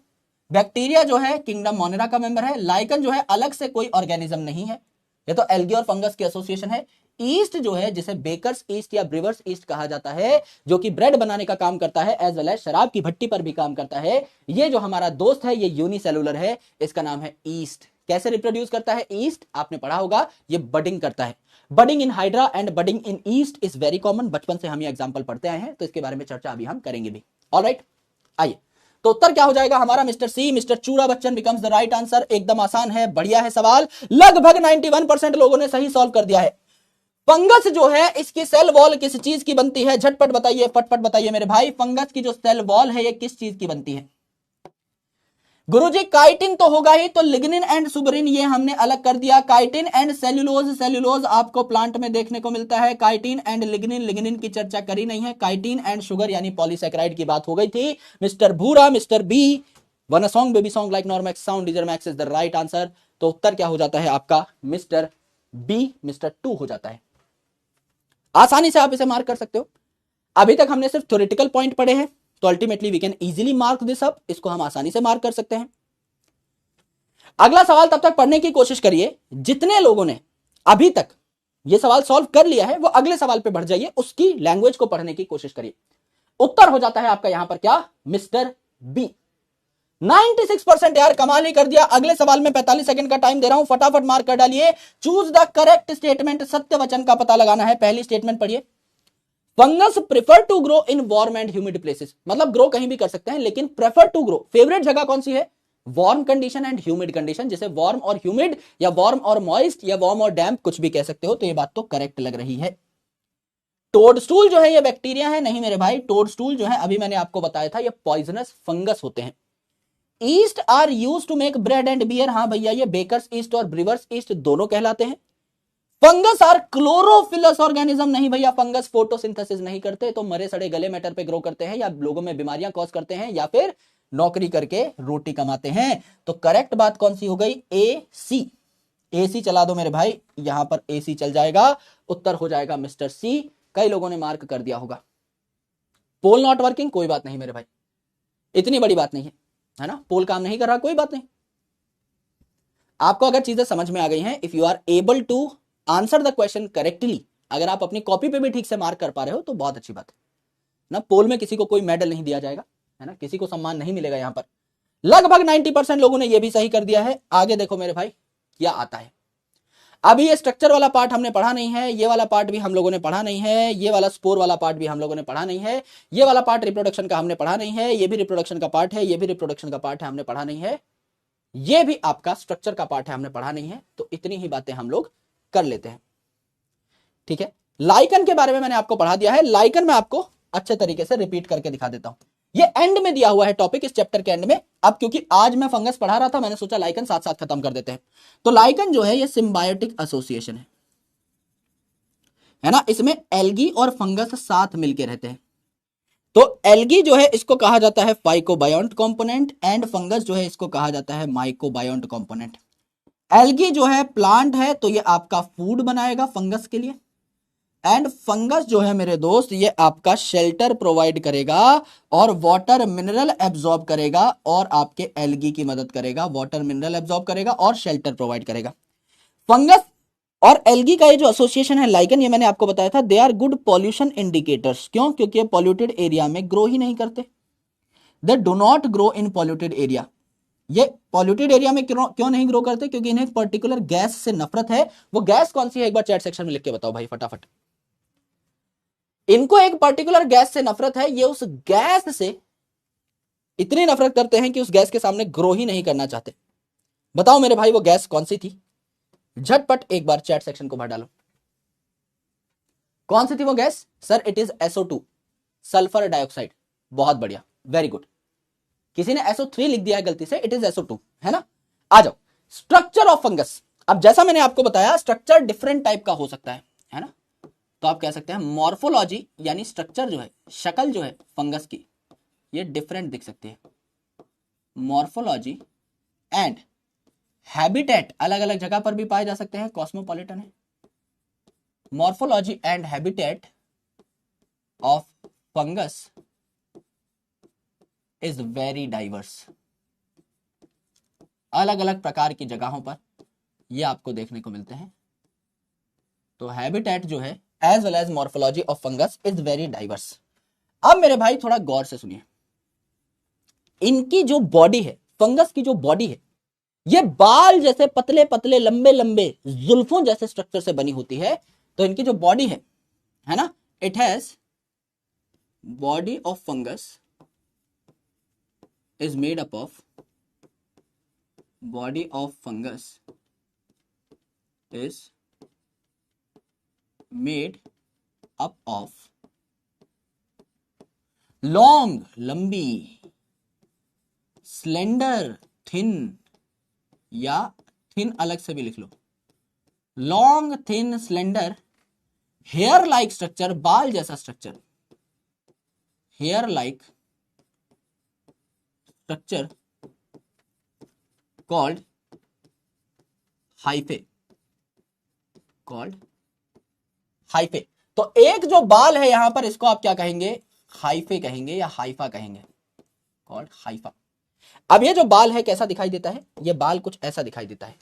बैक्टीरिया जो है किंगडम मोनेरा का मेंबर है, लाइकन जो है अलग से कोई ऑर्गेनिज्म नहीं है, ये तो एल्गी और फंगस की एसोसिएशन है। ईस्ट जो है जिसे बेकर्स ईस्ट या ब्रीवर्स ईस्ट कहा जाता है, जो कि ब्रेड बनाने का काम करता है, एज वेल एज शराब की भट्टी पर भी काम करता है, ये जो हमारा दोस्त है ये यूनिसेलुलर है, इसका नाम है ईस्ट। कैसे रिप्रोड्यूस करता है ईस्ट? आपने पढ़ा होगा, ये बडिंग करता है। Budding in hydra and budding in east is very common, बचपन से हम ये एग्जाम्पल पढ़ते आए हैं, तो इसके बारे में चर्चा अभी हम करेंगे भी। ऑलराइट, आइए तो उत्तर क्या हो जाएगा हमारा? मिस्टर सी, मिस्टर चूड़ा Bachchan becomes the right answer. एकदम आसान है, बढ़िया है सवाल, लगभग 91% लोगों ने सही सॉल्व कर दिया है। फंगस जो है इसकी सेल वॉल किस चीज की बनती है? झटपट बताइए, फटफट बताइए मेरे भाई, फंगस की जो सेल वॉल है ये किस चीज की बनती है? गुरुजी काइटिन तो होगा ही, तो लिग्निन एंड सुबरिन ये हमने अलग कर दिया। काइटिन एंड सेल्यूलोज, सेल्यूलोज आपको प्लांट में देखने को मिलता है। काइटिन एंड लिग्निन, लिग्निन की चर्चा करी नहीं है। काइटिन एंड शुगर यानी पॉलीसैकेराइड की बात हो गई थी। Mister Bhura, mister B, one a song baby song like normax sound, deezer max is the right answer. तो उत्तर क्या हो जाता है आपका? मिस्टर बी, मिस्टर 2 हो जाता है। आसानी से आप इसे मार्क कर सकते हो। अभी तक हमने सिर्फ थ्योरेटिकल पॉइंट पढ़े हैं, तो ultimately we can easily mark this up, इसको हम आसानी से मार्क कर सकते हैं। अगला सवाल तब तक पढ़ने की कोशिश करिए, जितने लोगों ने अभी तक ये सवाल सॉल्व कर लिया है वो अगले सवाल पे बढ़ जाइए, उसकी लैंग्वेज को पढ़ने की कोशिश करिए। उत्तर हो जाता है आपका यहां पर क्या? Mister B. 96% यार, कमाल ही कर दिया। अगले सवाल में 45 सेकंड का टाइम दे रहा हूं, फटाफट मार्क कर डालिए। चूज द करेक्ट स्टेटमेंट, सत्य वचन का पता लगाना है। पहली स्टेटमेंट पढ़िए, fungus prefer to grow in warm and humid places. मतलब ग्रो कहीं भी कर सकते हैं, लेकिन प्रेफर टू ग्रो, फेवरेट जगह कौन सी है? Warm condition and humid condition, जिसे वार्म और ह्यूमिड या वार्म और मॉइस्ट या वार्म और डैम्प कुछ भी कह सकते हो, तो ये बात तो करेक्ट लग रही है। टोडस्टूल जो है ये बैक्टीरिया है? नहीं मेरे भाई, टोडस्टूल जो है अभी मैंने आपको बताया था ये पॉइजनस फंगस होते हैं। Yeast are use to make bread and beer, हाँ भैया ये बेकर्स ईस्ट और ब्रीवर्स ईस्ट दोनों कहलाते हैं। फंगस आर क्लोरोफिलस ऑर्गेनिज्म, नहीं भैया फंगस फोटोसिंथेसिस नहीं करते, तो मरे सड़े गले मैटर पे ग्रो करते हैं, या लोगों में बीमारियां कॉज करते हैं, या फिर नौकरी करके रोटी कमाते हैं। तो करेक्ट बात कौन सी हो गई? ए सी। ए सी चला दो मेरे भाई, यहां पर ए सी चल जाएगा, उत्तर हो जाएगा मिस्टर सी। कई लोगों ने मार्क कर दिया होगा। पोल नॉट वर्किंग, कोई बात नहीं मेरे भाई, इतनी बड़ी बात नहीं है, है ना, पोल काम नहीं कर रहा, कोई बात नहीं। आपको अगर चीजें समझ में आ गई हैं, if you are able to answer the question correctly, अगर आप अपनी कॉपी पे भी ठीक से मार्क कर पा रहे हो तो बहुत अच्छी बात है ना। पोल में किसी को कोई मेडल नहीं दिया जाएगा, है ना, किसी को सम्मान नहीं मिलेगा यहां पर। लगभग 90% लोगों ने यह भी सही कर दिया है। आगे देखो मेरे भाई क्या आता है। अभी ये स्ट्रक्चर वाला पार्ट हमने पढ़ा नहीं है, ये वाला पार्ट भी हम लोगों ने पढ़ा नहीं है, ये वाला स्पोर वाला पार्ट भी हम लोगों ने पढ़ा नहीं है, ये वाला पार्ट रिप्रोडक्शन का हमने पढ़ा नहीं है, ये भी रिप्रोडक्शन का पार्ट है, ये भी रिप्रोडक्शन का पार्ट है, हमने पढ़ा नहीं है, ये भी आपका स्ट्रक्चर का पार्ट है, हमने पढ़ा नहीं है। तो इतनी ही बातें हम लोग कर लेते हैं, ठीक है। लाइकन के बारे में मैंने आपको पढ़ा दिया है, लाइकन में आपको अच्छे तरीके से रिपीट करके दिखा देता हूं। ये एंड में दिया हुआ है टॉपिक, इस चैप्टर के एंड में। अब क्योंकि आज मैं फंगस पढ़ा रहा था, मैंने सोचा लाइकन साथ साथ खत्म कर देते हैं। तो लाइकन जो है ये सिम्बायोटिक एसोसिएशन है ना। इसमें एल्गी और फंगस साथ मिलके रहते हैं। तो एल्गी जो है इसको कहा जाता है फाइकोबायोंट कंपोनेंट, एंड फंगस जो है इसको कहा जाता है माइकोबायोंट कंपोनेंट। एल्गी जो है प्लांट है, तो ये आपका फूड बनाएगा फंगस के लिए, एंड फंगस जो है मेरे दोस्त ये आपका शेल्टर प्रोवाइड करेगा और वाटर मिनरल एब्जॉर्ब करेगा और आपके एल्गी की मदद करेगा, वाटर मिनरल एब्जॉर्ब करेगा और शेल्टर प्रोवाइड करेगा। फंगस और एल्गी का ये जो एसोसिएशन है लाइकन, ये मैंने आपको बताया था, they are good pollution indicators. क्यों? क्योंकि ये पॉल्यूटेड एरिया में ग्रो ही नहीं करते, they do not grow in polluted area. ये पॉल्यूटेड एरिया में क्यों नहीं ग्रो करते? क्योंकि इन्हें एक पर्टिकुलर गैस से नफरत है। वो गैस कौन सी है एक बार चैट सेक्शन में लिख के बताओ भाई फटाफट। इनको एक पर्टिकुलर गैस से नफरत है, ये उस गैस से इतनी नफरत करते हैं कि उस गैस के सामने ग्रो ही नहीं करना चाहते। बताओ मेरे भाई वो गैस कौन सी थी? झटपट एक बार चैट सेक्शन को भर डालो, कौन सी थी वो gas? Sir it is SO2, sulphur dioxide. बहुत बढ़िया, वेरी गुड। किसी ने SO3 लिख दिया है गलती से, इट इज SO2, है ना। आ जाओ, स्ट्रक्चर ऑफ फंगस। अब जैसा मैंने आपको बताया स्ट्रक्चर डिफरेंट टाइप का हो सकता है ना। तो आप कह सकते हैं मॉर्फोलॉजी यानी स्ट्रक्चर जो है, शक्ल जो है फंगस की, ये डिफरेंट दिख सकती है। मॉर्फोलॉजी एंड हैबिटेट अलग अलग जगह पर भी पाए जा सकते हैं, कॉस्मोपॉलिटन है। Morphology and habitat of fungus is very diverse. अलग अलग प्रकार की जगहों पर ये आपको देखने को मिलते हैं। तो हैबिटेट जो है as well as morphology of fungus is very diverse. अब मेरे भाई थोड़ा गौर से सुनिए, इनकी जो बॉडी है, फंगस की जो बॉडी है, ये बाल जैसे पतले पतले लंबे लंबे जुल्फों जैसे स्ट्रक्चर से बनी होती है। तो इनकी जो बॉडी है ना, it has body of fungus is made up of, body of fungus is made up of long लंबी, स्लेंडर थिन, या थिन अलग से भी लिख लो, long thin slender hair like structure, बाल जैसा स्ट्रक्चर, hair like structure called hyphae, called hyphae. तो एक जो बाल है यहां पर, इसको आप क्या कहेंगे? हाइफे कहेंगे या हाइफा कहेंगे, कॉल्ड हाइफा। अब ये जो बाल है कैसा दिखाई देता है? ये बाल कुछ ऐसा दिखाई देता है,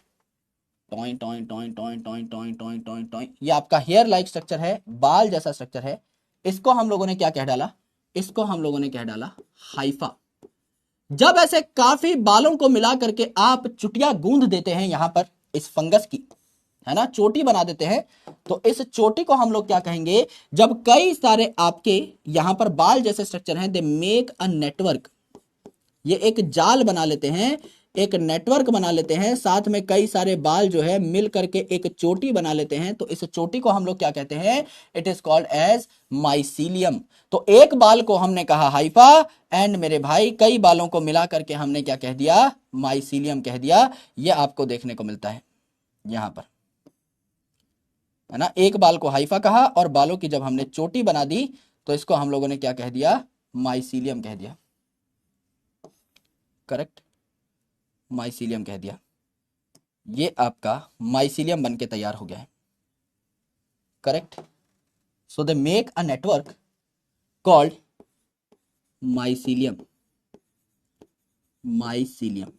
टॉइन टॉइन टॉइन टॉइन टॉइन टॉइन टॉइन टॉइन टॉइन। ये आपका हेयर लाइक स्ट्रक्चर है, बाल जैसा स्ट्रक्चर है। इसको हम लोगों ने क्या कह डाला? इसको हम लोगों ने कह डाला हाइफा। जब ऐसे काफी बालों को मिला करके आप चुटिया गूंद देते हैं यहां पर इस फंगस की, है ना, चोटी बना देते हैं, तो इस चोटी को हम लोग क्या कहेंगे? जब कई सारे आपके यहां पर बाल जैसे स्ट्रक्चर हैं, दे मेक अ नेटवर्क, ये एक जाल बना लेते हैं, एक नेटवर्क बना लेते हैं, साथ में कई सारे बाल जो है मिल करके एक चोटी बना लेते हैं। तो इस चोटी को हम लोग क्या कहते हैं? It is called as mycelium. तो एक बाल को हमने कहा हाइफा, एंड मेरे भाई कई बालों को मिला करके हमने क्या कह दिया? माइसीलियम कह दिया। ये आपको देखने को मिलता है यहां पर, है ना। एक बाल को हाइफा कहा और बालों की जब हमने चोटी बना दी तो इसको हम लोगों ने क्या कह दिया? माइसीलियम कह दिया, करेक्ट, माइसीलियम कह दिया। ये आपका माइसीलियम बनके तैयार हो गया है, correct. So they make a network called mycelium, mycelium,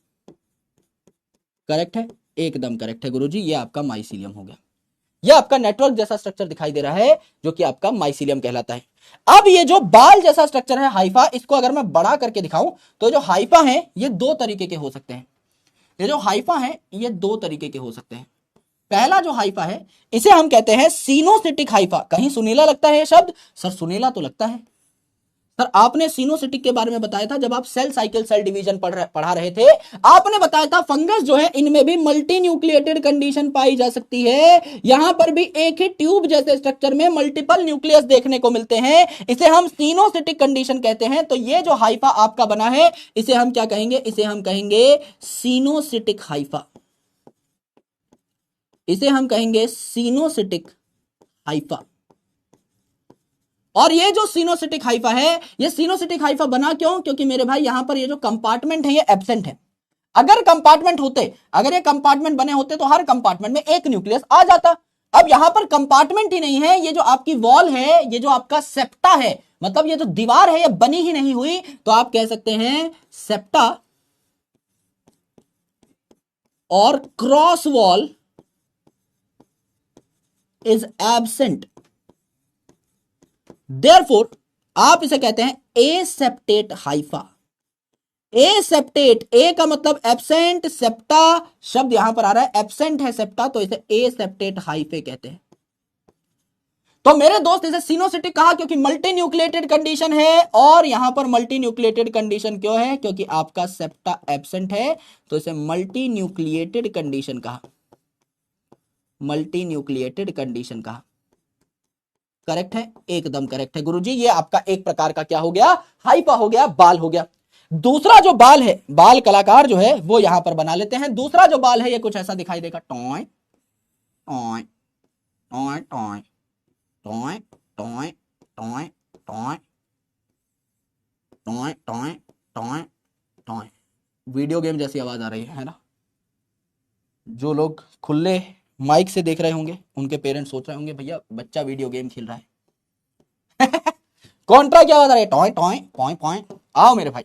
correct है। एकदम करेक्ट है गुरुजी, ये आपका माइसीलियम हो गया। यह आपका नेटवर्क जैसा स्ट्रक्चर दिखाई दे रहा है जो कि आपका माइसीलियम कहलाता है। अब ये जो बाल जैसा स्ट्रक्चर है हाइफा, इसको अगर मैं बड़ा करके दिखाऊं तो जो हाइफा है ये दो तरीके के हो सकते हैं। ये जो हाइफा है ये दो तरीके के हो सकते हैं। पहला जो हाइफा है इसे हम कहते हैं सिनोसिटिक हाइफा। कहीं सुनीला लगता है ये शब्द? सर सुनीला तो लगता है। सर आपने सिनोसिटिक के बारे में बताया था जब आप सेल साइकिल सेल डिवीजन पढ़ा रहे थे। आपने बताया था फंगस जो है इनमें भी मल्टी न्यूक्लिएटेड कंडीशन पाई जा सकती है। यहां पर भी एक ही ट्यूब जैसे स्ट्रक्चर में मल्टीपल न्यूक्लियस देखने को मिलते हैं। इसे हम सिनोसिटिक कंडीशन कहते हैं। तो ये जो हाइफा आपका बना है इसे हम क्या कहेंगे? इसे हम कहेंगे सिनोसिटिक हाइफा। इसे हम कहेंगे सिनोसिटिक हाइफा। और ये जो सिनोसिटिक हाइफा है, ये सिनोसिटिक हाइफा बना क्यों? क्योंकि मेरे भाई यहां पर ये जो कंपार्टमेंट है ये एब्सेंट है। अगर कंपार्टमेंट होते, अगर ये कंपार्टमेंट बने होते तो हर कंपार्टमेंट में एक न्यूक्लियस आ जाता। अब यहां पर कंपार्टमेंट ही नहीं है। ये जो आपकी वॉल है, ये जो आपका सेप्टा है, मतलब ये जो दीवार है ये बनी ही नहीं हुई, तो आप कह सकते हैं सेप्टा और cross wall is absent. Therefore आप इसे कहते हैं एसेप्टेट हाइफा। एसेप्टेट, ए का मतलब एब्सेंट, सेप्टा शब्द यहां पर आ रहा है, एब्सेंट है सेप्टा, तो इसे एसेप्टेट हाइफे कहते हैं। तो मेरे दोस्त इसे सिनोसिटिक कहा क्योंकि मल्टी न्यूक्लिएटेड कंडीशन है। और यहां पर मल्टी न्यूक्लिएटेड कंडीशन क्यों है? क्योंकि आपका सेप्टा एब्सेंट है, तो इसे मल्टी न्यूक्लिएटेड कंडीशन कहा। मल्टी न्यूक्लिएटेड कंडीशन कहा। करेक्ट है, एकदम करेक्ट है गुरुजी। ये आपका एक प्रकार का क्या हो गया? हाइफा हो गया, बाल हो गया। दूसरा जो बाल है, बाल कलाकार जो है वो यहां पर बना लेते हैं। दूसरा जो बाल है ये कुछ ऐसा दिखाई देगा, toy toy toy toy toy toy toy toy toy toy toy toy. Video game जैसी आवाज आ रही है ना? जो लोग खुले माइक से देख रहे होंगे उनके पेरेंट्स सोच रहे होंगे भैया बच्चा वीडियो गेम खेल रहा है। कॉन्ट्रा क्या आवाज आ रही है? टॉय टॉय पॉय पॉय। आओ मेरे भाई,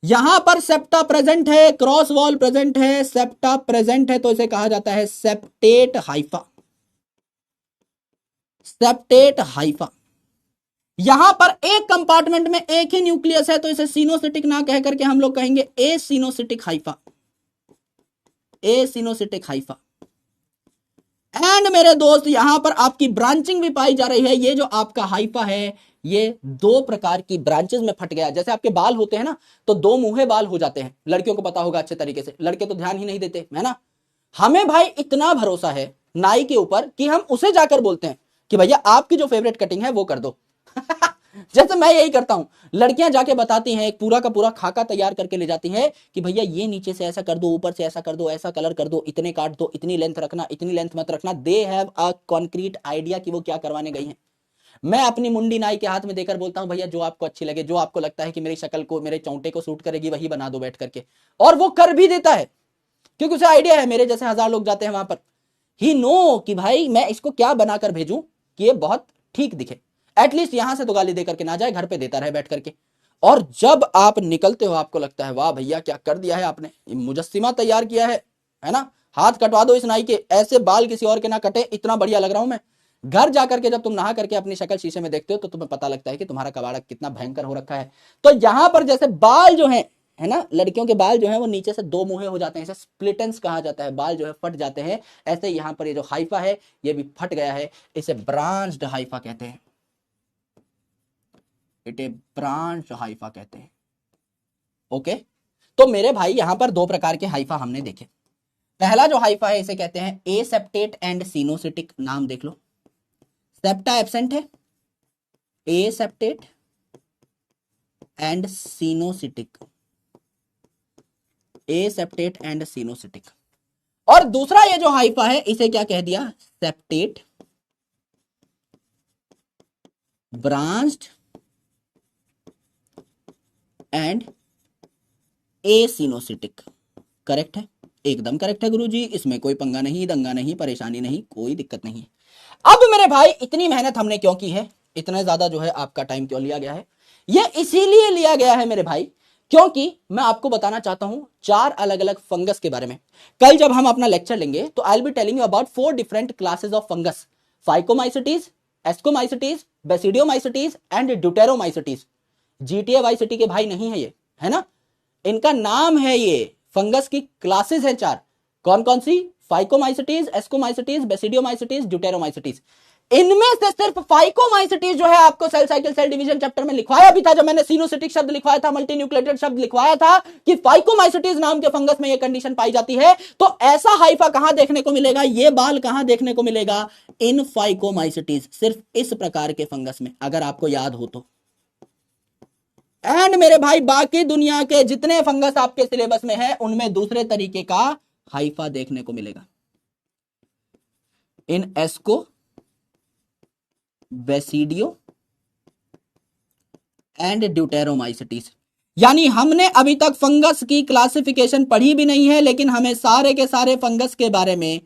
यहां पर सेप्टा प्रेजेंट है, क्रॉस वॉल प्रेजेंट है, सेप्टा प्रेजेंट है, तो इसे कहा जाता है सेप्टेट हाइफा। Septate Haifa. यहां पर एक कंपार्टमेंट में एक ही न्यूक्लियस है, तो इसे सिनोसिटिक ना कह करके हम लोग कहेंगे एसिनोसिटिक हाइफा। एसिनोसिटिक हाइफा। एंड मेरे दोस्त यहां पर आपकी ब्रांचिंग भी पाई जा रही है। ये जो आपका हाइफा है ये दो प्रकार की ब्रांचेस में फट गया। जैसे आपके बाल होते हैं ना, तो दो मुंहे बाल हो जाते हैं, लड़कियों को पता होगा अच्छे तरीके से। लड़के तो ध्यान ही नहीं देते है ना। हमें भाई इतना भरोसा है नाई के ऊपर कि हम उसे जाकर बोलते हैं कि भैया आपकी जो फेवरेट कटिंग है वो कर दो। जैसे मैं यही करता हूं, लड़कियां जाके बताती हैं, एक पूरा का पूरा खाका तैयार करके ले जाती हैं कि भैया ये नीचे से ऐसा कर दो, ऊपर से ऐसा कर दो, ऐसा कलर कर दो, इतने काट दो, इतनी लेंथ रखना, इतनी लेंथ मत रखना। They have a concrete idea कि वो क्या करवाने गई हैं। मैं अपनी मुंडी नाई के हाथ में देकर बोलता हूं भैया जो आपको अच्छी लगे, जो आपको लगता है कि मेरी शक्ल को, मेरे चौंटे को सूट करेगी वही बना दो बैठ करके। और वो कर भी देता है क्योंकि उसे आइडिया है। मेरे जैसे 1000 लोग जाते हैं वहां पर, ही नो कि भाई मैं इसको क्या बनाकर भेजूं कि ये बहुत ठीक दिखे, एटलीस्ट यहां से तो गाली देकर के ना जाए, घर पे देता रहे बैठ करके। और जब आप निकलते हो आपको लगता है वाह भैया क्या कर दिया है आपने, मुजस्सिमा तैयार किया है ना। हाथ कटवा दो इस नाई के, ऐसे बाल किसी और के ना कटे, इतना बढ़िया लग रहा हूं मैं। घर जाकर के जब तुम नहा करके अपनी शक्ल शीशे में देखते हो तो तुम्हें पता लगता है कि तुम्हारा कबाड़ा कितना भयंकर हो रखा है। तो यहां पर जैसे बाल जो है ना, लड़कियों के बाल जो है वो नीचे से दो मुंहे हो जाते हैं, इसे स्प्लिटेंस कहा जाता है, बाल जो है फट जाते हैं। ऐसे यहां पर ये जो हाइफा है ये भी फट गया है, इसे ब्रांच्ड हाइफा कहते हैं। इटे ब्रांच हाइफा कहते हैं। ओके, तो मेरे भाई यहां पर दो प्रकार के हाइफा हमने देखे। पहला जो हाइफा है इसे कहते हैं एसेप्टेट एंड सिनोसिटिक। नाम देख लो, सेप्टा एब्सेंट है, aseptate and coenocytic. Aseptate and coenocytic. और दूसरा ये जो हाइफा है इसे क्या कह दिया? Septate, branched and acoenocytic. Correct है, एकदम करेक्ट है गुरुजी, इसमें कोई पंगा नहीं, दंगा नहीं, परेशानी नहीं, कोई दिक्कत नहीं है। अब मेरे भाई इतनी मेहनत हमने क्यों की है, इतना ज्यादा जो है आपका टाइम क्यों लिया गया है? ये इसीलिए लिया गया है मेरे भाई क्योंकि मैं आपको बताना चाहता हूं 4 अलग अलग फंगस के बारे में। कल जब हम अपना लेक्चर लेंगे तो I will be telling you about 4 different classes of fungus, phycomycetes, ascomycetes, basidiomycetes and deuteromycetes. GTA Vice City के भाई नहीं है ये, है ना, इनका नाम है, ये फंगस की क्लासेस है 4। कौन कौन सी? Phycomycetes, ascomycetes, basidiomycetes, deuteromycetes. इनमें से सिर्फ फाइकोमाइसिटीज जो है आपको cell cycle cell division chapter में लिखवाया भी था, जब मैंने सिनोसिटिक शब्द लिखवाया था, मल्टी न्यूक्लिएटेड शब्द लिखवाया था कि फाइकोमाइसिटीज नाम के फंगस में यह कंडीशन पाई जाती है। तो ऐसा हाइफा कहां देखने को मिलेगा, ये बाल कहां देखने को मिलेगा? इन फाइकोमाइसिटीज, सिर्फ इस प्रकार के फंगस में, अगर आपको याद हो तो। एंड मेरे भाई बाकी दुनिया के जितने फंगस आपके सिलेबस में है उनमें दूसरे तरीके का हाइफा देखने को मिलेगा, इन एस्को, बेसिडियो एंड ड्यूटेरोमाइसिटीज। यानी हमने अभी तक फंगस की क्लासिफिकेशन पढ़ी भी नहीं है, लेकिन हमें सारे के सारे फंगस के बारे में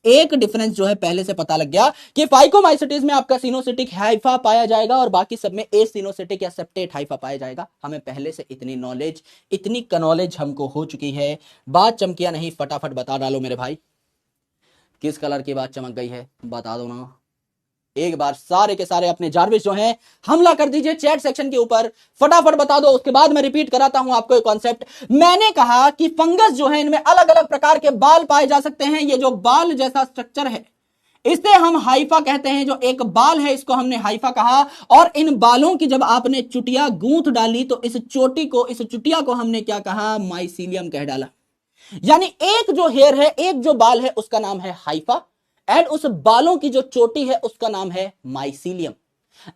एक डिफरेंस जो है पहले से पता लग गया कि फाइकोमाइसिटीज में आपका सिनोसिटिक हाइफा पाया जाएगा और बाकी सब में एसिनोसिटिक या सेप्टेट हाइफा पाया जाएगा। हमें पहले से इतनी नॉलेज, इतनी कनॉलेज हमको हो चुकी है। बात चमकिया नहीं, फटाफट बता डालो मेरे भाई, किस कलर की बात चमक गई है बता दो ना। एक बार सारे के सारे अपने जार्विस जो हैं हमला कर दीजिए चैट सेक्शन के ऊपर, फटाफट बता दो। उसके बाद मैं रिपीट कराता हूं आपको एक कॉन्सेप्ट। मैंने कहा कि फंगस जो है इनमें अलग अलग प्रकार के बाल पाए जा सकते हैं। ये जो बाल जैसा स्ट्रक्चर है इसे हम हाइफा कहते हैं। जो एक बाल है इसको हमने हाइफा कहा। और इन बालों की जब आपने चुटिया गूंथ डाली तो इस चोटी को, इस चुटिया को हमने क्या कहा? माइसीलियम कह डाला। यानी एक जो हेयर है, एक जो बाल है उसका नाम है हाइफा, एंड उस बालों की जो चोटी है उसका नाम है माइसीलियम।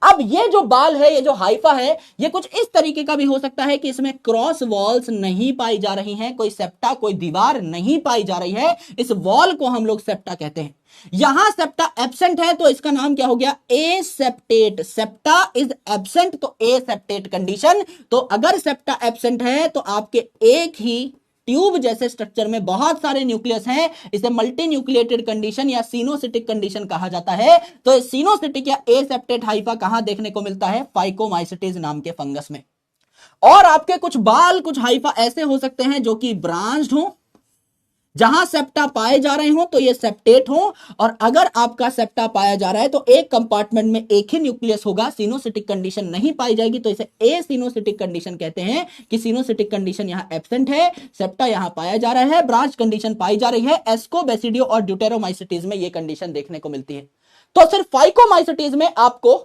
अब ये जो बाल है, ये जो हाइफा है, ये कुछ इस तरीके का भी हो सकता है कि इसमें क्रॉस वॉल्स नहीं पाई जा रही हैं, कोई सेप्टा, कोई दीवार नहीं पाई जा रही है। इस वॉल को हम लोग सेप्टा कहते हैं। यहां सेप्टा एब्सेंट है तो इसका नाम क्या हो गया? एसेप्टेट। सेप्टा इज एब्सेंट तो एसेप्टेट कंडीशन। तो अगर सेप्टा एब्सेंट है तो आपके एक ही ट्यूब जैसे स्ट्रक्चर में बहुत सारे न्यूक्लियस हैं, इसे मल्टी न्यूक्लिएटेड कंडीशन या सिनोसिटिक कंडीशन कहा जाता है। तो सिनोसिटिक या एसेप्टेट हाइफा कहां देखने को मिलता है? फाइकोमाइसिटीज नाम के फंगस में। और आपके कुछ बाल, कुछ हाइफा ऐसे हो सकते हैं जो कि ब्रांच्ड हो, जहां सेप्टा पाए जा रहे हो तो ये सेप्टेट हो। और अगर आपका सेप्टा पाया जा रहा है तो एक कंपार्टमेंट में एक ही न्यूक्लियस होगा, सिनोसिटिक कंडीशन नहीं पाई जाएगी, तो इसे एसिनोसिटिक कंडीशन कहते हैं कि सिनोसिटिक कंडीशन यहां एब्सेंट है, सेप्टा यहां पाया जा रहा है, ब्रांच कंडीशन पाई जा रही है। एस्को, बेसिडियो और ड्यूटेरोमाइसिटीज में यह कंडीशन देखने को मिलती है। तो सिर्फ फाइकोमाइसिटीज में आपको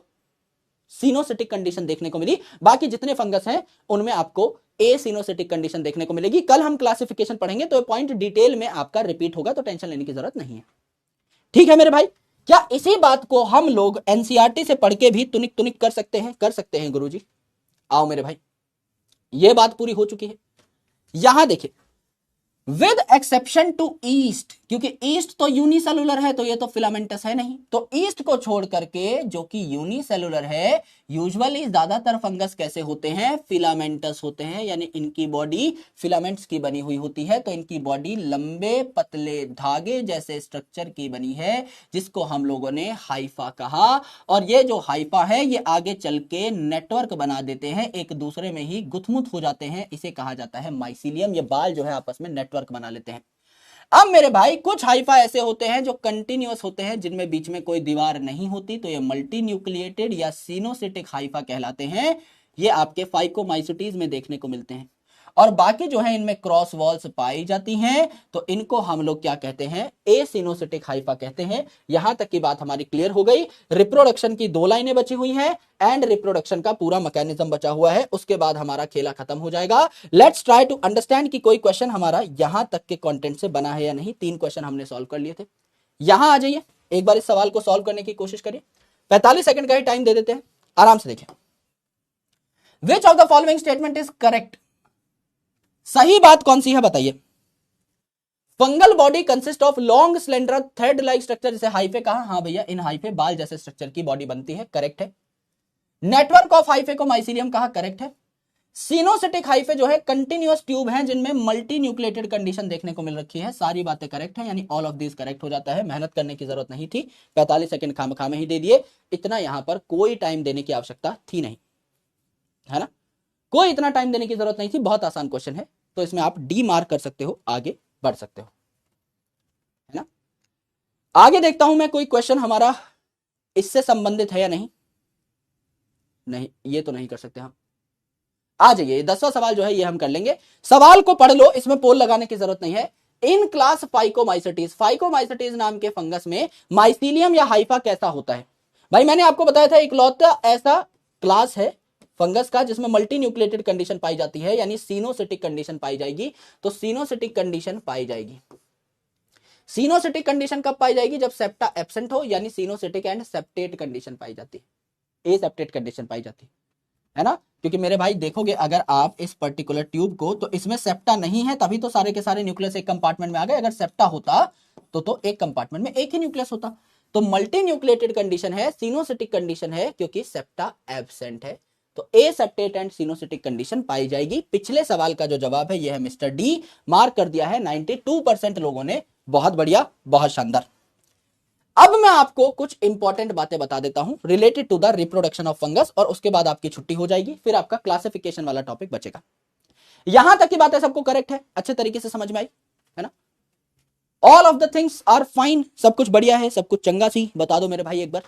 सिनोसिटिक कंडीशन देखने को मिली, बाकी जितने फंगस हैं उनमें आपको एसिनोसिटिक कंडीशन देखने को मिलेगी। कल हम क्लासिफिकेशन पढ़ेंगे तो पॉइंट डिटेल में आपका रिपीट होगा, तो टेंशन लेने की जरूरत नहीं है। ठीक है मेरे भाई, क्या इसी बात को हम लोग एनसीईआरटी से पढ़ के भी तुनिक तुनिक कर सकते हैं? कर सकते हैं गुरुजी। आओ मेरे भाई, यह बात पूरी हो चुकी है। यहां देखिए, विद एक्सेप्शन टू ईस्ट, क्योंकि ईस्ट तो यूनिसेलुलर है तो ये तो फिलामेंटस है नहीं, तो ईस्ट को छोड़ करके जो कि यूनिसेलुलर है, यूजुअली ज्यादातर फंगस कैसे होते हैं? फिलामेंटस होते हैं, यानी इनकी बॉडी फिलामेंट्स की बनी हुई होती है। तो इनकी बॉडी लंबे पतले धागे जैसे स्ट्रक्चर की बनी है, जिसको हम लोगों ने हाइफा कहा। और ये जो हाइफा है ये आगे चल के नेटवर्क बना देते हैं, एक दूसरे में ही गुथमुथ हो जाते हैं, इसे कहा जाता है माइसीलियम। ये बाल जो है आपस में नेटवर्क बना लेते हैं। अब मेरे भाई कुछ हाइफा ऐसे होते हैं जो कंटिन्यूअस होते हैं, जिनमें बीच में कोई दीवार नहीं होती, तो ये मल्टी न्यूक्लिएटेड या सिनोसिटिक हाइफा कहलाते हैं। ये आपके फाइकोमाइसिटीज में देखने को मिलते हैं। और बाकी जो है इनमें क्रॉस वॉल्स पाई जाती हैं, तो इनको हम लोग क्या कहते हैं? एसिनोसिटिक हाइफा कहते हैं। यहां तक की बात हमारी क्लियर हो गई। रिप्रोडक्शन की 2 लाइनें बची हुई हैं एंड रिप्रोडक्शन का पूरा मैकेनिज्म बचा हुआ है, उसके बाद हमारा खेला खत्म हो जाएगा। लेट्स ट्राई टू अंडरस्टैंड कि कोई क्वेश्चन हमारा यहां तक के कंटेंट से बना है या नहीं। 3 क्वेश्चन हमने सॉल्व कर लिए थे। यहां आ जाइए, एक बार इस सवाल को सॉल्व करने की कोशिश करिए। 45 सेकंड का ही टाइम दे देते हैं, आराम से देखिए। Which of the following statement is correct? सही बात कौन सी है बताइए? Fungal body consist of long slender thread like structure, जैसे हाइफे कहा, हाँ भैया इन हाइफे बाल जैसे स्ट्रक्चर की बॉडी बनती है, करेक्ट है। नेटवर्क ऑफ हाइफे को माइसीलियम कहा, करेक्ट है। सिनोसिटिक हाइफे जो है कंटिन्यूअस ट्यूब हैं जिनमें मल्टी न्यूक्लिएटेड कंडीशन देखने को मिल रखी है, सारी बातें करेक्ट है, यानी ऑल ऑफ दिस करेक्ट हो जाता है। मेहनत करने की जरूरत नहीं थी, 45 सेकंड खामखा में ही दे दिए, इतना यहां पर कोई टाइम देने की आवश्यकता थी नहीं, है ना, कोई इतना टाइम देने की जरूरत नहीं थी, बहुत आसान क्वेश्चन है, तो इसमें आप डी मार्क कर सकते हो, आगे बढ़ सकते हो, है ना। आगे देखता हूं मैं कोई क्वेश्चन हमारा इससे संबंधित है या नहीं। नहीं, ये तो नहीं कर सकते हम। आ जाइए, 10वां सवाल जो है ये हम कर लेंगे। सवाल को पढ़ लो, इसमें पोल लगाने की जरूरत नहीं है। इन क्लास फाइकोमाइसेटीज, फाइकोमाइसेटीज नाम के फंगस में माइसीलियम या हाइफा कैसा होता है? भाई मैंने आपको बताया था इकलौता ऐसा क्लास है फंगस का जिसमें मल्टी न्यूक्लिएटेड कंडीशन पाई जाती है, यानी सीनोसिटिक कंडीशन पाई जाएगी। तो सीनोसिटिक कंडीशन पाई जाएगी, सीनोसिटिक कंडीशन कब पाई जाएगी? जब सेप्टा एब्सेंट हो, यानी सीनोसिटिक एंड सेप्टेट कंडीशन पाई जाती है, ए सेप्टेट कंडीशन पाई जाती है ना। क्योंकि मेरे भाई देखोगे अगर आप इस पर्टिकुलर ट्यूब को, तो इसमें सेप्टा नहीं है, तभी तो सारे के सारे न्यूक्लियस एक कंपार्टमेंट में आ गए। अगर सेप्टा होता तो एक कंपार्टमेंट में एक ही न्यूक्लियस होता। तो मल्टी न्यूक्लिएटेड कंडीशन है, सीनोसिटिक कंडीशन है, क्योंकि सेप्टा एब्सेंट है, तो ए सेप्टेट एंड सीनोसिटिक कंडीशन पाई जाएगी। पिछले सवाल का जो जवाब है यह है मिस्टर डी, मार्क कर दिया है 92% लोगों ने। बहुत बढ़िया, बहुत शानदार। अब मैं आपको कुछ इंपॉर्टेंट बातें बता देता हूं related to the reproduction of fungus, और उसके बाद आपकी छुट्टी हो जाएगी, फिर आपका क्लासिफिकेशन वाला टॉपिक बचेगा। यहां तक की बातें सबको करेक्ट है, अच्छे तरीके से समझ में आई, है ना? All of the things are fine, सब कुछ बढ़िया है, सब कुछ चंगा सी बता दो मेरे भाई एक बार,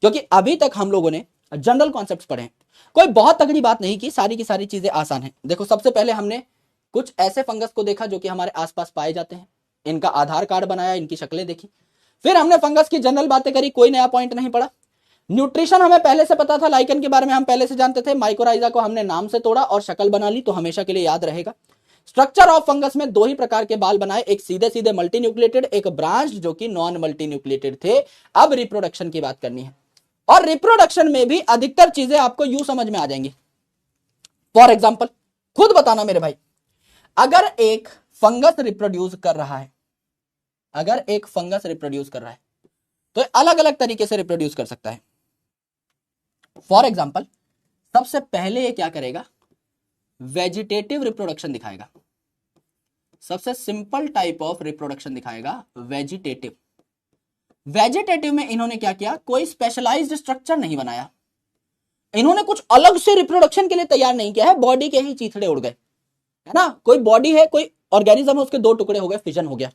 क्योंकि अभी तक हम लोगों ने जनरल कॉन्सेप्ट्स पढ़े हैं, कोई बहुत तगड़ी बात नहीं की, सारी की सारी चीजें आसान है। देखो सबसे पहले हमने कुछ ऐसे फंगस को देखा जो कि हमारे आसपास पाए जाते हैं, इनका आधार कार्ड बनाया, इनकी शक्लें देखी, फिर हमने फंगस की जनरल बातें करी, कोई नया पॉइंट नहीं पड़ा। न्यूट्रिशन हमें पहले से पता था, लाइकन के बारे में हम पहले से जानते थे, माइकोराइजा को हमने नाम से तोड़ा और शक्ल बना ली, तो हमेशा के लिए याद रहेगा। स्ट्रक्चर ऑफ फंगस में दो ही प्रकार के बाल बनाए, एक सीधे सीधे मल्टी न्यूक्लिएटेड, एक ब्रांच जो कि नॉन मल्टी न्यूक्लिएटेड थे। अब रिप्रोडक्शन की बात करनी है, और रिप्रोडक्शन में भी अधिकतर चीजें आपको यूं समझ में आ जाएंगी। फॉर एग्जाम्पल, खुद बताना मेरे भाई, अगर एक फंगस रिप्रोड्यूस कर रहा है, अगर एक फंगस रिप्रोड्यूस कर रहा है तो अलग अलग तरीके से रिप्रोड्यूस कर सकता है। फॉर एग्जाम्पल, सबसे पहले ये क्या करेगा? वेजिटेटिव रिप्रोडक्शन दिखाएगा, सबसे सिंपल टाइप ऑफ रिप्रोडक्शन दिखाएगा, वेजिटेटिव। वेजिटेटिव में इन्होंने क्या किया? कोई स्पेशलाइज्ड स्ट्रक्चर नहीं बनाया, इन्होंने कुछ अलग से रिप्रोडक्शन के लिए तैयार नहीं किया है, बॉडी के ही चीथड़े उड़ गए, है ना। कोई बॉडी है, कोई ऑर्गेनिज्म है, उसके दो टुकड़े हो गए, फिजन हो गया।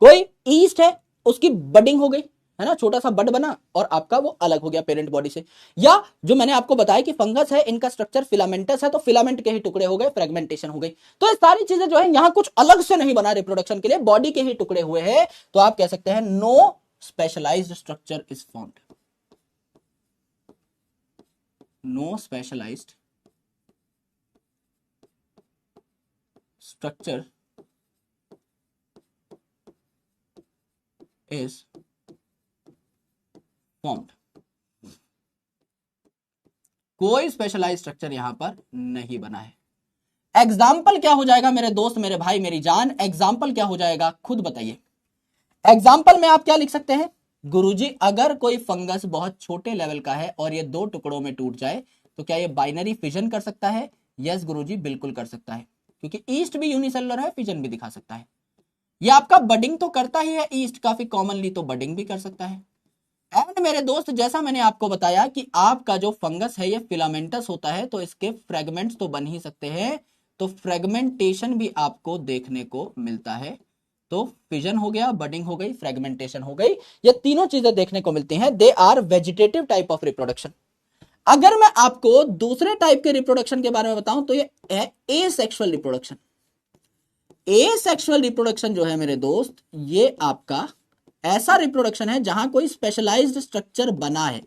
कोई ईस्ट है, उसकी बडिंग हो गई, है ना, छोटा सा बड बना और आपका वो अलग हो गया पेरेंट बॉडी से। या जो मैंने आपको बताया कि फंगस है, इनका स्ट्रक्चर फिलामेंटस है, तो फिलामेंट के ही टुकड़े हो गए, फ्रेगमेंटेशन हो गई। तो ये सारी चीजें जो है यहां कुछ अलग से नहीं बना रिप्रोडक्शन के लिए, बॉडी के ही टुकड़े हुए हैं, तो आप कह सकते हैं no specialised structure is formed, no specialised structure is formed, कोई स्पेशलाइज स्ट्रक्चर यहां पर नहीं बना है। एग्जाम्पल क्या हो जाएगा मेरे दोस्त, मेरे भाई, मेरी जान? एग्जाम्पल क्या हो जाएगा, खुद बताइए। एग्जाम्पल में आप क्या लिख सकते हैं? गुरुजी, अगर कोई फंगस बहुत छोटे लेवल का है और ये दो टुकड़ों में टूट जाए तो क्या ये बाइनरी फिजन कर सकता है? यस गुरुजी, बिल्कुल कर सकता है, क्योंकि ईस्ट भी यूनिसेलुलर है, फिजन भी दिखा सकता है। ये आपका बडिंग तो करता ही है, ईस्ट काफी कॉमनली, तो बडिंग भी कर सकता है। एंड मेरे दोस्त, जैसा मैंने आपको बताया कि आपका जो फंगस है ये फिलामेंटस होता है, तो इसके फ्रेगमेंट्स तो बन ही सकते हैं, तो फ्रेगमेंटेशन भी आपको देखने को मिलता है। तो फिजन हो गया, बडिंग हो गई, फ्रेगमेंटेशन हो गई, ये तीनों चीजें देखने को मिलती हैं। They are vegetative type of reproduction. अगर मैं आपको दूसरे टाइप के रिप्रोडक्शन के बारे में बताऊं तो ये है एसेक्सुअल रिप्रोडक्शन। एसेक्सुअल रिप्रोडक्शन जो है मेरे दोस्त, ये आपका ऐसा रिप्रोडक्शन है जहां कोई स्पेशलाइज्ड स्ट्रक्चर बना है,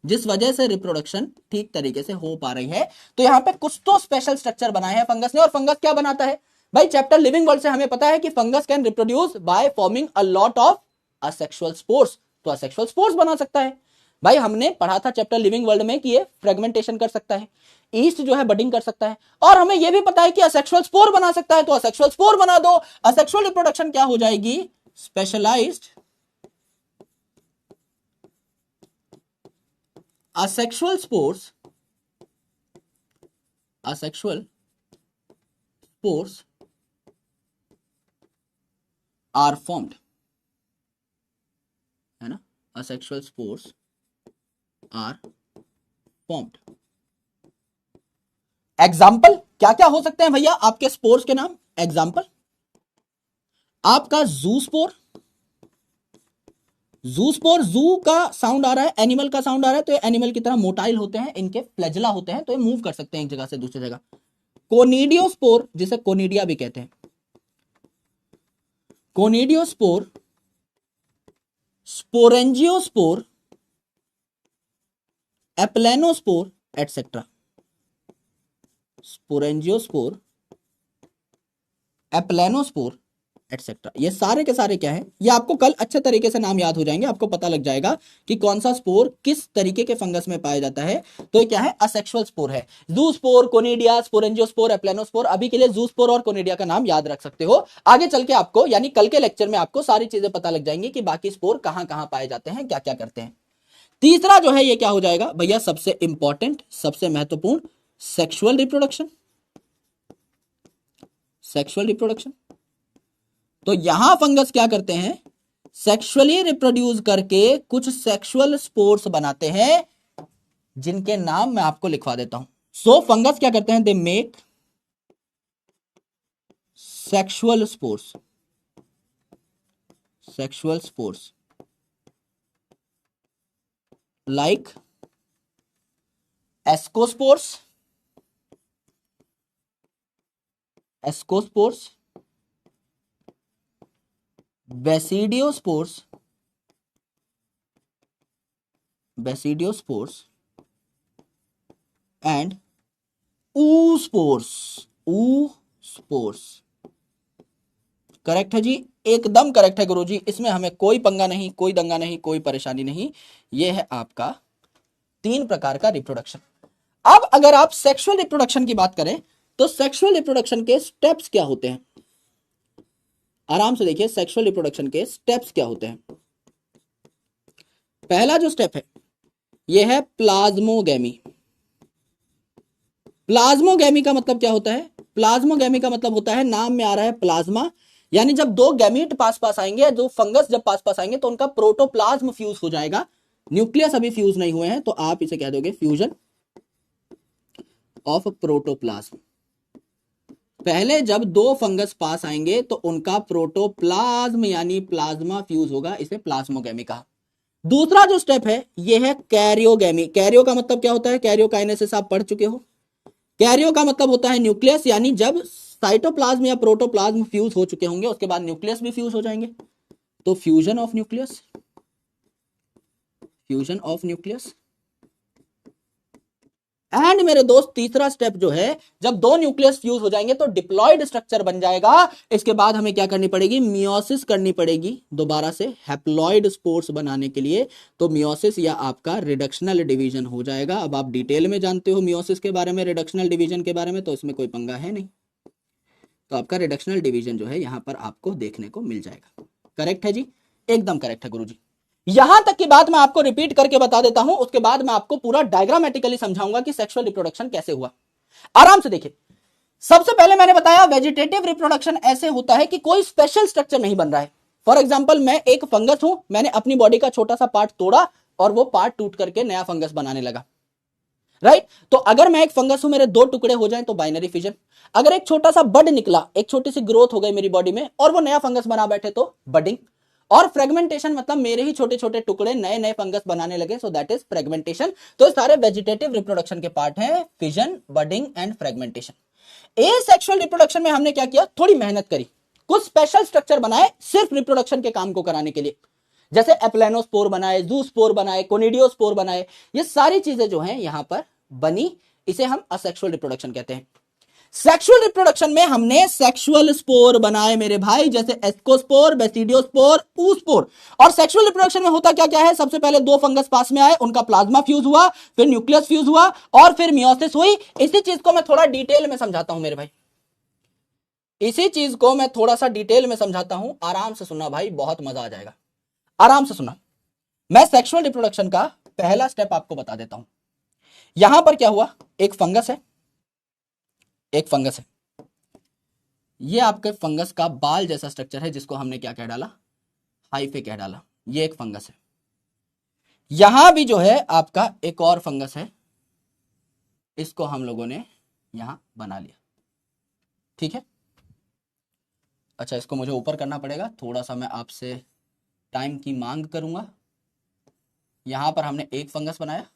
जिस वजह से रिप्रोडक्शन ठीक तरीके से हो पा रही है। तो यहां पे कुछ तो स्पेशल स्ट्रक्चर बनाए हैं फंगस ने। और फंगस क्या बनाता है भाई? चैप्टर लिविंग वर्ल्ड से हमें पता है कि fungus can reproduce by forming a lot of asexual spores, तो असेक्सुअल स्पोर्स बना सकता है। भाई हमने पढ़ा था चैप्टर लिविंग वर्ल्ड में कि ये फ्रेगमेंटेशन कर सकता है, ईस्ट जो है बडिंग कर सकता है, और हमें यह भी पता है कि असेक्सुअल स्पोर बना सकता है, तो असेक्सुअल स्पोर बना दो। असेक्सुअल रिप्रोडक्शन क्या हो जाएगी? Specialised asexual spores, asexual spores are formed, है ना, asexual spores are formed। Example क्या क्या हो सकते हैं भैया आपके स्पोर्स के नाम? एग्जाम्पल आपका जू स्पोर, जू स्पोर, जू का साउंड आ रहा है, एनिमल का साउंड आ रहा है, तो ये एनिमल की तरह मोटाइल होते हैं, इनके फ्लैजिला होते हैं, तो ये मूव कर सकते हैं एक जगह से दूसरी जगह। कोनिडियोस्पोर, जिसे कोनिडिया भी कहते हैं, कोनिडियोस्पोर, sporangiospore, aplanospore etcetera. Sporangiospore, aplanospore etcetera, ये सारे के सारे क्या है, ये आपको कल अच्छे तरीके से नाम याद हो जाएंगे, आपको पता लग जाएगा कि कौन सा स्पोर किस तरीके के फंगस में पाया जाता है। तो ये क्या है? असेक्सुअल स्पोर है। जू स्पोर, कोनिडिया, स्पोरेंजियोस्पोर, एप्लेनोस्पोर, अभी के लिए जू स्पोर और कोनिडिया का नाम याद रख सकते हो। आगे चल के आपको यानी कल के लेक्चर में आपको सारी चीजें पता लग जाएंगी कि बाकी स्पोर कहां कहां पाए जाते हैं, क्या क्या करते हैं। तीसरा जो है ये क्या हो जाएगा भैया? सबसे इंपॉर्टेंट, सबसे महत्वपूर्ण, सेक्सुअल रिप्रोडक्शन। सेक्सुअल रिप्रोडक्शन, तो यहां फंगस क्या करते हैं? सेक्सुअली रिप्रोड्यूस करके कुछ सेक्सुअल स्पोर्स बनाते हैं, जिनके नाम मैं आपको लिखवा देता हूं। सो फंगस क्या करते हैं? They make sexual spores, sexual spores like ascospores, ascospores, basidiospores, basidiospores and oospores, oospores. Correct है जी, एकदम करेक्ट है गुरुजी, इसमें हमें कोई पंगा नहीं, कोई दंगा नहीं, कोई परेशानी नहीं। यह है आपका 3 प्रकार का रिप्रोडक्शन। अब अगर आप सेक्सुअल रिप्रोडक्शन की बात करें तो सेक्सुअल रिप्रोडक्शन के स्टेप्स क्या होते हैं? आराम से देखिए, सेक्सुअल रिप्रोडक्शन के स्टेप्स क्या होते हैं। पहला जो स्टेप है यह है प्लाज्मोगैमी। प्लाज्मोगैमी का मतलब क्या होता है? प्लाज्मोगैमी का मतलब होता है, नाम में आ रहा है प्लाज्मा, यानी जब दो गैमीट पास पास आएंगे, जो फंगस जब पास पास आएंगे तो उनका प्रोटोप्लाज्म फ्यूज हो जाएगा। न्यूक्लियस अभी फ्यूज नहीं हुए हैं, तो आप इसे कह दोगे फ्यूजन ऑफ प्रोटोप्लाज्म। पहले जब दो फंगस पास आएंगे तो उनका प्रोटोप्लाज्म यानी प्लाज्मा फ्यूज होगा, इसे प्लाज्मोगैमी कहा। दूसरा जो स्टेप है यह है कैरियोगैमी। कैरियो का मतलब क्या होता है? कैरियोकाइनेसिस आप पढ़ चुके हो। कैरियो का मतलब होता है न्यूक्लियस, यानी जब साइटोप्लाज्म या प्रोटोप्लाज्म फ्यूज हो चुके होंगे उसके बाद न्यूक्लियस भी फ्यूज हो जाएंगे, तो fusion of nucleus, fusion of nucleus. And मेरे दोस्त तीसरा स्टेप जो है, जब दो न्यूक्लियस फ्यूज हो जाएंगे तो डिप्लॉयड स्ट्रक्चर बन जाएगा। इसके बाद हमें क्या करनी पड़ेगी? मियोसिस करनी पड़ेगी दोबारा से हैप्लॉयड स्पोर्स बनाने के लिए। तो मियोसिस या आपका रिडक्शनल डिवीजन हो जाएगा। अब आप डिटेल में जानते हो मियोसिस के बारे में, रिडक्शनल डिवीजन के बारे में, तो इसमें कोई पंगा है नहीं। तो आपका रिडक्शनल डिवीजन जो है यहां पर आपको देखने को मिल जाएगा। करेक्ट है जी, एकदम करेक्ट है गुरुजी। यहां तक की बात मैं आपको रिपीट करके बता देता हूं, उसके बाद मैं आपको पूरा डायग्रामेटिकली समझाऊंगा कि सेक्सुअल रिप्रोडक्शन कैसे हुआ। आराम से देखिए, सबसे पहले मैंने बताया वेजिटेटिव रिप्रोडक्शन ऐसे होता है कि कोई स्पेशल स्ट्रक्चर नहीं बन रहा है। फॉर एग्जाम्पल, मैं एक फंगस हूं, मैंने अपनी बॉडी का छोटा सा पार्ट तोड़ा और वो पार्ट टूट करके नया फंगस बनाने लगा, राइट। तो अगर मैं एक फंगस हूं, मेरे दो टुकड़े हो जाएं तो बाइनरी फिजन। अगर एक छोटा सा बड निकला, एक छोटी सी ग्रोथ हो गई मेरी बॉडी में और वो नया फंगस बना बैठे तो बडिंग। और फ्रेगमेंटेशन मतलब मेरे ही छोटे छोटे टुकड़े नए नए फंगस बनाने लगे, सो दैट इज फ्रेगमेंटेशन। तो सारे वेजिटेटिव रिप्रोडक्शन के पार्ट हैं, fission, budding and fragmentation. Asexual reproduction में हमने क्या किया? थोड़ी मेहनत करी, कुछ स्पेशल स्ट्रक्चर बनाए सिर्फ रिप्रोडक्शन के काम को कराने के लिए, जैसे एप्लेनोस्पोर बनाए, जूस्पोर बनाए, कोनिडियोस्पोर बनाए। ये सारी चीजें जो हैं यहां पर बनी, इसे हम असेक्सुअल रिप्रोडक्शन कहते हैं। सेक्सुअल रिप्रोडक्शन में हमने सेक्सुअल स्पोर बनाए मेरे भाई, जैसे एस्कोस्पोर, बेसिडियोस्पोर, ऊस्पोर। और सेक्सुअल रिप्रोडक्शन में होता क्या क्या है? सबसे पहले दो फंगस पास में आए, उनका प्लाज्मा फ्यूज हुआ, फिर न्यूक्लियस फ्यूज हुआ और फिर मियोसिस हुई। इसी चीज को मैं थोड़ा डिटेल में समझाता हूं मेरे भाई, इसी चीज को मैं थोड़ा सा डिटेल में समझाता हूं। आराम से सुनना भाई, बहुत मजा आ जाएगा। आराम से सुनना। मैं सेक्सुअल रिप्रोडक्शन का पहला स्टेप आपको बता देता हूं। यहां पर क्या हुआ? एक फंगस है, एक फंगस है, ये आपके फंगस का बाल जैसा स्ट्रक्चर है, जिसको हमने क्या कह डाला? हाइफे कह डाला। ये एक फंगस है। यहां भी जो है आपका एक और फंगस है, इसको हम लोगों ने यहां बना लिया, ठीक है। अच्छा, इसको मुझे ऊपर करना पड़ेगा, थोड़ा सा मैं आपसे टाइम की मांग करूंगा। यहां पर हमने एक फंगस बनाया,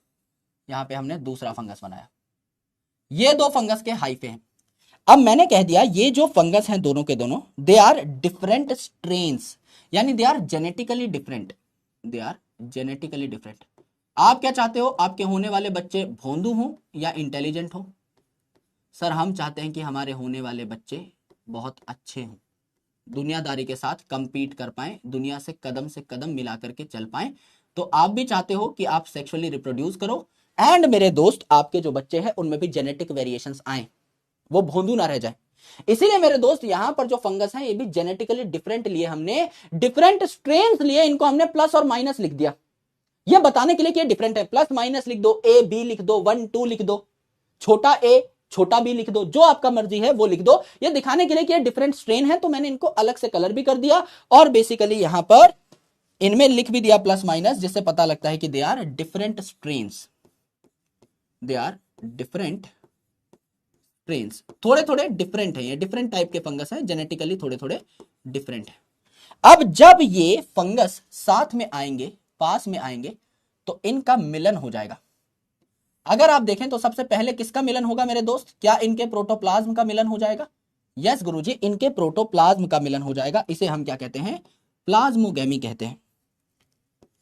यहां पे हमने दूसरा फंगस बनाया, ये दो फंगस के हाइफे हैं। अब मैंने कह दिया ये जो फंगस हैं दोनों के दोनों, दे आर डिफरेंट स्ट्रेन्स, यानी they are genetically different, they are genetically different. आप क्या चाहते हो, आपके होने वाले बच्चे भोंदू हों या इंटेलिजेंट हों? सर हम चाहते हैं कि हमारे होने वाले बच्चे बहुत अच्छे हों, दुनियादारी के साथ कंपीट कर पाएं, दुनिया से कदम मिला करके चल पाएं। तो आप भी चाहते हो कि आप सेक्सुअली रिप्रोड्यूस करो, एंड मेरे दोस्त आपके जो बच्चे हैं उनमें भी जेनेटिक वेरिएशंस आए, वो भोंदू ना रह जाए। इसीलिए मेरे दोस्त यहां पर जो फंगस है ये भी जेनेटिकली डिफरेंट लिए हमने, डिफरेंट स्ट्रेन्स लिए, इनको हमने प्लस और माइनस लिख दिया, ये बताने के लिए कि डिफरेंट है। प्लस माइनस लिख दो, ए बी लिख दो, 1 2 लिख दो, छोटा ए छोटा बी लिख दो, जो आपका मर्जी है वो लिख दो, ये दिखाने के लिए कि ये डिफरेंट स्ट्रेन है। तो मैंने इनको अलग से कलर भी कर दिया और बेसिकली यहां पर इनमें लिख भी दिया प्लस माइनस, जिससे पता लगता है कि they are different strains, they are different strains, थोड़े थोड़े डिफरेंट है, ये डिफरेंट टाइप के फंगस है, जेनेटिकली थोड़े थोड़े डिफरेंट है। अब जब ये फंगस साथ में आएंगे, पास में आएंगे, तो इनका मिलन हो जाएगा। अगर आप देखें तो सबसे पहले किसका मिलन होगा मेरे दोस्त, क्या इनके प्रोटोप्लाज्म का मिलन हो जाएगा? यस गुरुजी, इनके प्रोटोप्लाज्म का मिलन हो जाएगा। इसे हम क्या कहते हैं, प्लाज्मोगेमी कहते हैं,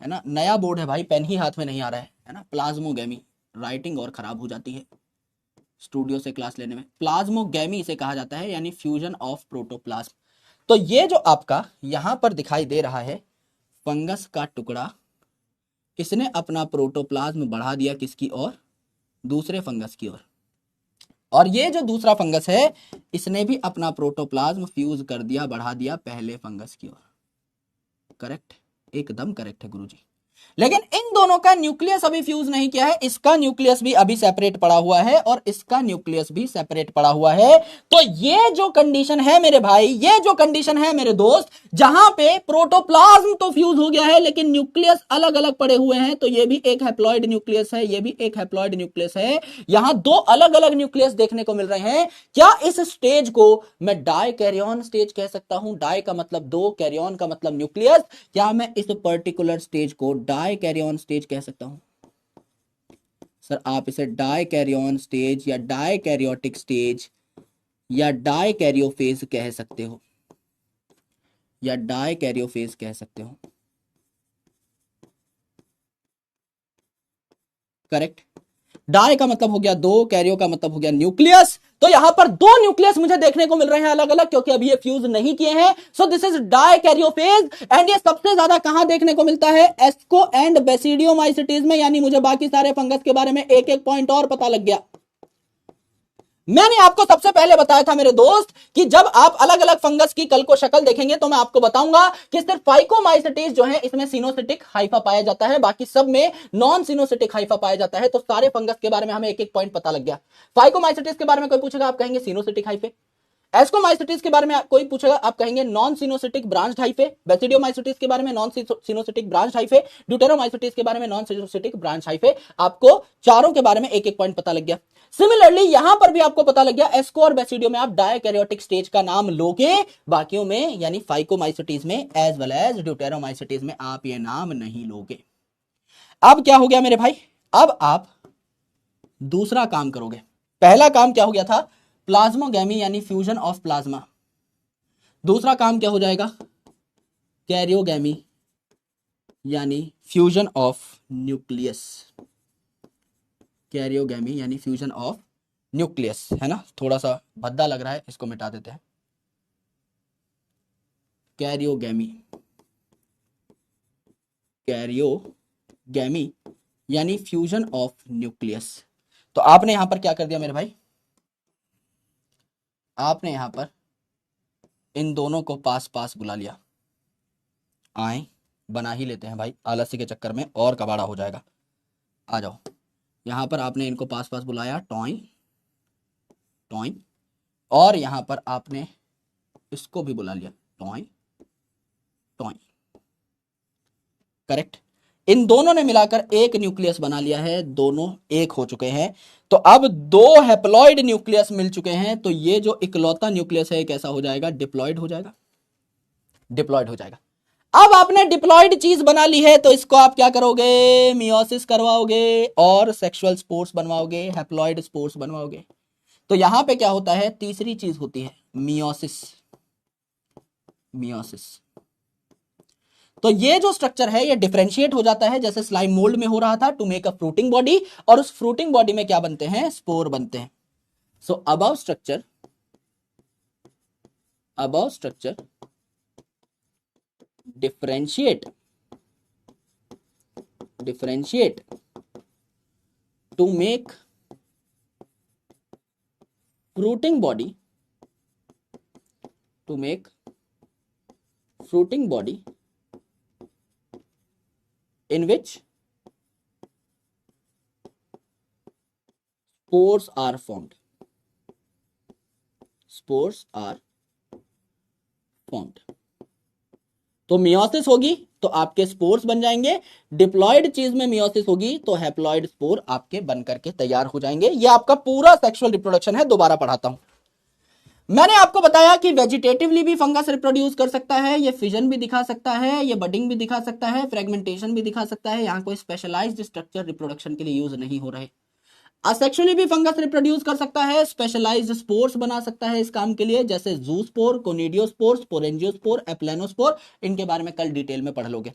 है ना। नया बोर्ड है भाई, पेन ही हाथ में नहीं आ रहा है ना। प्लाज्मोगेमी, राइटिंग और खराब हो जाती है स्टूडियो से क्लास लेने में। प्लाज्मोगेमी इसे कहा जाता है, यानी फ्यूजन ऑफ प्रोटोप्लाज्म। तो ये जो आपका यहां पर दिखाई दे रहा है फंगस का टुकड़ा, इसने अपना प्रोटोप्लाज्म बढ़ा दिया किसकी ओर, दूसरे फंगस की ओर। और ये जो दूसरा फंगस है इसने भी अपना प्रोटोप्लाज्म फ्यूज कर दिया, बढ़ा दिया पहले फंगस की ओर। करेक्ट, एकदम करेक्ट है गुरुजी। लेकिन इन दोनों का न्यूक्लियस अभी फ्यूज नहीं किया है, इसका न्यूक्लियस भी अभी सेपरेट पड़ा हुआ है और इसका न्यूक्लियस भी सेपरेट पड़ा हुआ है। तो ये जो कंडीशन है मेरे भाई, ये जो कंडीशन है मेरे दोस्त, जहां पे प्रोटोप्लाज्म तो फ्यूज हो गया है लेकिन न्यूक्लियस अलग अलग पड़े हुए हैं, तो ये भी एक हैप्लॉइड न्यूक्लियस है, ये भी एक हैप्लॉइड न्यूक्लियस है। यहां दो अलग अलग न्यूक्लियस देखने को मिल रहे हैं। क्या इस स्टेज को मैं डाई कैरियन स्टेज कह सकता हूं? डाई का मतलब दो, कैरियन का मतलब न्यूक्लियस। क्या मैं इस पर्टिकुलर स्टेज को डाई कैरियन स्टेज कह सकता हूं? सर आप इसे डाई कैरियन स्टेज या डाई कैरियोटिक स्टेज या डाई कैरियोफेज कह सकते हो, या डाई कैरियोफेज कह सकते हो। करेक्ट, डाई का मतलब हो गया दो, कैरियो का मतलब हो गया न्यूक्लियस। तो यहां पर दो न्यूक्लियस मुझे देखने को मिल रहे हैं अलग अलग, क्योंकि अभी ये फ्यूज नहीं किए हैं। So this is dikaryophase. And ये सबसे ज्यादा कहां देखने को मिलता है, एस्को एंड बेसिडियोमाइसिटीज में। यानी मुझे बाकी सारे फंगस के बारे में एक एक पॉइंट और पता लग गया। मैंने आपको सबसे पहले बताया था मेरे दोस्त कि जब आप अलग अलग फंगस की कल को शक्ल देखेंगे तो मैं आपको बताऊंगा कि सिर्फ फाइकोमाइसिटीज जो है इसमें सिनोसिटिक हाइफा पाया जाता है, बाकी सब में नॉन सिनोसिटिक हाइफा पाया जाता है। तो सारे फंगस के बारे में हमें एक एक पॉइंट पता लग गया। फाइकोमाइसिटीज के बारे में कोई पूछेगा आप कहेंगे सिनोसिटिक हाइफे। एस्कोमाइसिटीज के बारे में कोई पूछेगा आप कहेंगे नॉन सिनोसिटिक ब्रांच हाइफे। बेसिडियोमाइसिटीज के बारे में नॉन सिनोसिटिक ब्रांच हाइफे। ड्यूटेरोमाइसिटीज के बारे में नॉन सिनोसिटिक ब्रांच हाइफे। आपको चारों के बारे में एक एक पॉइंट पता लग गया। सिमिलरली यहां पर भी आपको पता लग गया एस्को और बेसिडियो में आप डायकैरियोटिक स्टेज का नाम लोगे, बाकियों में यानी फाइकोमाइसिटीज में एज वेल एज ड्यूटेरोमाइसिटीज में आप ये नाम नहीं लोगे। अब क्या हो गया मेरे भाई, अब आप दूसरा काम करोगे। पहला काम क्या हो गया था, प्लाज्मोगेमी यानी फ्यूजन ऑफ प्लाज्मा। दूसरा काम क्या हो जाएगा, कैरियोगेमी यानी फ्यूजन ऑफ न्यूक्लियस। कैरियोगेमी यानी फ्यूजन ऑफ न्यूक्लियस, है ना। थोड़ा सा भद्दा लग रहा है, इसको मिटा देते हैं। कैरियोगेमी, कैरियोगेमी यानी फ्यूजन ऑफ न्यूक्लियस। तो आपने यहां पर क्या कर दिया मेरे भाई, आपने यहां पर इन दोनों को पास पास बुला लिया। आए बना ही लेते हैं भाई, आलस्य के चक्कर में और कबाड़ा हो जाएगा। आ जाओ, यहां पर आपने इनको पास पास बुलाया, टॉय टॉय, और यहां पर आपने इसको भी बुला लिया, टॉय टॉय। करेक्ट, इन दोनों ने मिलाकर एक न्यूक्लियस बना लिया है, दोनों एक हो चुके हैं। तो अब दो हैप्लॉइड न्यूक्लियस मिल चुके हैं, तो ये जो इकलौता न्यूक्लियस है कैसा हो जाएगा, डिप्लॉइड हो जाएगा, डिप्लॉइड हो जाएगा। अब आपने डिप्लॉइड चीज बना ली है, तो इसको आप क्या करोगे, मियोसिस करवाओगे और सेक्सुअल स्पोर्स बनवाओगे, हैप्लॉइड स्पोर्स बनवाओगे। तो यहां पे क्या होता है, तीसरी चीज होती है मियोसिस, मियोसिस। तो ये जो स्ट्रक्चर है ये डिफरेंशिएट हो जाता है, जैसे स्लाइम मोल्ड में हो रहा था, to make a fruiting body, और उस फ्रूटिंग बॉडी में क्या बनते हैं, स्पोर बनते हैं। So above structure, above structure differentiate, differentiate to make fruiting body, to make fruiting body in which spores are formed, spores are formed। तो meiosis होगी तो आपके स्पोर्स बन जाएंगे, डिप्लॉयड चीज में मियोसिस होगी तो हैप्लॉयड स्पोर आपके बन करके तैयार हो जाएंगे। ये आपका पूरा सेक्सुअल रिप्रोडक्शन है। दोबारा पढ़ाता हूं, मैंने आपको बताया कि वेजिटेटिवली भी फंगस रिप्रोड्यूस कर सकता है, ये फिजन भी दिखा सकता है, ये बडिंग भी दिखा सकता है, फ्रेगमेंटेशन भी दिखा सकता है। यहां कोई स्पेशलाइज्ड स्ट्रक्चर रिप्रोडक्शन के लिए यूज नहीं हो रहे। असेक्सुअली भी फंगस रिप्रोड्यूस कर सकता है, स्पेशलाइज्ड स्पोर्स बना सकता है इस काम के लिए, जैसे जूस्पोर, कोनिडियोस्पोर, स्पोरेंजियोस्पोर, एप्लेनोस्पोर। इनके बारे में कल डिटेल में पढ़ लोगे।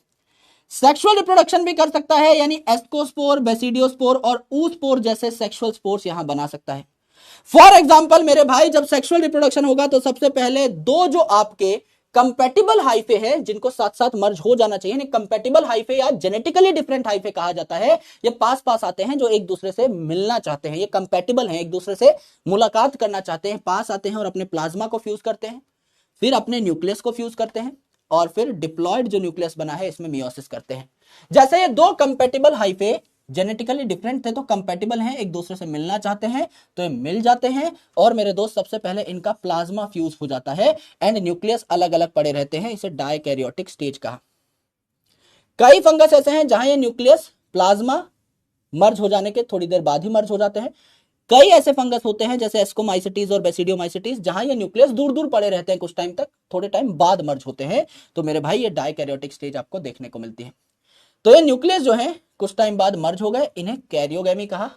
सेक्सुअल रिप्रोडक्शन भी कर सकता है, यानी एस्कोस्पोर, बेसिडियोस्पोर और ऊस्पोर जैसे सेक्सुअल स्पोर्स यहां बना सकता है। फॉर एग्जाम्पल मेरे भाई, जब सेक्सुअल रिप्रोडक्शन होगा तो सबसे पहले दो जो आपके कंपैटिबल हाइफे है, जिनको साथ साथ मर्ज हो जाना चाहिए, कंपैटिबल हाइफे या जेनेटिकली डिफरेंट हाइफे कहा जाता है, ये पास पास आते हैं, जो एक दूसरे से मिलना चाहते हैं, ये कंपैटिबल हैं, एक दूसरे से मुलाकात करना चाहते हैं, पास आते हैं और अपने प्लाज्मा को फ्यूज करते हैं, फिर अपने न्यूक्लियस को फ्यूज करते हैं, और फिर डिप्लॉयड जो न्यूक्लियस बना है इसमें मियोसिस करते हैं। जैसे ये दो कंपैटिबल हाइफे जेनेटिकली डिफरेंट थे तो कंपैटिबल हैं, एक दूसरे से मिलना चाहते हैं तो ये मिल जाते हैं, और मेरे दोस्त सबसे पहले इनका प्लाज्मा फ्यूज हो जाता है एंड न्यूक्लियस अलग अलग पड़े रहते हैं, इसे डायकैरियोटिक स्टेज कहा। कई फंगस ऐसे हैं जहां ये न्यूक्लियस प्लाज्मा मर्ज हो जाने के थोड़ी देर बाद ही मर्ज हो जाते हैं। कई ऐसे फंगस होते हैं जैसे एस्कोमाइसिटीज और बेसिडियोमाइसिटीज, जहां ये न्यूक्लियस दूर दूर पड़े रहते हैं कुछ टाइम तक, थोड़े टाइम बाद मर्ज होते हैं। तो मेरे भाई ये डायकैरियोटिक स्टेज आपको देखने को मिलती है। तो ये न्यूक्लियस जो है कुछ टाइम बाद मर्ज हो गए, इन्हें कैरियोगेमी कहा।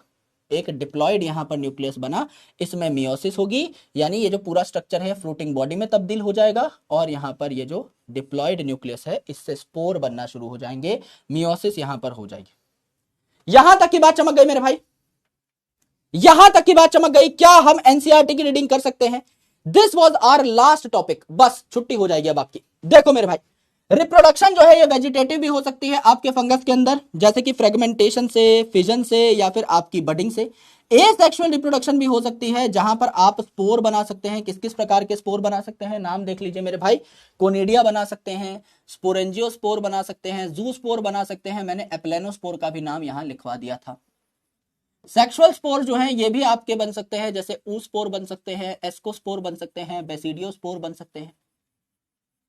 एक डिप्लॉयड यहां पर न्यूक्लियस बना, इसमें मियोसिस होगी, यानी ये जो पूरा स्ट्रक्चर है फ्रूटिंग बॉडी में तब्दील हो जाएगा, और यहां पर ये जो डिप्लॉयड न्यूक्लियस है इससे स्पोर बनना शुरू हो जाएंगे, मियोसिस यहां पर हो जाएगी। यहां तक की बात चमक गई मेरे भाई, यहां तक की बात चमक गई। क्या हम एनसीईआरटी की रीडिंग कर सकते हैं? This was our last topic, बस छुट्टी हो जाएगी अब आपकी। देखो मेरे भाई, रिप्रोडक्शन जो है ये वेजिटेटिव भी हो सकती है आपके फंगस के अंदर, जैसे कि फ्रेगमेंटेशन से, फिजन से, या फिर आपकी बडिंग से। एसेक्सुअल रिप्रोडक्शन भी हो सकती है, जहां पर आप स्पोर बना सकते हैं। किस किस प्रकार के स्पोर बना सकते हैं, नाम देख लीजिए मेरे भाई। कोनिडिया बना सकते हैं, स्पोरेंजियोस्पोर बना सकते हैं, जूस्पोर बना सकते हैं, मैंने एप्लेनोस्पोर का भी नाम यहां लिखवा दिया था। सेक्सुअल स्पोर जो हैं ये भी आपके बन सकते हैं, जैसे ऊस्पोर बन सकते हैं, एस्कोस्पोर बन सकते हैं, बेसिडियोस्पोर बन सकते हैं,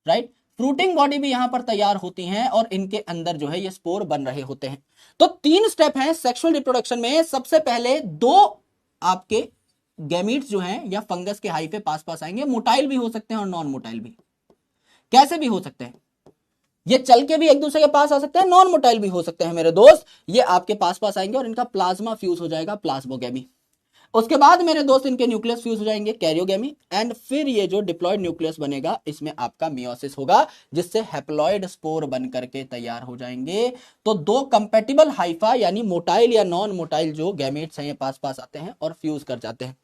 राइट। फ्रूटिंग बॉडी भी यहां पर तैयार होती हैं और इनके अंदर जो है ये स्पोर बन रहे होते हैं। तो तीन स्टेप हैं सेक्सुअल रिप्रोडक्शन में। सबसे पहले दो आपके गैमीट्स जो हैं या फंगस के हाइफे पास पास आएंगे, मोटाइल भी हो सकते हैं और नॉन मोटाइल भी। कैसे भी हो सकते हैं, ये चल के भी एक दूसरे के पास आ सकते हैं, नॉन मोटाइल भी हो सकते हैं मेरे दोस्त। ये आपके पास पास आएंगे और इनका प्लाज्मा फ्यूज हो जाएगा, प्लाज्मोगेमी। उसके बाद मेरे दोस्त इनके न्यूक्लियस फ्यूज हो जाएंगे, कैरियोगेमी, एंड फिर ये जो डिप्लॉयड न्यूक्लियस बनेगा इसमें आपका मियोसिस होगा, जिससे हैप्लॉयड स्पोर बन करके तैयार हो जाएंगे। तो दो कंपैटिबल हाइफा यानी मोटाइल या नॉन मोटाइल जो गैमेट्स हैं ये पास पास आते हैं और फ्यूज कर जाते हैं।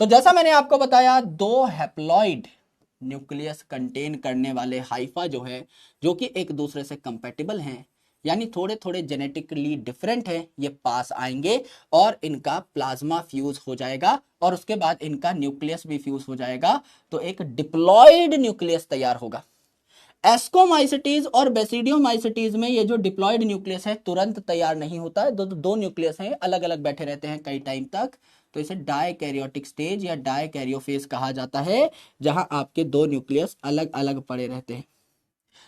तो जैसा मैंने आपको बताया, दो हैप्लॉयड न्यूक्लियस कंटेन करने वाले हाइफा जो है, जो कि एक दूसरे से कंपैटिबल हैं, यानी थोड़े थोड़े जेनेटिकली डिफरेंट है, ये पास आएंगे और इनका प्लाज्मा फ्यूज हो जाएगा और उसके बाद इनका न्यूक्लियस भी फ्यूज हो जाएगा, तो एक डिप्लॉयड न्यूक्लियस तैयार होगा। एस्कोमाइसिटीज और बेसिडियोमाइसिटीज में ये जो डिप्लॉयड न्यूक्लियस है तुरंत तैयार नहीं होता है, दो न्यूक्लियस हैं, अलग अलग बैठे रहते हैं कई टाइम तक, तो इसे डायकैरियोटिक स्टेज या डायकैरियोफेज कहा जाता है, जहां आपके दो न्यूक्लियस अलग अलग पड़े रहते हैं।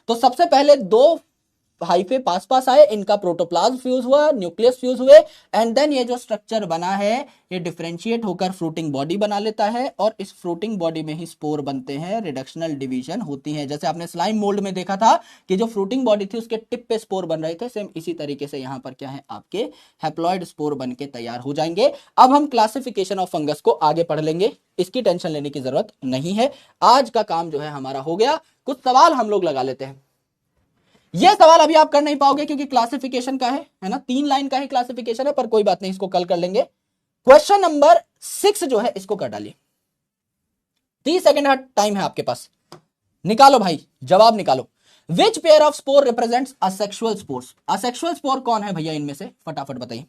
तो सबसे पहले दो हाइफे पास पास आए, इनका प्रोटोप्लाज्म फ्यूज हुआ, न्यूक्लियस फ्यूज हुए, एंड देन ये जो स्ट्रक्चर बना है ये डिफरेंशिएट होकर फ्रूटिंग बॉडी बना लेता है, और इस फ्रूटिंग बॉडी में ही स्पोर बनते हैं, रिडक्शनल डिवीजन होती है। जैसे आपने स्लाइम मोल्ड में देखा था कि जो फ्रूटिंग बॉडी थी उसके टिप पे स्पोर बन रहे थे, सेम इसी तरीके से यहाँ पर क्या है आपके हैप्लॉइड स्पोर बन के तैयार हो जाएंगे। अब हम क्लासिफिकेशन ऑफ फंगस को आगे पढ़ लेंगे, इसकी टेंशन लेने की जरूरत नहीं है। आज का काम जो है हमारा हो गया। कुछ सवाल हम लोग लगा लेते हैं। यह सवाल अभी आप कर नहीं पाओगे क्योंकि क्लासिफिकेशन का है ना, 3 लाइन का ही क्लासिफिकेशन है, पर कोई बात नहीं, इसको कल कर लेंगे। क्वेश्चन नंबर 6 जो है इसको कर डालिए। 30 सेकेंड टाइम है आपके पास, निकालो भाई, जवाब निकालो। Which pair of spore represents asexual spores? Asexual spore कौन है भैया इनमें से, फटाफट बताइए।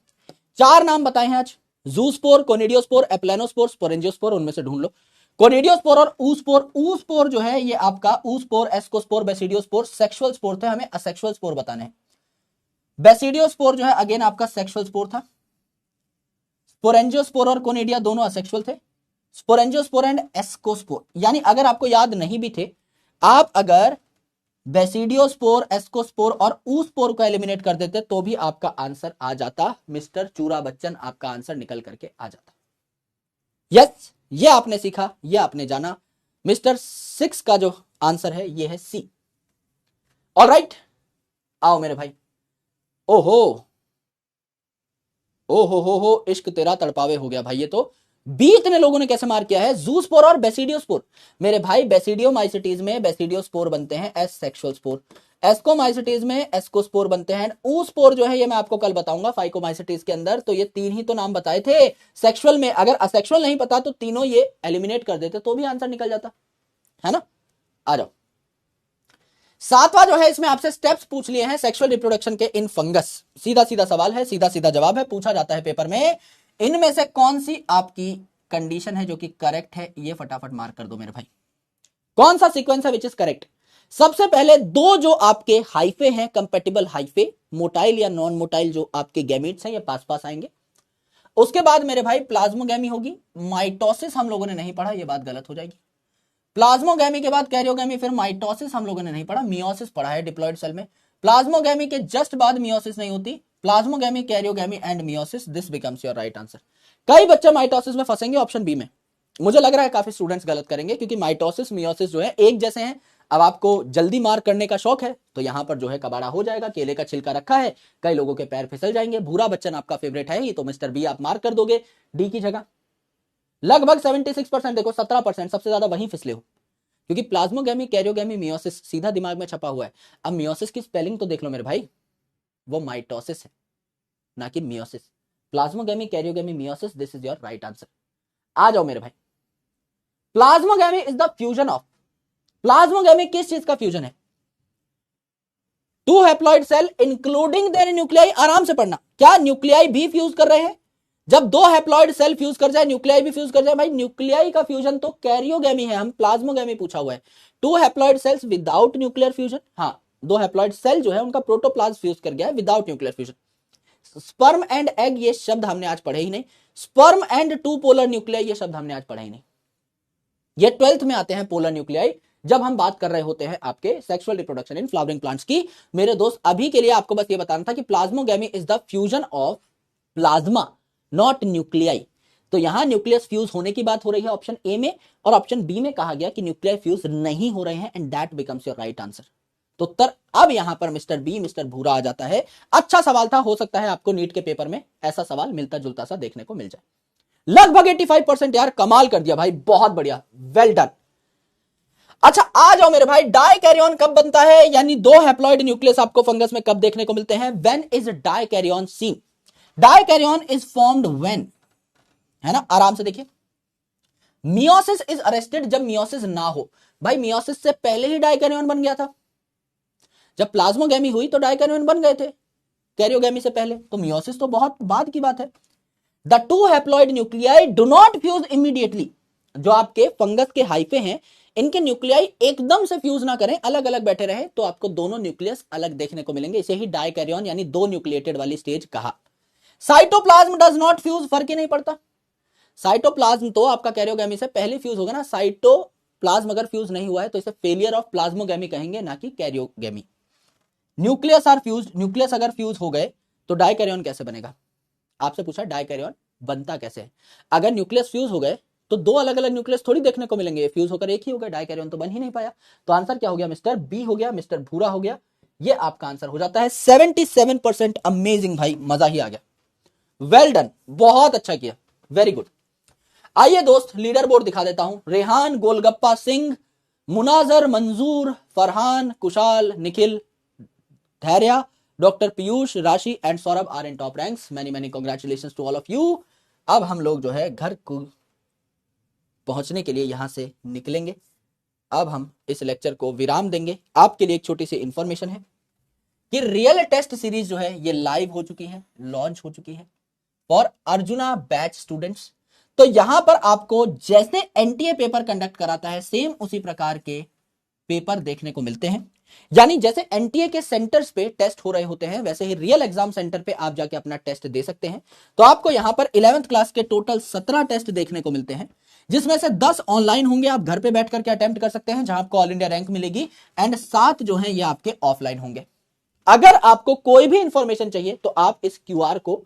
4 नाम बताए हैं आज, जूस्पोर, कोनिडियोस्पोर, एप्लेनोस्पोर, स्पोरेंजियोस्पोर, उनमें से ढूंढ लो। कोनिडियोस्पोर और ऊस्पोर, ऊस्पोर जो है ये आपका ऊस्पोर, एस्कोस्पोर, बेसिडियोस्पोर सेक्सुअल स्पोर थे, हमें असेक्सुअल स्पोर बताने हैं। बेसिडियोस्पोर जो है अगेन आपका सेक्सुअल स्पोर था। स्पोरेंजियोस्पोर और कोनिडिया दोनों असेक्सुअल थे। स्पोरेंजियोस्पोर एंड एस्कोस्पोर, यानी अगर आपको याद नहीं भी थे, आप अगर बेसिडियोस्पोर, एस्कोस्पोर और ऊस्पोर को एलिमिनेट कर देते तो भी आपका आंसर आ जाता। मिस्टर चूरा बच्चन, आपका आंसर निकल करके आ जाता। यस, ये आपने सीखा, ये आपने जाना। मिस्टर 6 का जो आंसर है ये है सी। ऑलराइट, आओ मेरे भाई। ओहो ओहो हो, इश्क तेरा तड़पावे हो गया भाई। ये तो 20 इतने लोगों ने कैसे मार किया है। जूस्पोर और बेसिडियोस्पोर, मेरे भाई बेसिडियोमाइसिटीज में बेसिडियोस्पोर बनते हैं एस सेक्सुअल स्पोर, एस्कोमाइसिटीज में एस्कोस्पोर बनते हैं। ऊस्पोर जो है ये मैं आपको कल बताऊंगा फाइकोमाइसिटीज के अंदर। तो ये 3 ही तो नाम बताए थे सेक्सुअल में, अगर असेक्सुअल नहीं पता तो तीनों ये एलिमिनेट कर देते तो भी आंसर निकल जाता है ना। आ जाओ, 7वां जो है इसमें आपसे स्टेप्स पूछ लिए हैं सेक्सुअल रिप्रोडक्शन के इन फंगस। सीधा सीधा सवाल है, सीधा सीधा जवाब है, पूछा जाता है पेपर में। इनमें से कौन सी आपकी कंडीशन है जो कि करेक्ट है, ये फटाफट मार्क कर दो मेरे भाई। कौन सा सीक्वेंस है विच इज करेक्ट? सबसे पहले 2 जो आपके हाइफे हैं, कंपेटिबल हाइफे, मोटाइल या नॉन मोटाइल जो आपके गैमीट्स हैं, ये पास पास आएंगे। उसके बाद मेरे भाई प्लाज्मोगैमी होगी। माइटोसिस हम लोगों ने नहीं पढ़ा, ये बात गलत हो जाएगी। प्लाज्मोगैमी के बाद कैरियोगैमी, फिर माइटोसिस हम लोगों ने नहीं पढ़ा, मियोसिस पढ़ा है डिप्लॉयड सेल में। प्लाज्मोगैमी के जस्ट बाद मियोसिस नहीं होती, plasmogamy, karyogamy and meiosis, this becomes your right answer. कई बच्चे माइटोसिस में फंसेंगे ऑप्शन बी में, मुझे लग रहा है काफी स्टूडेंट्स गलत करेंगे क्योंकि माइटोसिस मियोसिस जो है एक जैसे हैं। अब आपको जल्दी मार्क करने का शौक है तो यहां पर जो है कबाड़ा हो जाएगा। केले का छिलका रखा है, कई लोगों के पैर फिसल जाएंगे। भूरा बच्चन आपका फेवरेट है ही, तो मिस्टर बी आप मार्क कर दोगे डी की जगह। लगभग 76%, देखो 17% सबसे ज्यादा वहीं फिसले हो, क्योंकि प्लाज्मोगैमी, कैरियोगैमी, मियोसिस सीधा दिमाग में छपा हुआ है। अब मियोसिस की स्पेलिंग तो देख लो मेरे भाई, वो माइटोसिस है ना कि meiosis. Plasmogamy, karyogamy, meiosis, this is your right answer. आ जाओ मेरे भाई। Plasmogamy is the fusion of, plasmogamy किस चीज का फ्यूजन है? 2 haploid cell including their nuclei. आराम से पढ़ना, क्या न्यूक्लियाई भी फ्यूज कर रहे हैं? जब 2 हैप्लॉइड सेल फ्यूज कर जाए, न्यूक्लियाई भी फ्यूज कर जाए, भाई न्यूक्लियाई का फ्यूजन तो कैरियोगैमी है, हम प्लाज्मोगैमी पूछा हुआ है। 2 haploid cells without nuclear fusion, हाँ 2 हैप्लॉइड सेल जो है उनका प्रोटोप्लाज्म फ्यूज कर गया है without nuclear fusion. Sperm and egg ये शब्द हमने आज पढ़े ही नहीं। स्पर्म एंड 2 पोलर न्यूक्लियाई ये शब्द हमने आज पढ़े ही नहीं। ये 12th में आते हैं पोलर न्यूक्लियाई, जब हम बात कर रहे होते हैं आपके sexual reproduction in flowering plants की। मेरे दोस्त अभी के लिए आपको बस ये बताना था कि plasmogamy is the fusion of plasma, not nuclei. तो यहां न्यूक्लियस फ्यूज होने की बात हो रही है ऑप्शन ए में, और ऑप्शन बी में कहा गया कि न्यूक्लियर फ्यूज नहीं हो रहे हैं, and that becomes your right answer. तो उत्तर अब यहां पर मिस्टर बी, मिस्टर भूरा आ जाता है। अच्छा सवाल था, हो सकता है आपको नीट के पेपर में ऐसा सवाल मिलता जुलता सा देखने को मिल जाए। लगभग 85% यार, कमाल कर दिया भाई, बहुत बढ़िया, वेल डन। अच्छा आ जाओ मेरे भाई, डाइकैरियन कब बनता है, यानी 2 हैप्लॉइड न्यूक्लियस आपको फंगस में कब देखने को मिलते हैं? When is dikaryon seen? Dikaryon is formed when, है ना, आराम से देखिए। मियोसिस इज अरेस्टेड जब मियोसिस ना हो। भाई मियोसिस से पहले ही डाइकैरियन बन गया था, जब प्लाज्मोगैमी हुई तो डाइकैरियन बन गए थे कैरियोगैमी से पहले, तो मियोसिस तो बहुत बाद की बात है। The 2 haploid nuclei do not fuse immediately. जो आपके फंगस के हाइफे हैं, इनके न्यूक्लियाई एकदम से फ्यूज ना करें, अलग अलग बैठे रहे, तो आपको दोनों न्यूक्लियस अलग देखने को मिलेंगे। इसे ही डाइकैरियन यानी 2 न्यूक्लिएटेड वाली स्टेज कहा। साइटोप्लाज्म डज नॉट फ्यूज, फर्क ही नहीं पड़ता। साइटोप्लाज्म तो आपका कैरियोगैमी से पहले फ्यूज होगा ना, साइटोप्लाज्म अगर फ्यूज नहीं हुआ है तो इसे फेलियर ऑफ प्लाज्मोगैमी कहेंगे, ना कि karyogamy. Nucleus are fuse, nucleus अगर फ्यूज हो गए तो डाइकैरियन कैसे बनेगा? आपसे पूछा डाइकैरियन बनता कैसे है। अगर न्यूक्लियस फ्यूज हो गए तो दो अलग अलग न्यूक्लियस थोड़ी देखने को मिलेंगे, फ्यूज होकर एक ही हो गया, डाइकैरियन तो बन ही नहीं पाया। तो आंसर क्या हो गया मिस्टर? बी हो गया, मिस्टर भूरा हो गया। ये आपका आंसर हो जाता है 77%। अमेजिंग भाई, मजा ही आ गया, वेल डन, बहुत अच्छा किया, वेरी गुड। आइए दोस्त, लीडर बोर्ड दिखा देता हूं। रेहान, गोलगप्पा सिंह, मुनाजर, मंजूर, फरहान, कुशाल, निखिल, धैर्य, doctor Piyush, Rashi and Saurabh are in top ranks. Many many congratulations to all of you. अब हम लोग जो है घर को पहुंचने के लिए यहां से निकलेंगे। अब हम इस लेक्चर को विराम देंगे। आपके लिए एक छोटी सी इंफॉर्मेशन है कि रियल टेस्ट सीरीज जो है ये लाइव हो चुकी है, लॉन्च हो चुकी है फॉर अर्जुना बैच स्टूडेंट्स। तो यहां पर आपको जैसे एनटीए पेपर कंडक्ट कराता है सेम उसी प्रकार के पेपर देखने को मिलते हैं। यानी जैसे एनटीए के सेंटर्स पे टेस्ट हो रहे होते हैं वैसे ही रियल एग्जाम सेंटर पे आप जाके अपना टेस्ट दे सकते हैं। तो आपको यहां पर 11th क्लास के टोटल 17 टेस्ट देखने को मिलते हैं, जिसमें से 10 ऑनलाइन होंगे, आप घर पे बैठ करके अटेम्प्ट कर सकते हैं जहां आपको ऑल इंडिया रैंक मिलेगी, एंड 7 जो है ये आपके ऑफलाइन होंगे। अगर आपको कोई भी इंफॉर्मेशन चाहिए तो आप इस क्यूआर को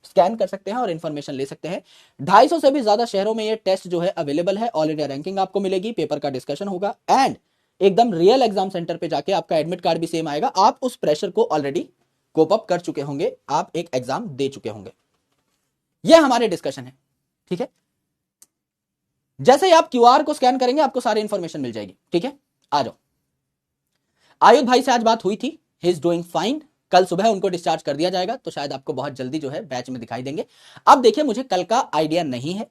स्कैन कर सकते हैं और इंफॉर्मेशन ले सकते हैं। 250 से भी ज्यादा शहरों में ये टेस्ट जो है अवेलेबल है। ऑल इंडिया रैंकिंग आपको मिलेगी, पेपर का डिस्कशन होगा, एंड एकदम रियल एग्जाम सेंटर पे जाके आपका एडमिट कार्ड भी सेम आएगा। आप उस प्रेशर को ऑलरेडी कोप अप कर चुके होंगे, आप एक एग्जाम दे चुके होंगे। ये हमारे डिस्कशन है, ठीक है। जैसे ही आप क्यूआर को स्कैन करेंगे आपको सारी इंफॉर्मेशन मिल जाएगी, ठीक है। आ जाओ। आयुध भाई से आज बात हुई थी, ही इज डूइंग फाइन। कल सुबह उनको डिस्चार्ज कर दिया जाएगा, तो शायद आपको बहुत जल्दी जो है बैच में दिखाई देंगे। अब देखिए, मुझे कल का आइडिया नहीं है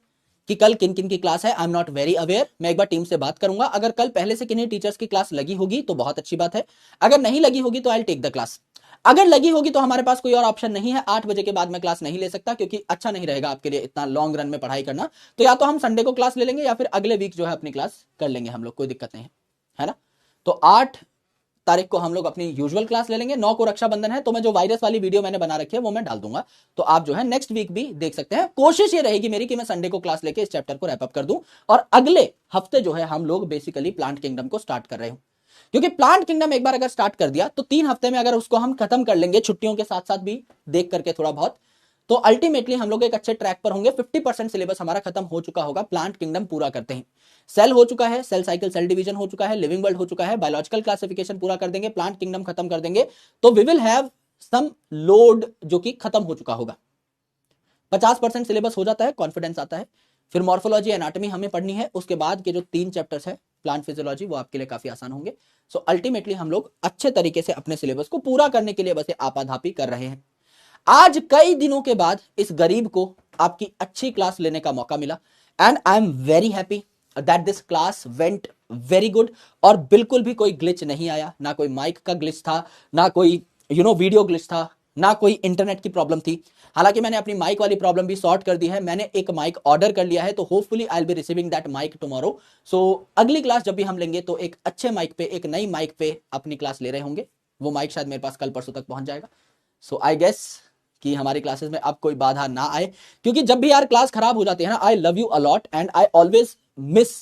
कि कल किन किन की क्लास है, आई एम नॉट वेरी अवेयर। मैं एक बार टीम से बात करूंगा, अगर कल पहले से किन्हीं टीचर्स की क्लास लगी होगी तो बहुत अच्छी बात है, अगर नहीं लगी होगी तो I will take the class. अगर लगी होगी तो हमारे पास कोई और ऑप्शन नहीं है, 8 बजे के बाद मैं क्लास नहीं ले सकता क्योंकि अच्छा नहीं रहेगा आपके लिए इतना लॉन्ग रन में पढ़ाई करना। तो या तो हम संडे को क्लास ले लेंगे या फिर अगले वीक जो है अपनी क्लास कर लेंगे हम लोग, कोई दिक्कत नहीं है ना। तो 8 तारीख को हम लोग अपनी यूजुअल क्लास ले लेंगे। 9 को रक्षाबंधन है, तो मैं जो वायरस वाली वीडियो मैंने बना रखी है वो मैं डाल दूंगा, तो आप जो है नेक्स्ट वीक भी देख सकते हैं। कोशिश ये रहेगी मेरी कि मैं संडे को क्लास लेके इस चैप्टर को रैप अप कर दूं, और अगले हफ्ते जो है हम लोग बेसिकली प्लांट किंगडम को स्टार्ट कर रहे हूं। क्योंकि प्लांट किंगडम एक बार अगर स्टार्ट कर दिया तो 3 हफ्ते में अगर उसको हम खत्म कर लेंगे, छुट्टियों के साथ साथ भी देख करके थोड़ा बहुत, तो अल्टीमेटली हम लोग एक अच्छे ट्रैक पर होंगे। 50% सिलेबस हमारा खत्म हो चुका होगा प्लांट किंगडम पूरा करते हैं। सेल हो चुका है, सेल साइकिल, सेल डिवीजन हो चुका है, लिविंग वर्ल्ड हो चुका है, बायोलॉजिकल क्लासिफिकेशन पूरा कर देंगे, प्लांट किंगडम खत्म कर देंगे, तो we will have some load जो कि खत्म हो चुका होगा। 50% सिलेबस हो जाता है, कॉन्फिडेंस आता है। फिर मॉर्फोलॉजी, एनाटॉमी हमें पढ़नी है, उसके बाद के जो 3 चैप्टर्स है प्लांट फिजियोलॉजी, वो आपके लिए काफी आसान होंगे। सो अल्टीमेटली हम लोग अच्छे तरीके से अपने सिलेबस को पूरा करने के लिए बस आपाधापी कर रहे हैं। आज कई दिनों के बाद इस गरीब को आपकी अच्छी क्लास लेने का मौका मिला, and I am very happy that this class went very good. और बिल्कुल भी कोई ग्लिच नहीं आया, ना कोई माइक का ग्लिच था, ना कोई वीडियो ग्लिच था, ना कोई इंटरनेट की प्रॉब्लम थी। हालांकि मैंने अपनी माइक वाली प्रॉब्लम भी सॉर्ट कर दी है, मैंने एक माइक ऑर्डर कर लिया है, तो hopefully I will be receiving that mic tomorrow. So अगली क्लास जब भी हम लेंगे तो एक अच्छे माइक पे, एक नई माइक पे अपनी क्लास ले रहे होंगे। वो माइक शायद मेरे पास कल परसों तक पहुंच जाएगा। सो आई गेस कि हमारी क्लासेस में अब कोई बाधा ना आए, क्योंकि जब भी यार क्लास खराब हो जाती है ना, I love you a lot and I always miss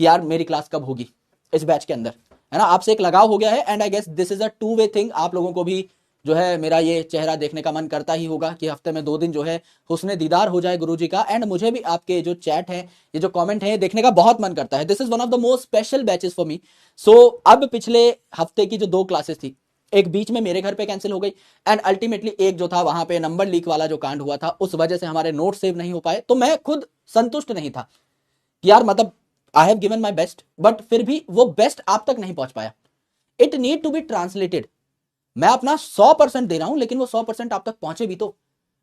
कि यार मेरी क्लास कब होगी इस बैच के अंदर, है ना। आपसे एक लगाव हो गया है, and I guess this is a two way thing. आप लोगों को भी जो है मेरा ये चेहरा देखने का मन करता ही होगा कि हफ्ते में 2 दिन जो है हुस्ने दीदार हो जाए गुरुजी का, एंड मुझे भी आपके जो चैट है, ये जो कमेंट है, देखने का बहुत मन करता है। This is one of the most special batches for me. So अब पिछले हफ्ते की जो 2 क्लासेस थी, एक बीच में मेरे घर पे कैंसिल हो गई, एंड अल्टीमेटली एक जो था वहां पे नंबर लीक वाला जो कांड हुआ था, उस वजह से हमारे नोट सेव नहीं हो पाए। तो मैं खुद संतुष्ट नहीं था कि यार मतलब I have given my best, but फिर भी वो बेस्ट आप तक नहीं पहुंच पाया। It need to be translated. मैं अपना 100% दे रहा हूं, लेकिन वो 100% आप तक पहुंचे भी तो।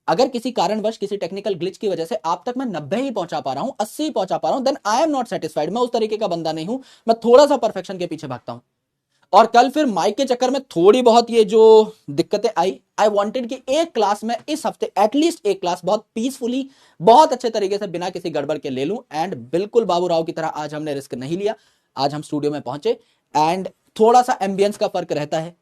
अगर किसी कारणवश, किसी टेक्निकल ग्लिच की वजह से आप तक मैं 90 ही पहुंचा पा रहा हूं, 80 ही पहुंचा पा रहा हूं, then I am not satisfied. मैं उस तरीके का बंदा नहीं हूं, मैं थोड़ा सा परफेक्शन के पीछे भागता हूं। और कल फिर माइक के चक्कर में थोड़ी बहुत ये जो दिक्कतें आई, आई वांटेड कि एक क्लास में इस हफ्ते एटलीस्ट एक क्लास बहुत पीसफुली, बहुत अच्छे तरीके से, बिना किसी गड़बड़ के ले लूं। एंड बिल्कुल बाबू राव की तरह आज हमने रिस्क नहीं लिया। आज हम स्टूडियो में पहुंचे, एंड थोड़ा सा एम्बियंस का फर्क रहता है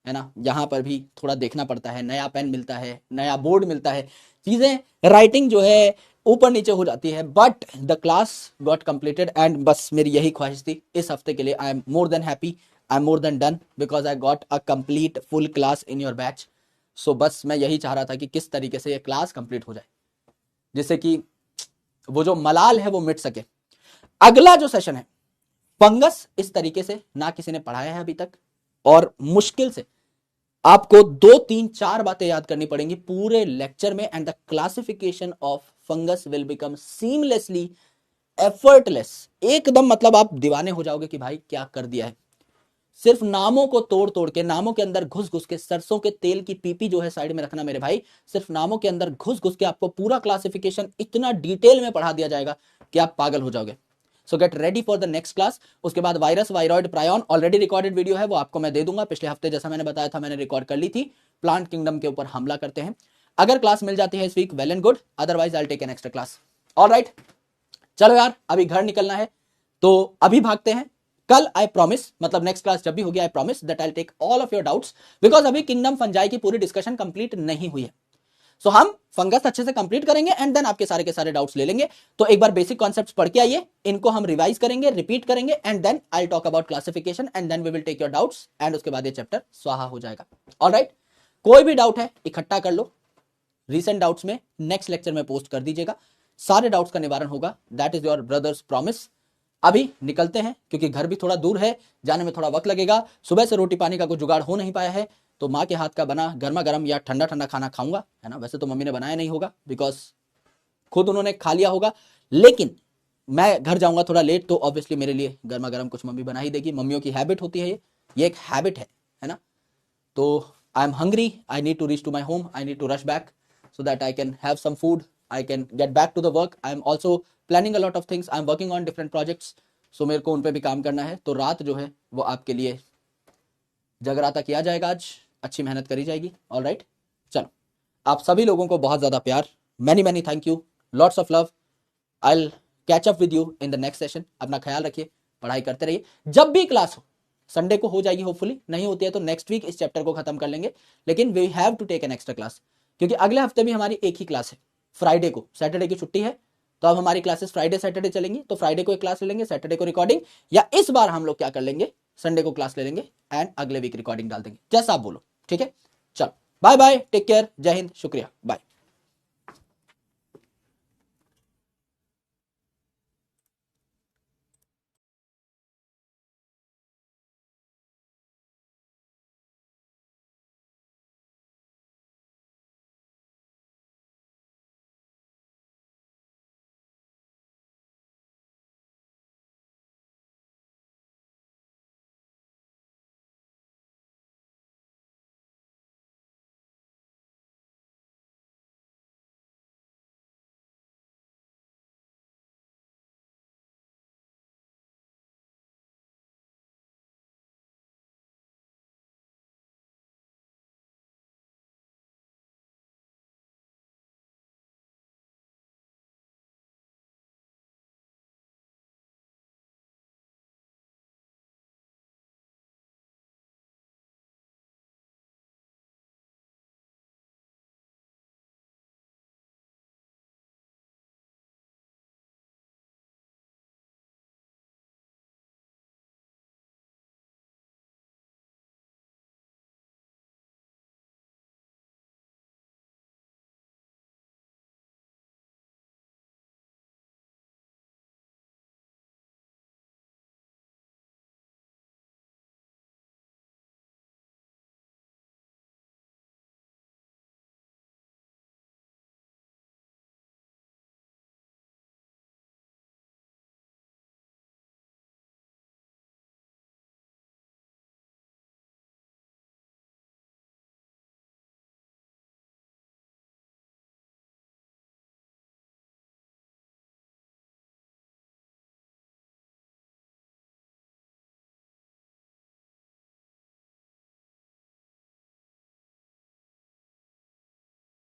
ना। यहां पर भी थोड़ा देखना पड़ता है, नया पेन मिलता है, नया बोर्ड मिलता है, चीजें राइटिंग जो है ऊपर नीचे हो जाती है, but the class got completed. And बस मेरी यही ख्वाहिश थी इस हफ्ते के लिए। I am more than happy. I am more than done because I got a complete full class in your batch. So बस मैं यही चाह रहा था कि किस तरीके से ये क्लास कंप्लीट हो जाए जिससे कि वो जो मलाल है वो मिट सके. अगला जो सेशन है फंगस, इस तरीके से ना किसी ने पढ़ाया है अभी तक, और मुश्किल से आपको 2, 3, 4 बातें याद करनी पड़ेंगी पूरे लेक्चर में. And the classification of fungus will become seamlessly effortless. एकदम मतलब आप दीवाने हो जाओगे कि भाई क्या कर दिया है. सिर्फ नामों को तोड़ तोड़ के, नामों के अंदर घुस घुस के, सरसों के तेल की पीपी जो है साइड में रखना मेरे भाई, सिर्फ नामों के अंदर घुस घुस के आपको पूरा क्लासिफिकेशन इतना डिटेल में पढ़ा दिया जाएगा कि आप पागल हो जाओगे. सो get ready for the next class. उसके बाद virus, viroid, प्रायन, already recorded video है, वो आपको मैं दे दूंगा. पिछले हफ्ते जैसा मैंने बताया था मैंने रिकॉर्ड कर ली थी. प्लांट किंगडम के ऊपर हमला करते हैं. अगर क्लास मिल जाती है इस week well and good, otherwise I will take an extra class. Alright, चलो यार अभी घर निकलना है तो अभी भागते हैं. कल आई प्रॉमिस, मतलब नेक्स्ट क्लास जब भी होगी, I promise that I will take all of your doubts because अभी किंगडम फंजाई की पूरी डिस्कशन कंप्लीट नहीं हुई है. सो हम फंगस अच्छे से कंप्लीट करेंगे एंड देन आपके सारे के सारे डाउट्स ले लेंगे. तो एक बार बेसिक कॉन्सेप्ट्स पढ़ के आइए, इनको हम रिवाइज करेंगे, रिपीट करेंगे and then I talk about classification and then we will take your doubts and उसके बाद ये चैप्टर स्वाहा हो जाएगा. ऑलराइट, कोई भी डाउट है इकट्ठा कर लो, रीसेंट डाउट्स में नेक्स्ट लेक्चर में पोस्ट कर दीजिएगा, सारे डाउट्स का निवारण होगा. That is your brothers promise. अभी निकलते हैं क्योंकि घर भी थोड़ा दूर है, जाने में थोड़ा वक्त लगेगा. सुबह से रोटी पानी का कोई जुगाड़ हो नहीं पाया है तो माँ के हाथ का बना गर्मा गर्म या ठंडा ठंडा खाना खाऊंगा, है ना. वैसे तो मम्मी ने बनाया नहीं होगा बिकॉज खुद उन्होंने खा लिया होगा, लेकिन मैं घर जाऊंगा थोड़ा लेट तो ऑब्वियसली मेरे लिए गर्मा गर्म कुछ मम्मी बना ही देगी. मम्मियों की हैबिट होती है, ये एक हैबिट है ना. तो I am hungry, I need to reach to my home, I need to rush back so that I can have some food, I can get back to the work. I am also planning a lot of things, I am working on different projects, so मेरे को उन पे भी काम करना है. तो रात जो है वो आपके लिए जगराता किया जाएगा, आज अच्छी मेहनत करी जाएगी. ऑल राइट, चलो आप सभी लोगों को बहुत ज़्यादा प्यार, many many thank you, lots of love. I will catch up with you in the next session. अपना ख्याल रखिए, पढ़ाई करते रहिए. जब भी क्लास हो, संडे को हो जाएगी होपफुली, नहीं होती है तो नेक्स्ट वीक इस चैप्टर को खत्म कर लेंगे, लेकिन we have to take an extra class क्योंकि अगले हफ्ते भी हमारी एक ही क्लास है. फ्राइडे को, सैटरडे की छुट्टी है तो अब हमारी क्लासेस फ्राइडे सैटरडे चलेंगी. तो फ्राइडे को एक क्लास ले लेंगे, सैटरडे को रिकॉर्डिंग, या इस बार हम लोग क्या कर लेंगे, संडे को क्लास ले लेंगे एंड अगले वीक रिकॉर्डिंग डाल देंगे, जैसा आप बोलो. ठीक है, चलो बाय बाय, टेक केयर, जय हिंद, शुक्रिया, बाय.